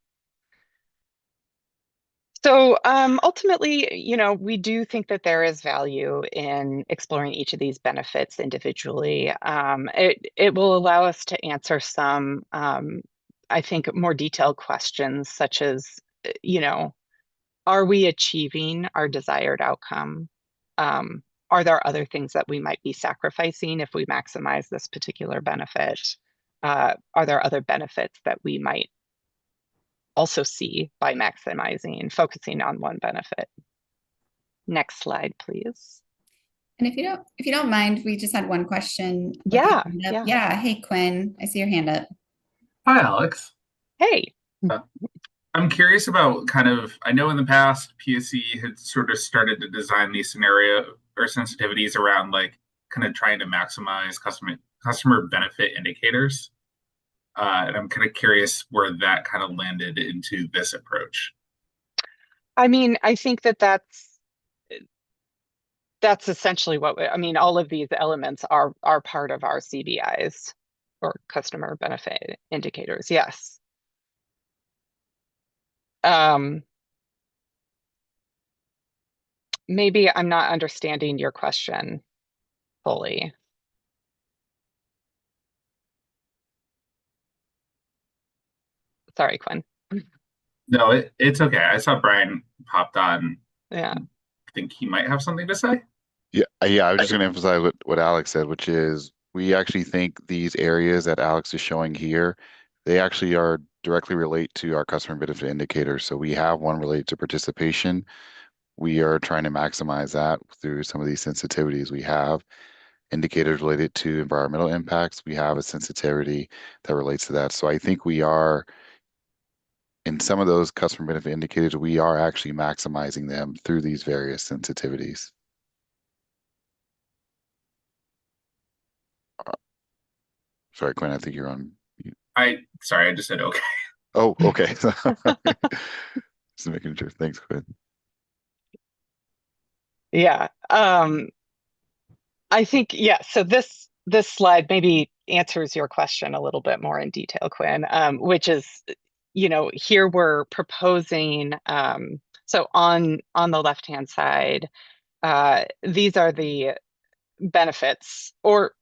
S17: So ultimately, you know, we do think that there is value in exploring each of these benefits individually. It will allow us to answer some, I think, more detailed questions, such as, you know, are we achieving our desired outcome? Are there other things that we might be sacrificing if we maximize this particular benefit? Are there other benefits that we might also see by focusing on one benefit? Next slide, please.
S2: And if you don't mind, we just had one question.
S17: Yeah,
S2: yeah. Hey, Quinn, I see your hand up.
S5: Hi, Alex.
S17: Hey.
S5: I'm curious about I know in the past PSE had sort of started to design these scenario or sensitivities around like kind of trying to maximize customer benefit indicators. And I'm kind of curious where that kind of landed into this approach.
S17: I mean, I think that's essentially all of these elements are part of our CBIs, or customer benefit indicators. Yes. Maybe I'm not understanding your question fully. Sorry, Quinn.
S5: No, it's okay. I saw Brian popped on.
S17: Yeah.
S5: I think he might have something to say.
S16: Yeah, I was just going to emphasize what Alex said, which is we actually think these areas that Alex is showing here, they actually are directly relate to our customer benefit indicators. So we have one related to participation. We are trying to maximize that through some of these sensitivities. We have indicators related to environmental impacts. We have a sensitivity that relates to that. So I think we are, in some of those customer benefit indicators, we are actually maximizing them through these various sensitivities. Sorry, Quinn, I think you're on mute.
S5: Sorry, I just said okay.
S16: Oh, okay. Just making sure. Thanks, Quinn.
S17: Yeah. I think, so this slide maybe answers your question a little bit more in detail, Quinn, which is, you know, here we're proposing, so on the left-hand side, these are the benefits, or,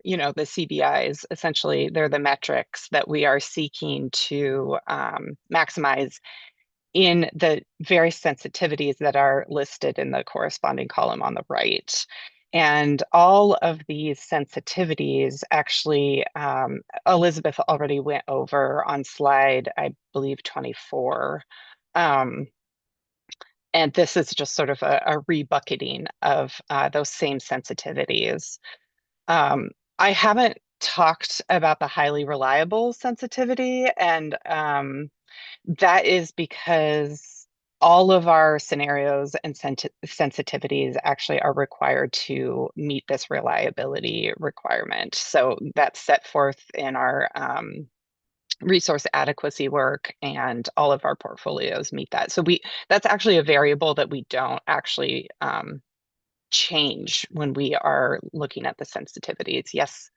S17: you know, the CBIs. Essentially, they're the metrics that we are seeking to maximize in the various sensitivities that are listed in the corresponding column on the right. And all of these sensitivities actually, Elizabeth already went over on slide, I believe, 24. And this is just sort of a rebucketing of those same sensitivities. I haven't talked about the highly reliable sensitivity, and that is because all of our scenarios and sensitivities actually are required to meet this reliability requirement. So that's set forth in our resource adequacy work, and all of our portfolios meet that. So that's actually a variable that we don't actually change when we are looking at the sensitivities. Yes.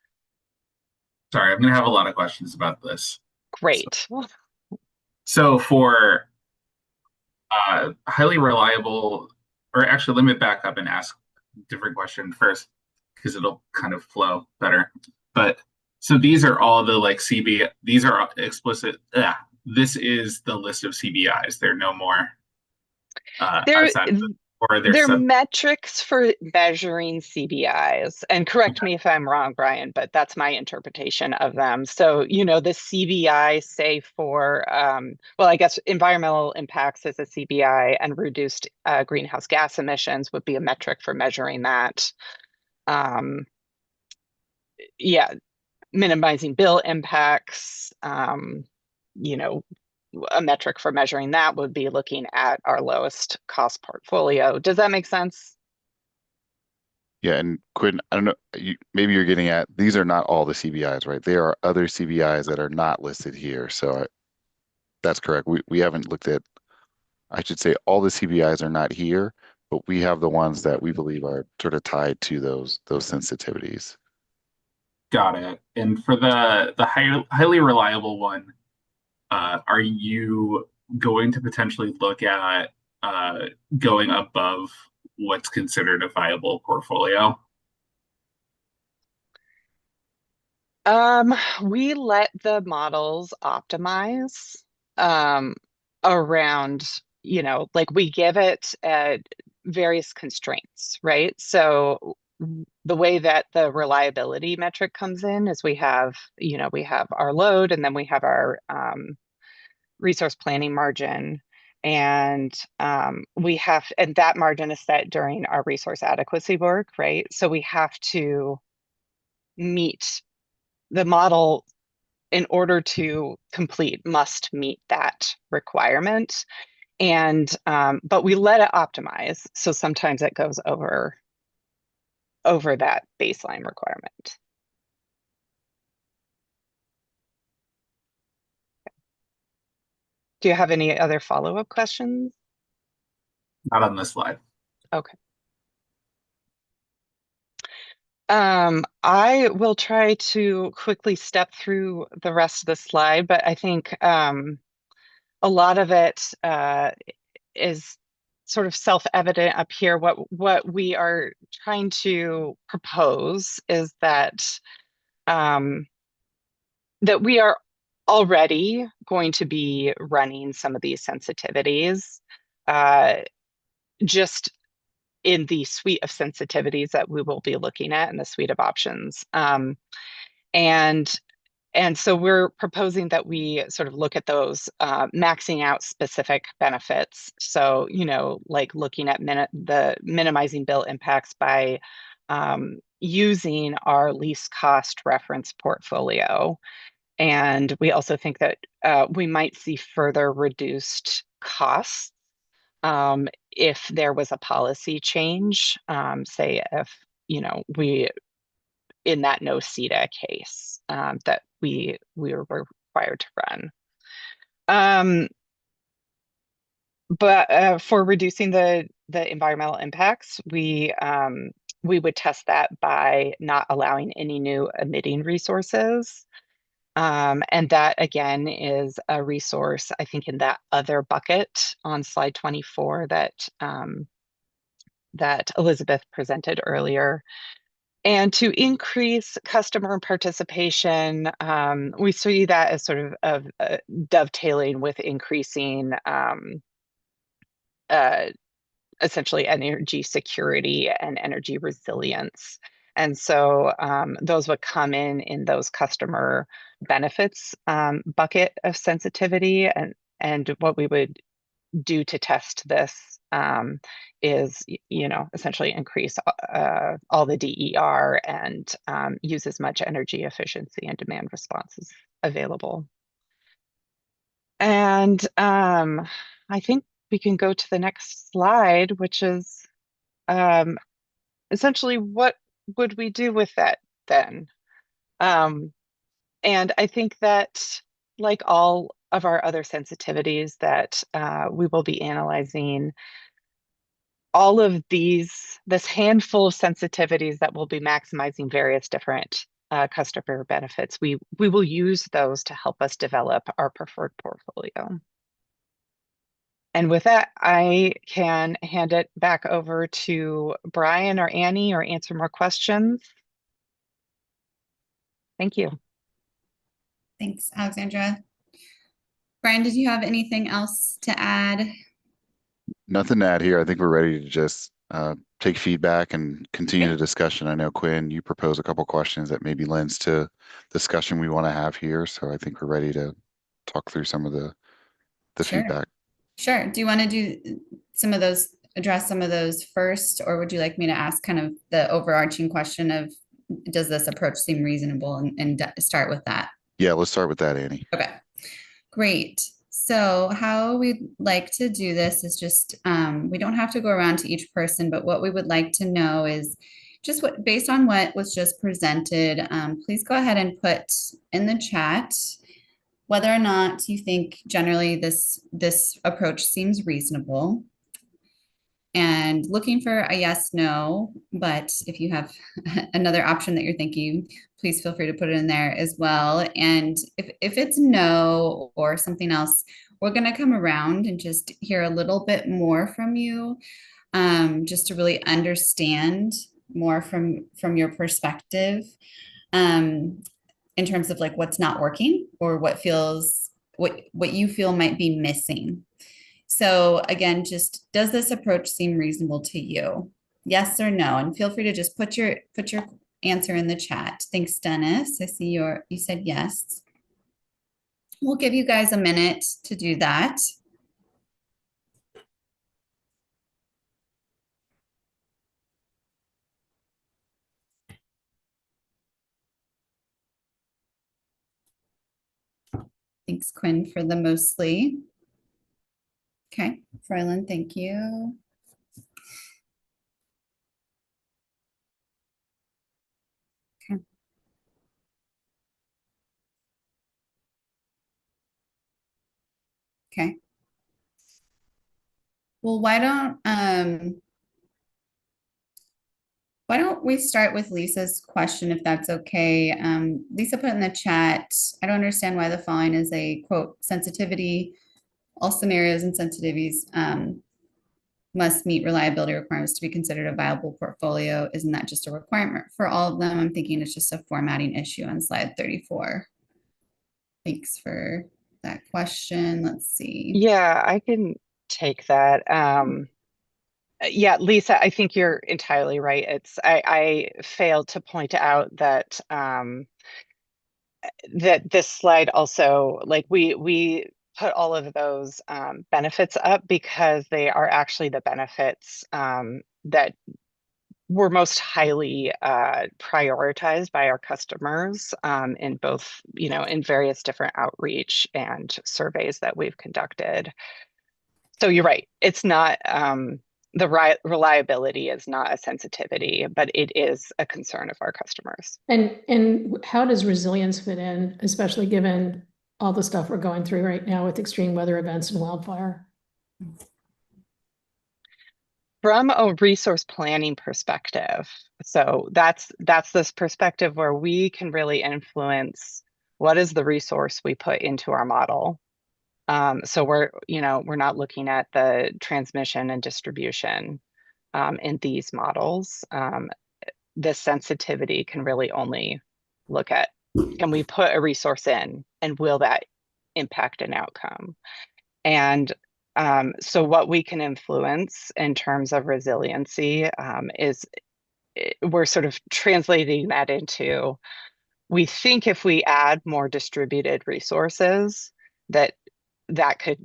S5: Sorry, I'm going to have a lot of questions about this.
S17: Great.
S5: So for highly reliable, or actually let me back up and ask a different question first, because it'll kind of flow better. But so these are all the like CB, these are explicit. This is the list of CBIs. There are no more outside of or
S17: they're metrics for measuring CBIs. And correct me if I'm wrong, Brian, but that's my interpretation of them. So, you know, the CBI, say for, well, I guess environmental impacts is a CBI, and reduced greenhouse gas emissions would be a metric for measuring that. Yeah, minimizing bill impacts, you know, a metric for measuring that would be looking at our lowest cost portfolio. Does that make sense?
S16: Yeah, and Quinn, I don't know, maybe you're getting at, these are not all the CBIs, right? There are other CBIs that are not listed here. So that's correct. We haven't looked at, I should say, all the CBIs are not here, but we have the ones that we believe are sort of tied to those sensitivities.
S5: Got it. And for the highly reliable one, are you going to potentially look at going above what's considered a viable portfolio?
S17: We let the models optimize around, like we give it various constraints, right? So the way that the reliability metric comes in is we have our load, and then we have our resource planning margin. And and that margin is set during our resource adequacy work, right? So we have to meet the model, in order to complete, must meet that requirement. And but we let it optimize, so sometimes it goes over that baseline requirement. Do you have any other follow-up questions?
S5: Not on this slide.
S17: Okay. I will try to quickly step through the rest of the slide, but I think a lot of it is sort of self-evident up here. What we are trying to propose is that that we are already going to be running some of these sensitivities just in the suite of sensitivities that we will be looking at in the suite of options. And so we're proposing that we sort of look at those, maxing out specific benefits. So, like looking at the minimizing bill impacts by using our least cost reference portfolio. And we also think that we might see further reduced costs if there was a policy change, say if, we, in that no CETA case that we were required to run. But for reducing the environmental impacts, we would test that by not allowing any new emitting resources. And that again is a resource, I think, in that other bucket on slide 24 that Elizabeth presented earlier. And to increase customer participation, we see that as sort of dovetailing with increasing essentially energy security and energy resilience. And so those would come in those customer benefits bucket of sensitivity. And what we would do to test this is, essentially increase all the DER and use as much energy efficiency and demand responses available. And I think we can go to the next slide, which is essentially what would we do with that then? And I think that, like all of our other sensitivities that we will be analyzing, all of this handful of sensitivities that will be maximizing various different customer benefits, we will use those to help us develop our preferred portfolio. And with that, I can hand it back over to Brian or Annie or answer more questions. Thank you.
S2: Thanks, Alexandra. Brian, did you have anything else to add?
S16: Nothing to add here. I think we're ready to just take feedback and continue the discussion. I know, Quinn, you proposed a couple questions that maybe lends to discussion we want to have here. So I think we're ready to talk through some of the
S2: Sure.
S16: feedback.
S2: Sure. Do you want to do some of those, address some of those first, or would you like me to ask kind of the overarching question of, does this approach seem reasonable, and start with that?
S16: Yeah, let's start with that, Annie.
S2: Okay, great. So how we'd like to do this is just, we don't have to go around to each person, but what we would like to know is, just based on what was just presented, please go ahead and put in the chat whether or not you think generally this approach seems reasonable. And looking for a yes, no, but if you have another option that you're thinking, please feel free to put it in there as well. And if it's no or something else, we're going to come around and just hear a little bit more from you, just to really understand more from your perspective, in terms of like what's not working or what you feel might be missing. So again, just does this approach seem reasonable to you? Yes or no? And feel free to just put your answer in the chat. Thanks, Dennis. I see you said yes. We'll give you guys a minute to do that. Thanks, Quinn, for the mostly. Okay, Froylan, thank you. Okay. Okay. Well, why don't we start with Lisa's question, if that's okay? Lisa put in the chat, I don't understand why the following is a quote sensitivity. All scenarios and sensitivities must meet reliability requirements to be considered a viable portfolio. Isn't that just a requirement for all of them? I'm thinking it's just a formatting issue on slide 34. Thanks for that question. Let's see.
S17: Yeah, I can take that. Yeah, Lisa, I think you're entirely right. I failed to point out that that this slide also, like we put all of those benefits up because they are actually the benefits that were most highly prioritized by our customers in both, in various different outreach and surveys that we've conducted. So you're right. It's not, the reliability is not a sensitivity, but it is a concern of our customers.
S6: And how does resilience fit in, especially given all the stuff we're going through right now with extreme weather events and wildfire?
S17: From a resource planning perspective, so that's this perspective where we can really influence what is the resource we put into our model. So we're not looking at the transmission and distribution in these models. The sensitivity can really only look at, can we put a resource in and will that impact an outcome? And so what we can influence in terms of resiliency is we're sort of translating that into, we think if we add more distributed resources, that could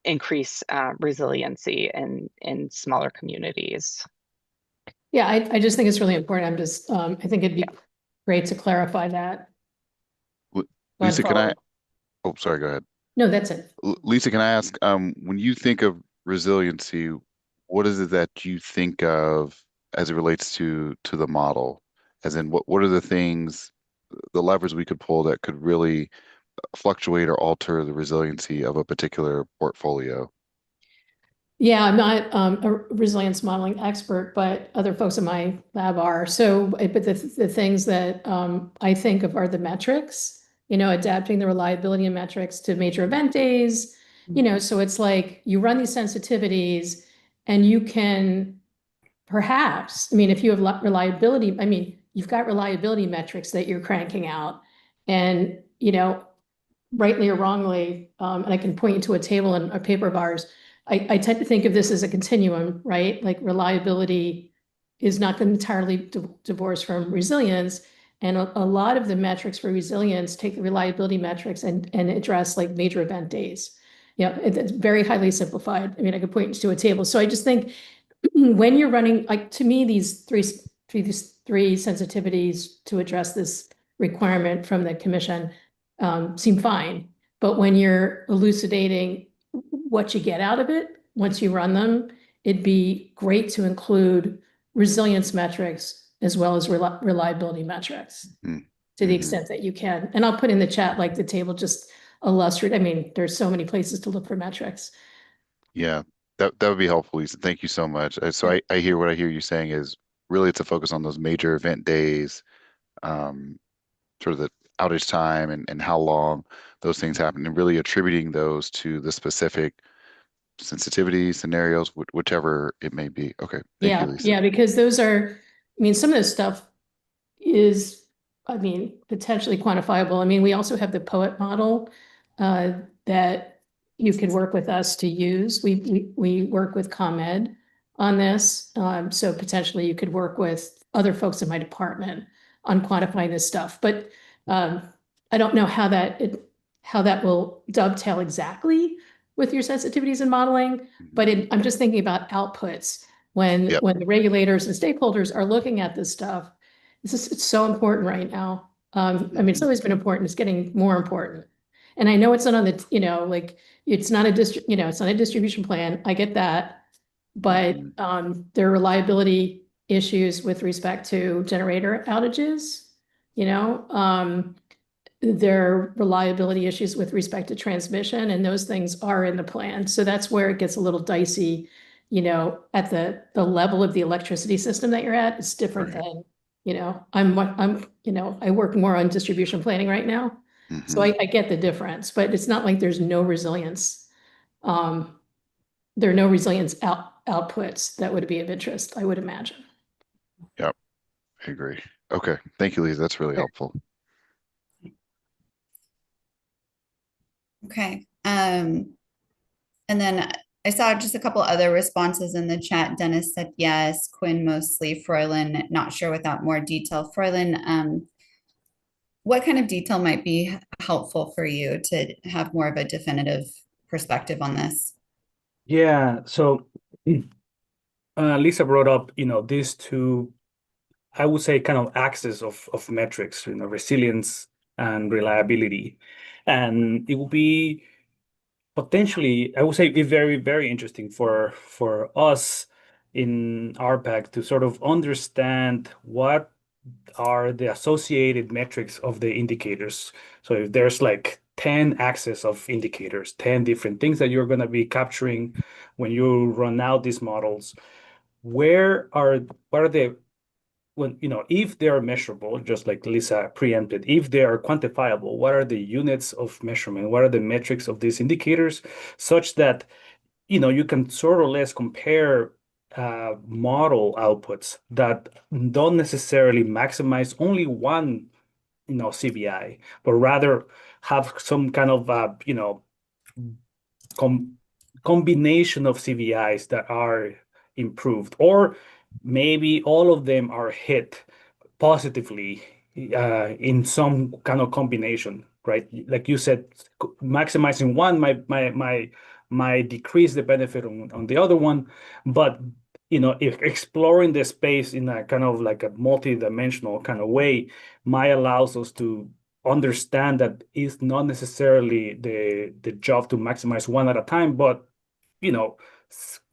S17: increase resiliency in smaller communities.
S6: Yeah, I just think it's really important. I'm just, I think it'd be great to clarify that.
S16: Lisa, oh, sorry, go ahead.
S6: No, that's it.
S16: Lisa, can I ask, when you think of resiliency, what is it that you think of as it relates to the model? As in, what are the things, the levers we could pull that could really fluctuate or alter the resiliency of a particular portfolio?
S6: Yeah, I'm not a resilience modeling expert, but other folks in my lab are. So, but the things that I think of are the metrics, adapting the reliability and metrics to major event days, so it's like you run these sensitivities and you can perhaps, if you have reliability, you've got reliability metrics that you're cranking out and, rightly or wrongly, and I can point you to a table in a paper of ours. I tend to think of this as a continuum, right? Like reliability is not entirely divorced from resilience. And a lot of the metrics for resilience take the reliability metrics and address like major event days. It's very highly simplified. I could point you to a table. So I just think when you're running, like to me, these three sensitivities to address this requirement from the commission seem fine. But when you're elucidating what you get out of it once you run them, it'd be great to include resilience metrics as well as reliability metrics
S16: Mm.
S6: to the
S16: Mhm.
S6: extent that you can. And I'll put in the chat, like the table just illustrate. I mean, there's so many places to look for metrics.
S16: Yeah, that would be helpful, Lisa. Thank you so much. So I hear what I hear you saying is really it's a focus on those major event days, sort of the outage time and how long those things happen, and really attributing those to the specific sensitivity scenarios, whichever it may be. Okay, thank you, Lisa.
S6: Yeah, because those are, I mean, some of this stuff is, I mean, potentially quantifiable. I mean, we also have the POET model that you could work with us to use. We work with ComEd on this. So potentially you could work with other folks in my department on quantifying this stuff. But I don't know how that will dovetail exactly with your sensitivities and modeling, but I'm just thinking about outputs when
S16: Yep.
S6: when the regulators and stakeholders are looking at this stuff. It's so important right now. I mean, it's always been important. It's getting more important. And I know it's not on the, like it's not a it's not a distribution plan. I get that. But there are reliability issues with respect to generator outages, there are reliability issues with respect to transmission, and those things are in the plan. So that's where it gets a little dicey, at the level of the electricity system that you're at. It's different
S16: Right.
S6: than, I work more on distribution planning right now. So I get the difference, but it's not like there's no resilience. There are no resilience outputs that would be of interest, I would imagine.
S16: Yep, I agree. Okay, thank you, Lisa. That's really helpful.
S2: Okay. And then I saw just a couple other responses in the chat. Dennis said yes, Quinn mostly, Froylan not sure without more detail. Froylan, what kind of detail might be helpful for you to have more of a definitive perspective on this?
S13: Yeah, so Lisa brought up, these two, I would say, kind of axes of metrics, resilience and reliability. And it will be potentially, I would say, be very, very interesting for us in RPAG to sort of understand what are the associated metrics of the indicators. So if there's like 10 axes of indicators, 10 different things that you're going to be capturing when you run out these models, what are the if they are measurable, just like Lisa preempted, if they are quantifiable, what are the units of measurement? What are the metrics of these indicators, such that you can sort of less compare model outputs that don't necessarily maximize only one CVI, but rather have some kind of combination of CVIs that are improved, or maybe all of them are hit positively in some kind of combination, right? Like you said, maximizing one might decrease the benefit on the other one, but if exploring the space in a kind of like a multi-dimensional kind of way might allows us to understand that it's not necessarily the job to maximize one at a time, but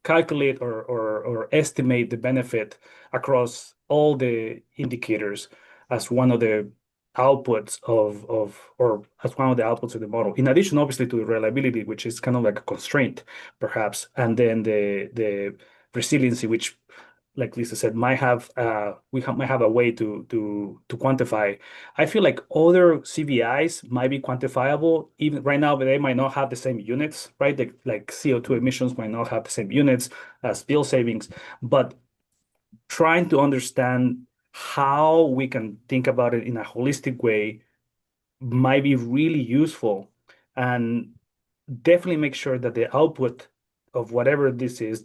S13: calculate or estimate the benefit across all the indicators as one of the outputs or as one of the outputs of the model. In addition, obviously, to the reliability, which is kind of like a constraint, perhaps, and then the resiliency, which, like Lisa said, might have a way to quantify. I feel like other CVIs might be quantifiable even right now, but they might not have the same units, right? Like CO2 emissions might not have the same units as fuel savings, but trying to understand how we can think about it in a holistic way might be really useful, and definitely make sure that the output of whatever this is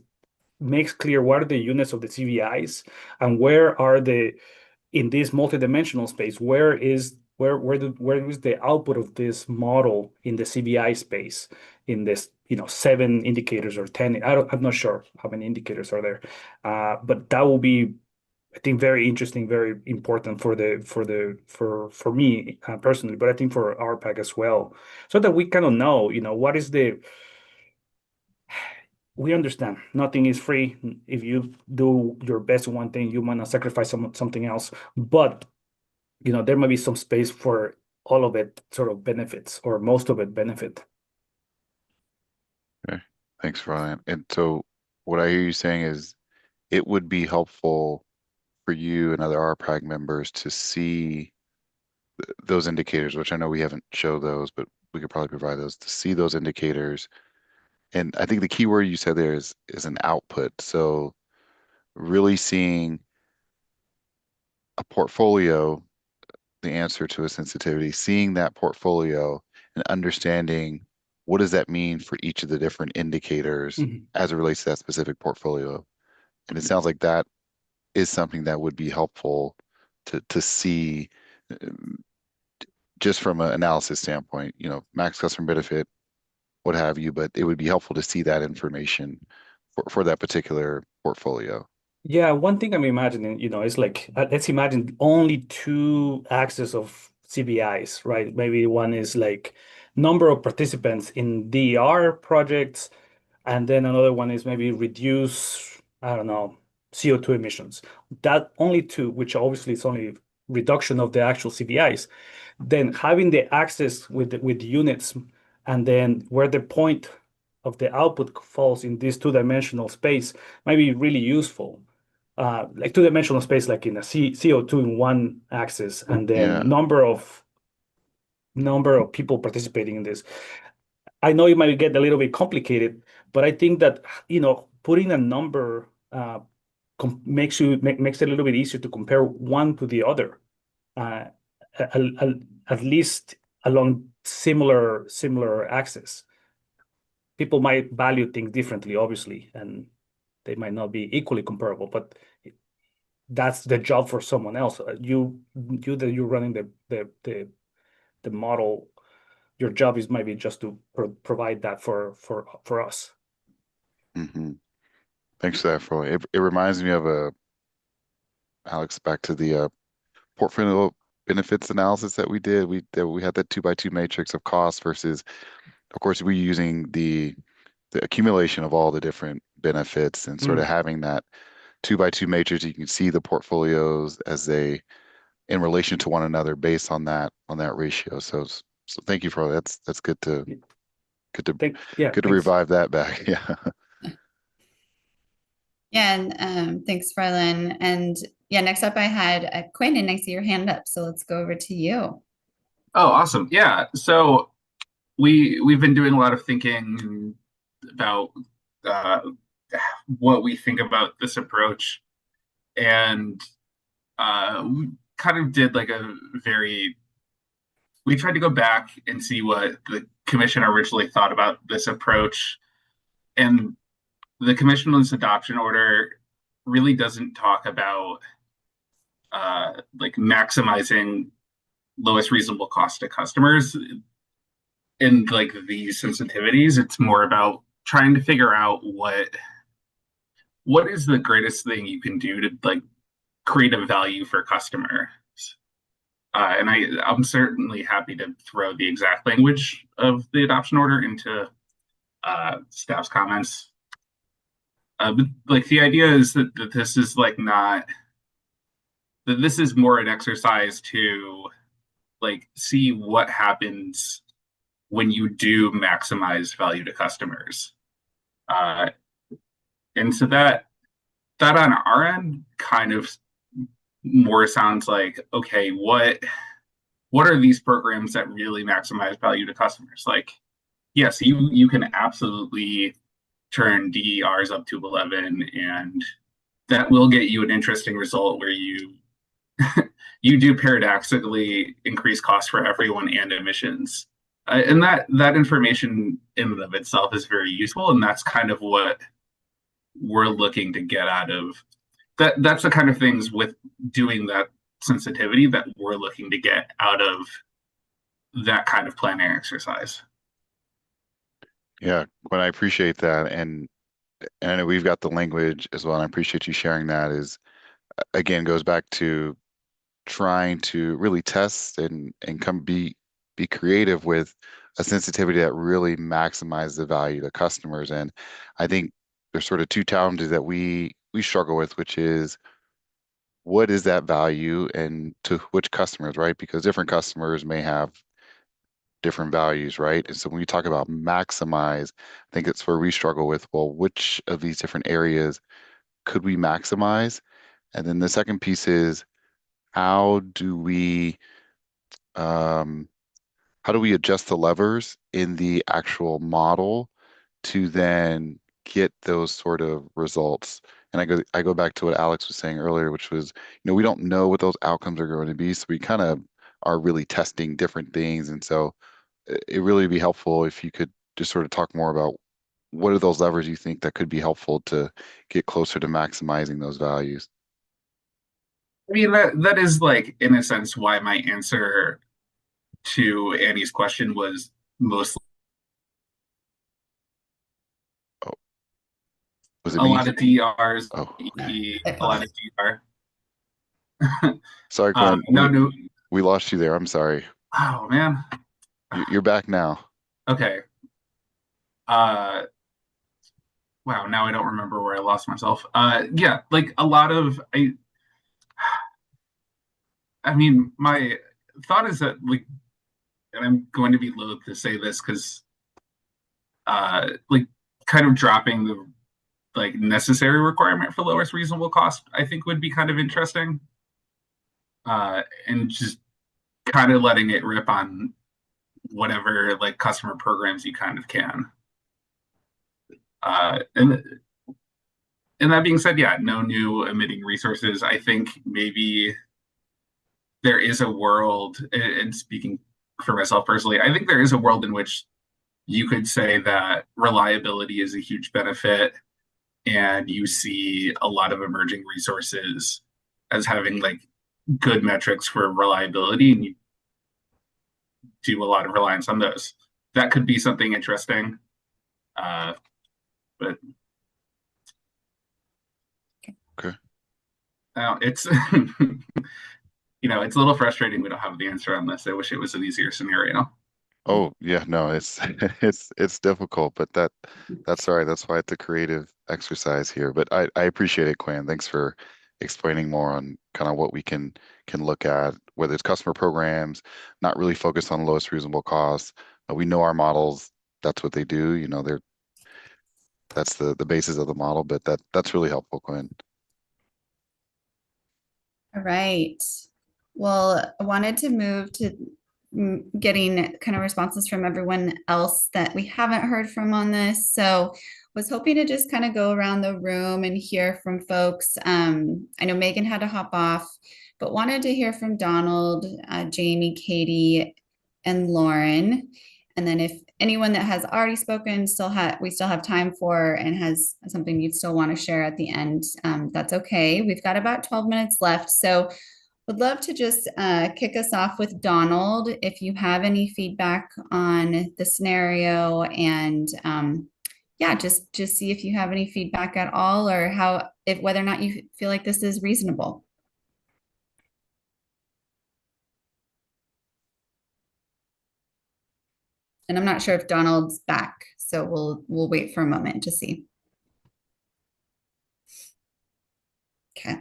S13: makes clear what are the units of the CVIs and where are in this multidimensional space, where is the output of this model in the CVI space in this 7 indicators or 10. I'm not sure how many indicators are there, but that will be, I think, very interesting, very important for me personally, but I think for RPAG as well, so that we kind of know what is we understand nothing is free. If you do your best in one thing, you might not sacrifice something else. But there might be some space for all of it sort of benefits or most of it benefit.
S16: Okay, thanks for that. And so what I hear you saying is it would be helpful for you and other RPAG members to see those indicators, which I know we haven't showed those, but we could probably provide those to see those indicators. And I think the key word you said there is an output. So really seeing a portfolio, the answer to a sensitivity, seeing that portfolio and understanding what does that mean for each of the different indicators as it relates to that specific portfolio. And it sounds like that is something that would be helpful to see just from an analysis standpoint, max customer benefit, what have you, but it would be helpful to see that information for that particular portfolio.
S13: Yeah, one thing I'm imagining, is like, let's imagine only two axes of CBIs, right? Maybe one is like number of participants in DER projects, and then another one is maybe reduce, I don't know, CO2 emissions. That only two, which obviously is only reduction of the actual CBIs. Then having the axis with the units, and then where the point of the output falls in this two-dimensional space might be really useful. Like two-dimensional space, like in a CO2 in one axis, and then number of people participating in this. I know it might get a little bit complicated, but I think that putting a number makes it a little bit easier to compare one to the other, at least along similar axes. People might value things differently, obviously, and they might not be equally comparable, but that's the job for someone else. You're running the model. Your job is maybe just to provide that for us.
S16: Mm-hmm. Thanks for that, Froy. It reminds me of Alex, back to the portfolio benefits analysis that we did. We had that 2x2 matrix of cost versus, of course, we're using the accumulation of all the different benefits and sort of having that 2x2 matrix. You can see the portfolios as they in relation to one another based on that ratio. So thank you for that. That's good to revive that back. Yeah.
S2: Yeah, and thanks, Farlin. And yeah, next up I had Quinn, and I see your hand up, so let's go over to you.
S5: Oh, awesome. Yeah. So we've been doing a lot of thinking about what we think about this approach, and we kind of did like we tried to go back and see what the commission originally thought about this approach, and the commission's adoption order really doesn't talk about like maximizing lowest reasonable cost to customers in like these sensitivities. It's more about trying to figure out what is the greatest thing you can do to like create a value for customers. And I'm certainly happy to throw the exact language of the adoption order into staff's comments. But like the idea is that this is like not that this is more an exercise to like see what happens when you do maximize value to customers. And so that on our end kind of more sounds like, okay, what are these programs that really maximize value to customers? Like, yes, you can absolutely turn DERs up to 11, and that will get you an interesting result where you you do paradoxically increase costs for everyone and emissions. And that information in and of itself is very useful, and that's kind of what we're looking to get out of that. That's the kind of things with doing that sensitivity that we're looking to get out of that kind of planning exercise.
S16: Yeah, but I appreciate that, and I know we've got the language as well, and I appreciate you sharing that. Is again goes back to trying to really test and be creative with a sensitivity that really maximizes the value to customers. And I think there's sort of two challenges that we struggle with, which is what is that value and to which customers, right? Because different customers may have different values, right? And so when we talk about maximize, I think it's where we struggle with, well, which of these different areas could we maximize? And then the second piece is how do we um, how do we adjust the levers in the actual model to then get those sort of results? And I go back to what Alex was saying earlier, which was, we don't know what those outcomes are going to be, so we kind of are really testing different things. And so it really would be helpful if you could just sort of talk more about what are those levers you think that could be helpful to get closer to maximizing those values.
S5: I mean, that is like, in a sense, why my answer to Annie's question was mostly
S16: Was it
S5: a
S16: me?
S5: lot of DRs,
S16: Oh,
S5: a lot of DR.
S16: sorry, Quinn.
S5: No.
S16: We lost you there. I'm sorry.
S5: Oh man.
S16: You're back now.
S5: Okay. Wow, now I don't remember where I lost myself. Yeah, like a lot of I mean, my thought is that like, and I'm going to be loath to say this because like kind of dropping the like necessary requirement for lowest reasonable cost, I think would be kind of interesting. And just kind of letting it rip on whatever like customer programs you kind of can. And that being said, yeah, no new emitting resources. I think maybe there is a world, and speaking for myself personally, I think there is a world in which you could say that reliability is a huge benefit, and you see a lot of emerging resources as having like good metrics for reliability, and you do a lot of reliance on those. That could be something interesting. But
S16: okay.
S5: Now it's it's a little frustrating we don't have the answer on this. I wish it was an easier scenario.
S16: Oh yeah, no, it's it's difficult, but that's all right. That's why it's a creative exercise here. But I appreciate it, Quinn. Thanks for explaining more on kind of what we can look at, whether it's customer programs, not really focused on lowest reasonable cost. We know our models, that's what they do. That's the basis of the model, but that's really helpful, Quinn.
S2: All right. Well, I wanted to move to getting kind of responses from everyone else that we haven't heard from on this. So was hoping to just kind of go around the room and hear from folks. I know Megan had to hop off, but wanted to hear from Donald, Jamie, Katie, and Lauren. And then if anyone that has already spoken we still have time for and has something you'd still want to share at the end, that's okay. We've got about 12 minutes left. So would love to just kick us off with Donald. If you have any feedback on the scenario and yeah, just see if you have any feedback at all or whether or not you feel like this is reasonable. And I'm not sure if Donald's back, so we'll wait for a moment to see. Okay.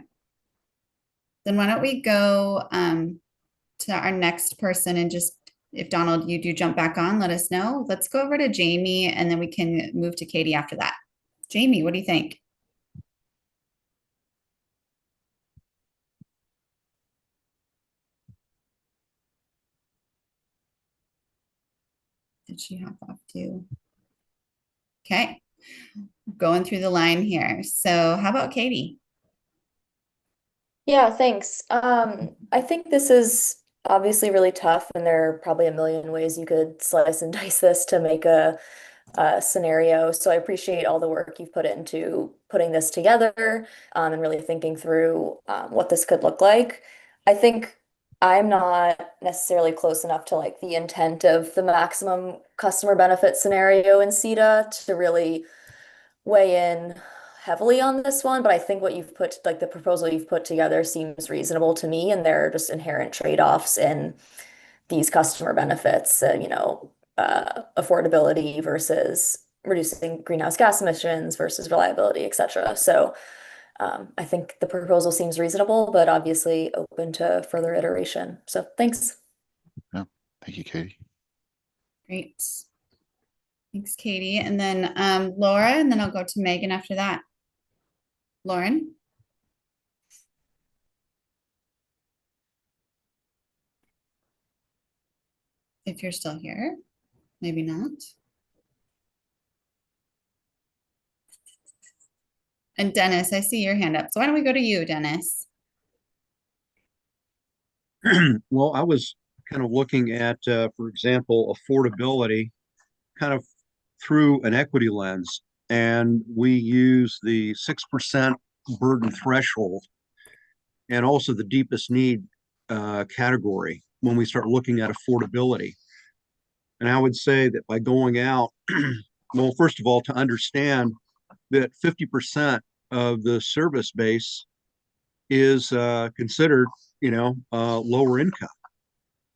S2: Then why don't we go to our next person and just, if Donald, you do jump back on, let us know. Let's go over to Jamie and then we can move to Katie after that. Jamie, what do you think? Did she hop off too? Okay, going through the line here. So how about Katie?
S8: Yeah, thanks. I think this is obviously really tough, and there are probably a million ways you could slice and dice this to make a scenario. So I appreciate all the work you've put into putting this together, and really thinking through what this could look like. I think I'm not necessarily close enough to like the intent of the maximum customer benefit scenario in CETA to really weigh in heavily on this one, but I think what you've put, like the proposal you've put together seems reasonable to me, and there are just inherent trade-offs in these customer benefits, affordability versus reducing greenhouse gas emissions versus reliability, et cetera. So I think the proposal seems reasonable, but obviously open to further iteration. So thanks.
S16: Yeah, thank you, Katie.
S2: Great. Thanks, Katie. And then Laura, and then I'll go to Megan after that. Lauren? If you're still here, maybe not. And Dennis, I see your hand up. So why don't we go to you, Dennis?
S10: Well, I was kind of looking at, for example, affordability kind of through an equity lens. And we use the 6% burden threshold and also the deepest need category when we start looking at affordability. And I would say that by going out, well, first of all, to understand that 50% of the service base is considered, lower income.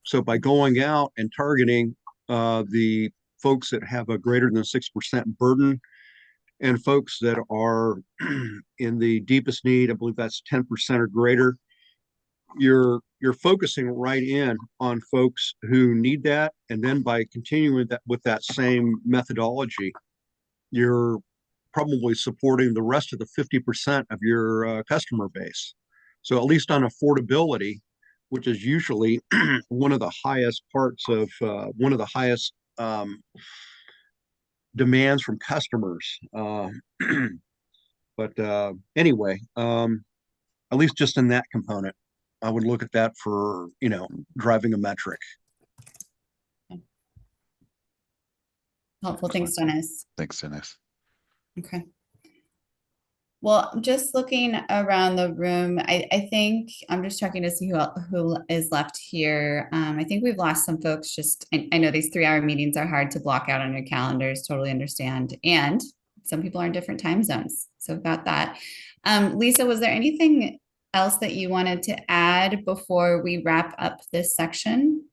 S10: So by going out and targeting the folks that have a greater than 6% burden and folks that are in the deepest need, I believe that's 10% or greater, you're focusing right in on folks who need that. And then by continuing that with that same methodology, you're probably supporting the rest of the 50% of your customer base. So at least on affordability, which is usually one of the highest parts of one of the highest demands from customers. But anyway, at least just in that component, I would look at that for, driving a metric.
S2: Helpful. Thanks, Dennis.
S16: Thanks, Dennis.
S2: Okay. Well, just looking around the room, I think I'm just checking to see who is left here. I think we've lost some folks. I know these 3-hour meetings are hard to block out on your calendars, totally understand. And some people are in different time zones. So we've got that. Lisa, was there anything else that you wanted to add before we wrap up this section?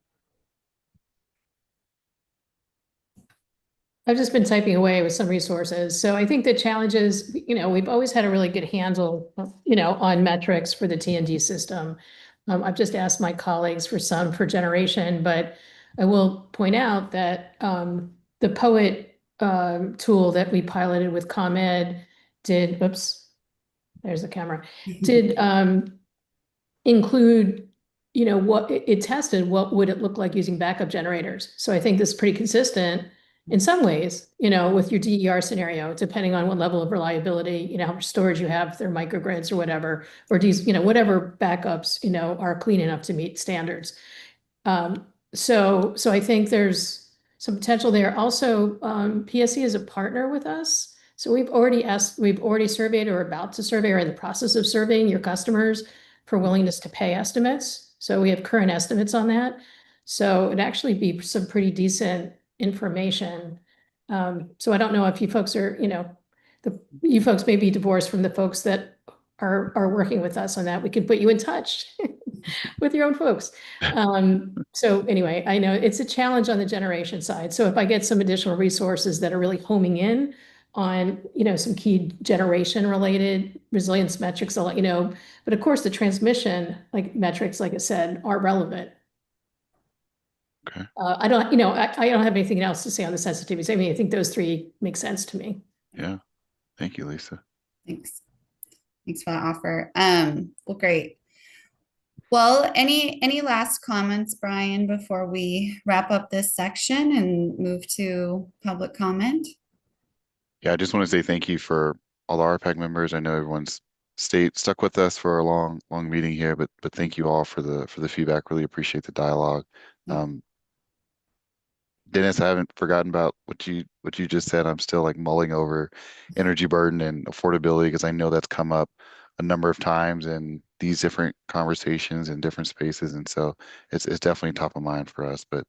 S6: I've just been typing away with some resources. So I think the challenge is, we've always had a really good handle, on metrics for the T&D system. I've just asked my colleagues for some for generation, but I will point out that the POET tool that we piloted with ComEd did, oops, there's the camera, did include, what it tested, what would it look like using backup generators. So I think this is pretty consistent in some ways, with your DER scenario, depending on what level of reliability, how much storage you have, if they're microgrids or whatever, or these, whatever backups, are clean enough to meet standards. So I think there's some potential there. Also, PSE is a partner with us. So we've already surveyed or about to survey or in the process of surveying your customers for willingness to pay estimates. So we have current estimates on that. So it'd actually be some pretty decent information. So I don't know if you folks are, you folks may be divorced from the folks that are working with us on that. We can put you in touch with your own folks. So anyway, I know it's a challenge on the generation side. So if I get some additional resources that are really homing in on, some key generation related resilience metrics, I'll let you know. But of course, the transmission metrics, like I said, are relevant.
S16: Okay.
S6: I don't have anything else to say on the sensitivities. I mean, I think those 3 make sense to me.
S16: Yeah. Thank you, Lisa.
S2: Thanks. Thanks for that offer. Well, great. Well, any last comments, Brian, before we wrap up this section and move to public comment?
S16: Yeah, I just want to say thank you for all the RPAG members. I know everyone's stuck with us for a long meeting here, but thank you all for the feedback. Really appreciate the dialogue. Dennis, I haven't forgotten about what you just said. I'm still mulling over energy burden and affordability because I know that's come up a number of times in these different conversations in different spaces, and so it's definitely top of mind for us. But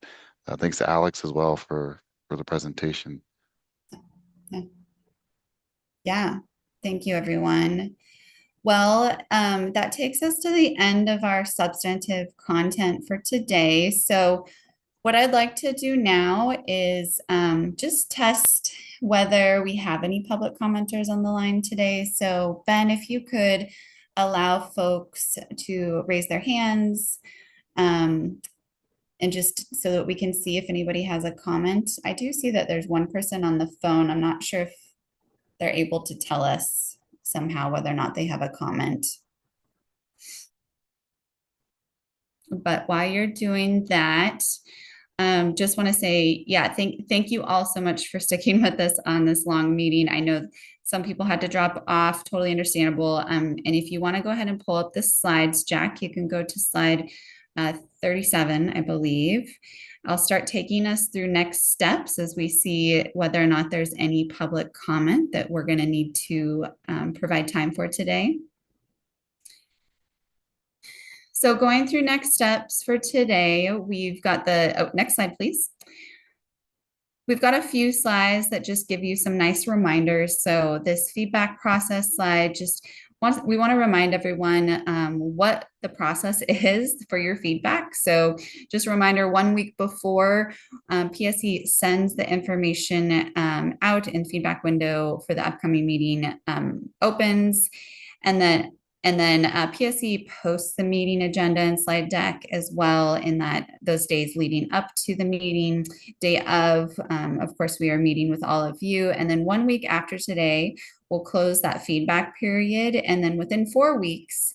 S16: thanks to Alex as well for the presentation.
S2: Yeah, thank you, everyone. Well, that takes us to the end of our substantive content for today. So What I'd like to do now is just test whether we have any public commenters on the line today. So Ben, if you could allow folks to raise their hands and just so that we can see if anybody has a comment. I do see that there's one person on the phone. I'm not sure if they're able to tell us somehow whether or not they have a comment. But while you're doing that, just want to say, yeah, thank you all so much for sticking with us on this long meeting. I know some people had to drop off, totally understandable. And if you want to go ahead and pull up the slides, Jack, you can go to slide 37, I believe. I'll start taking us through next steps as we see whether or not there's any public comment that we're going to need to provide time for today. So going through next steps for today, we've got the, next slide, please. We've got a few slides that just give you some nice reminders. So this feedback process slide, we want to remind everyone what the process is for your feedback. So just a reminder, 1 week before PSE sends the information out in feedback window for the upcoming meeting opens, and then PSE posts the meeting agenda and slide deck as well in those days leading up to the meeting. Day of course, we are meeting with all of you. And then 1 week after today, we'll close that feedback period. And then within 4 weeks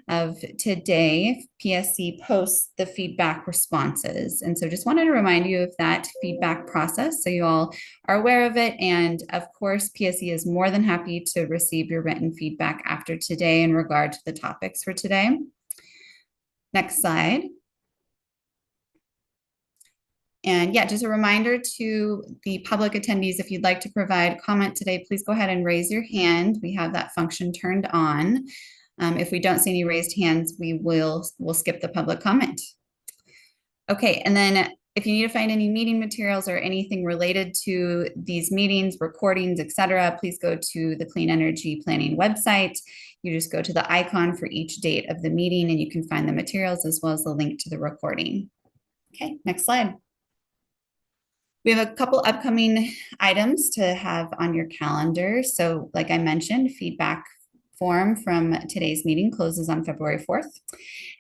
S2: of today, PSE posts the feedback responses. And so just wanted to remind you of that feedback process so you all are aware of it. And of course, PSE is more than happy to receive your written feedback after today in regard to the topics for today. Next slide. And yeah, just a reminder to the public attendees, if you'd like to provide comment today, please go ahead and raise your hand. We have that function turned on. If we don't see any raised hands, we'll skip the public comment. Okay, and then if you need to find any meeting materials or anything related to these meetings, recordings, etc., please go to the Clean Energy Planning website. You just go to the icon for each date of the meeting and you can find the materials as well as the link to the recording. Okay, next slide. We have a couple upcoming items to have on your calendar. So like I mentioned, feedback form from today's meeting closes on February 4th.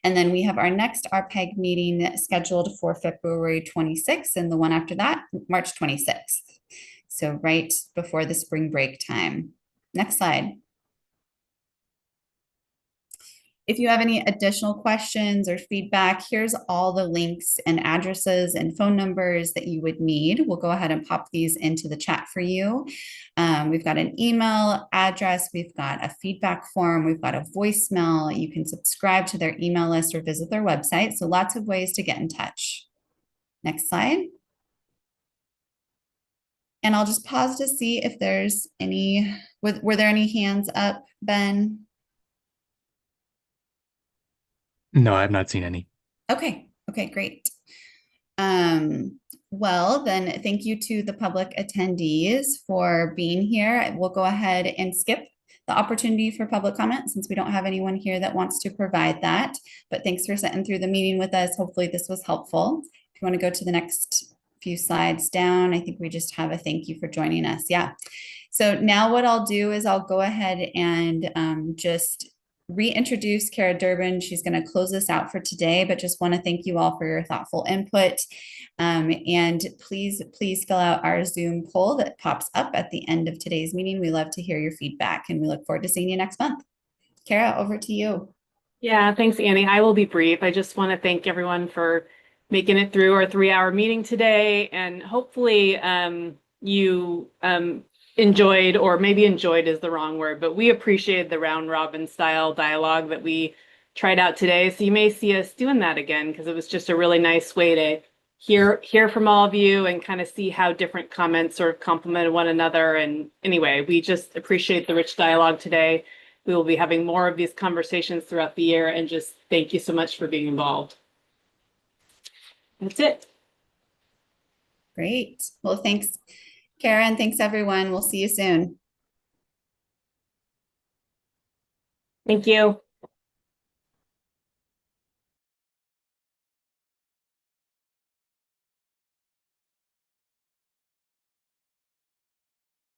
S2: And then we have our next RPAG meeting scheduled for February 26th and the one after that, March 26th. So right before the spring break time. Next slide. If you have any additional questions or feedback, here's all the links and addresses and phone numbers that you would need. We'll go ahead and pop these into the chat for you. We've got an email address, we've got a feedback form, we've got a voicemail. You can subscribe to their email list or visit their website. So lots of ways to get in touch. Next slide. And I'll just pause to see if there's any, were there any hands up, Ben?
S18: No, I've not seen any.
S2: Okay, great. Well, then thank you to the public attendees for being here. We'll go ahead and skip the opportunity for public comment since we don't have anyone here that wants to provide that. But thanks for sitting through the meeting with us. Hopefully this was helpful. If you want to go to the next few slides down, I think we just have a thank you for joining us. Yeah. So now what I'll do is I'll go ahead and just reintroduce Kara Durbin. She's going to close this out for today, but just want to thank you all for your thoughtful input. And please fill out our Zoom poll that pops up at the end of today's meeting. We love to hear your feedback and we look forward to seeing you next month. Kara, over to you.
S1: Yeah, thanks, Annie. I will be brief. I just want to thank everyone for making it through our 3-hour meeting today. And hopefully you enjoyed, or maybe enjoyed is the wrong word, but we appreciated the round robin style dialogue that we tried out today. So you may see us doing that again because it was just a really nice way to hear from all of you and kind of see how different comments sort of complemented one another. And anyway, we just appreciate the rich dialogue today. We will be having more of these conversations throughout the year, and just thank you so much for being involved. That's it.
S2: Great. Well, thanks, Kara, and thanks everyone. We'll see you soon.
S1: Thank you.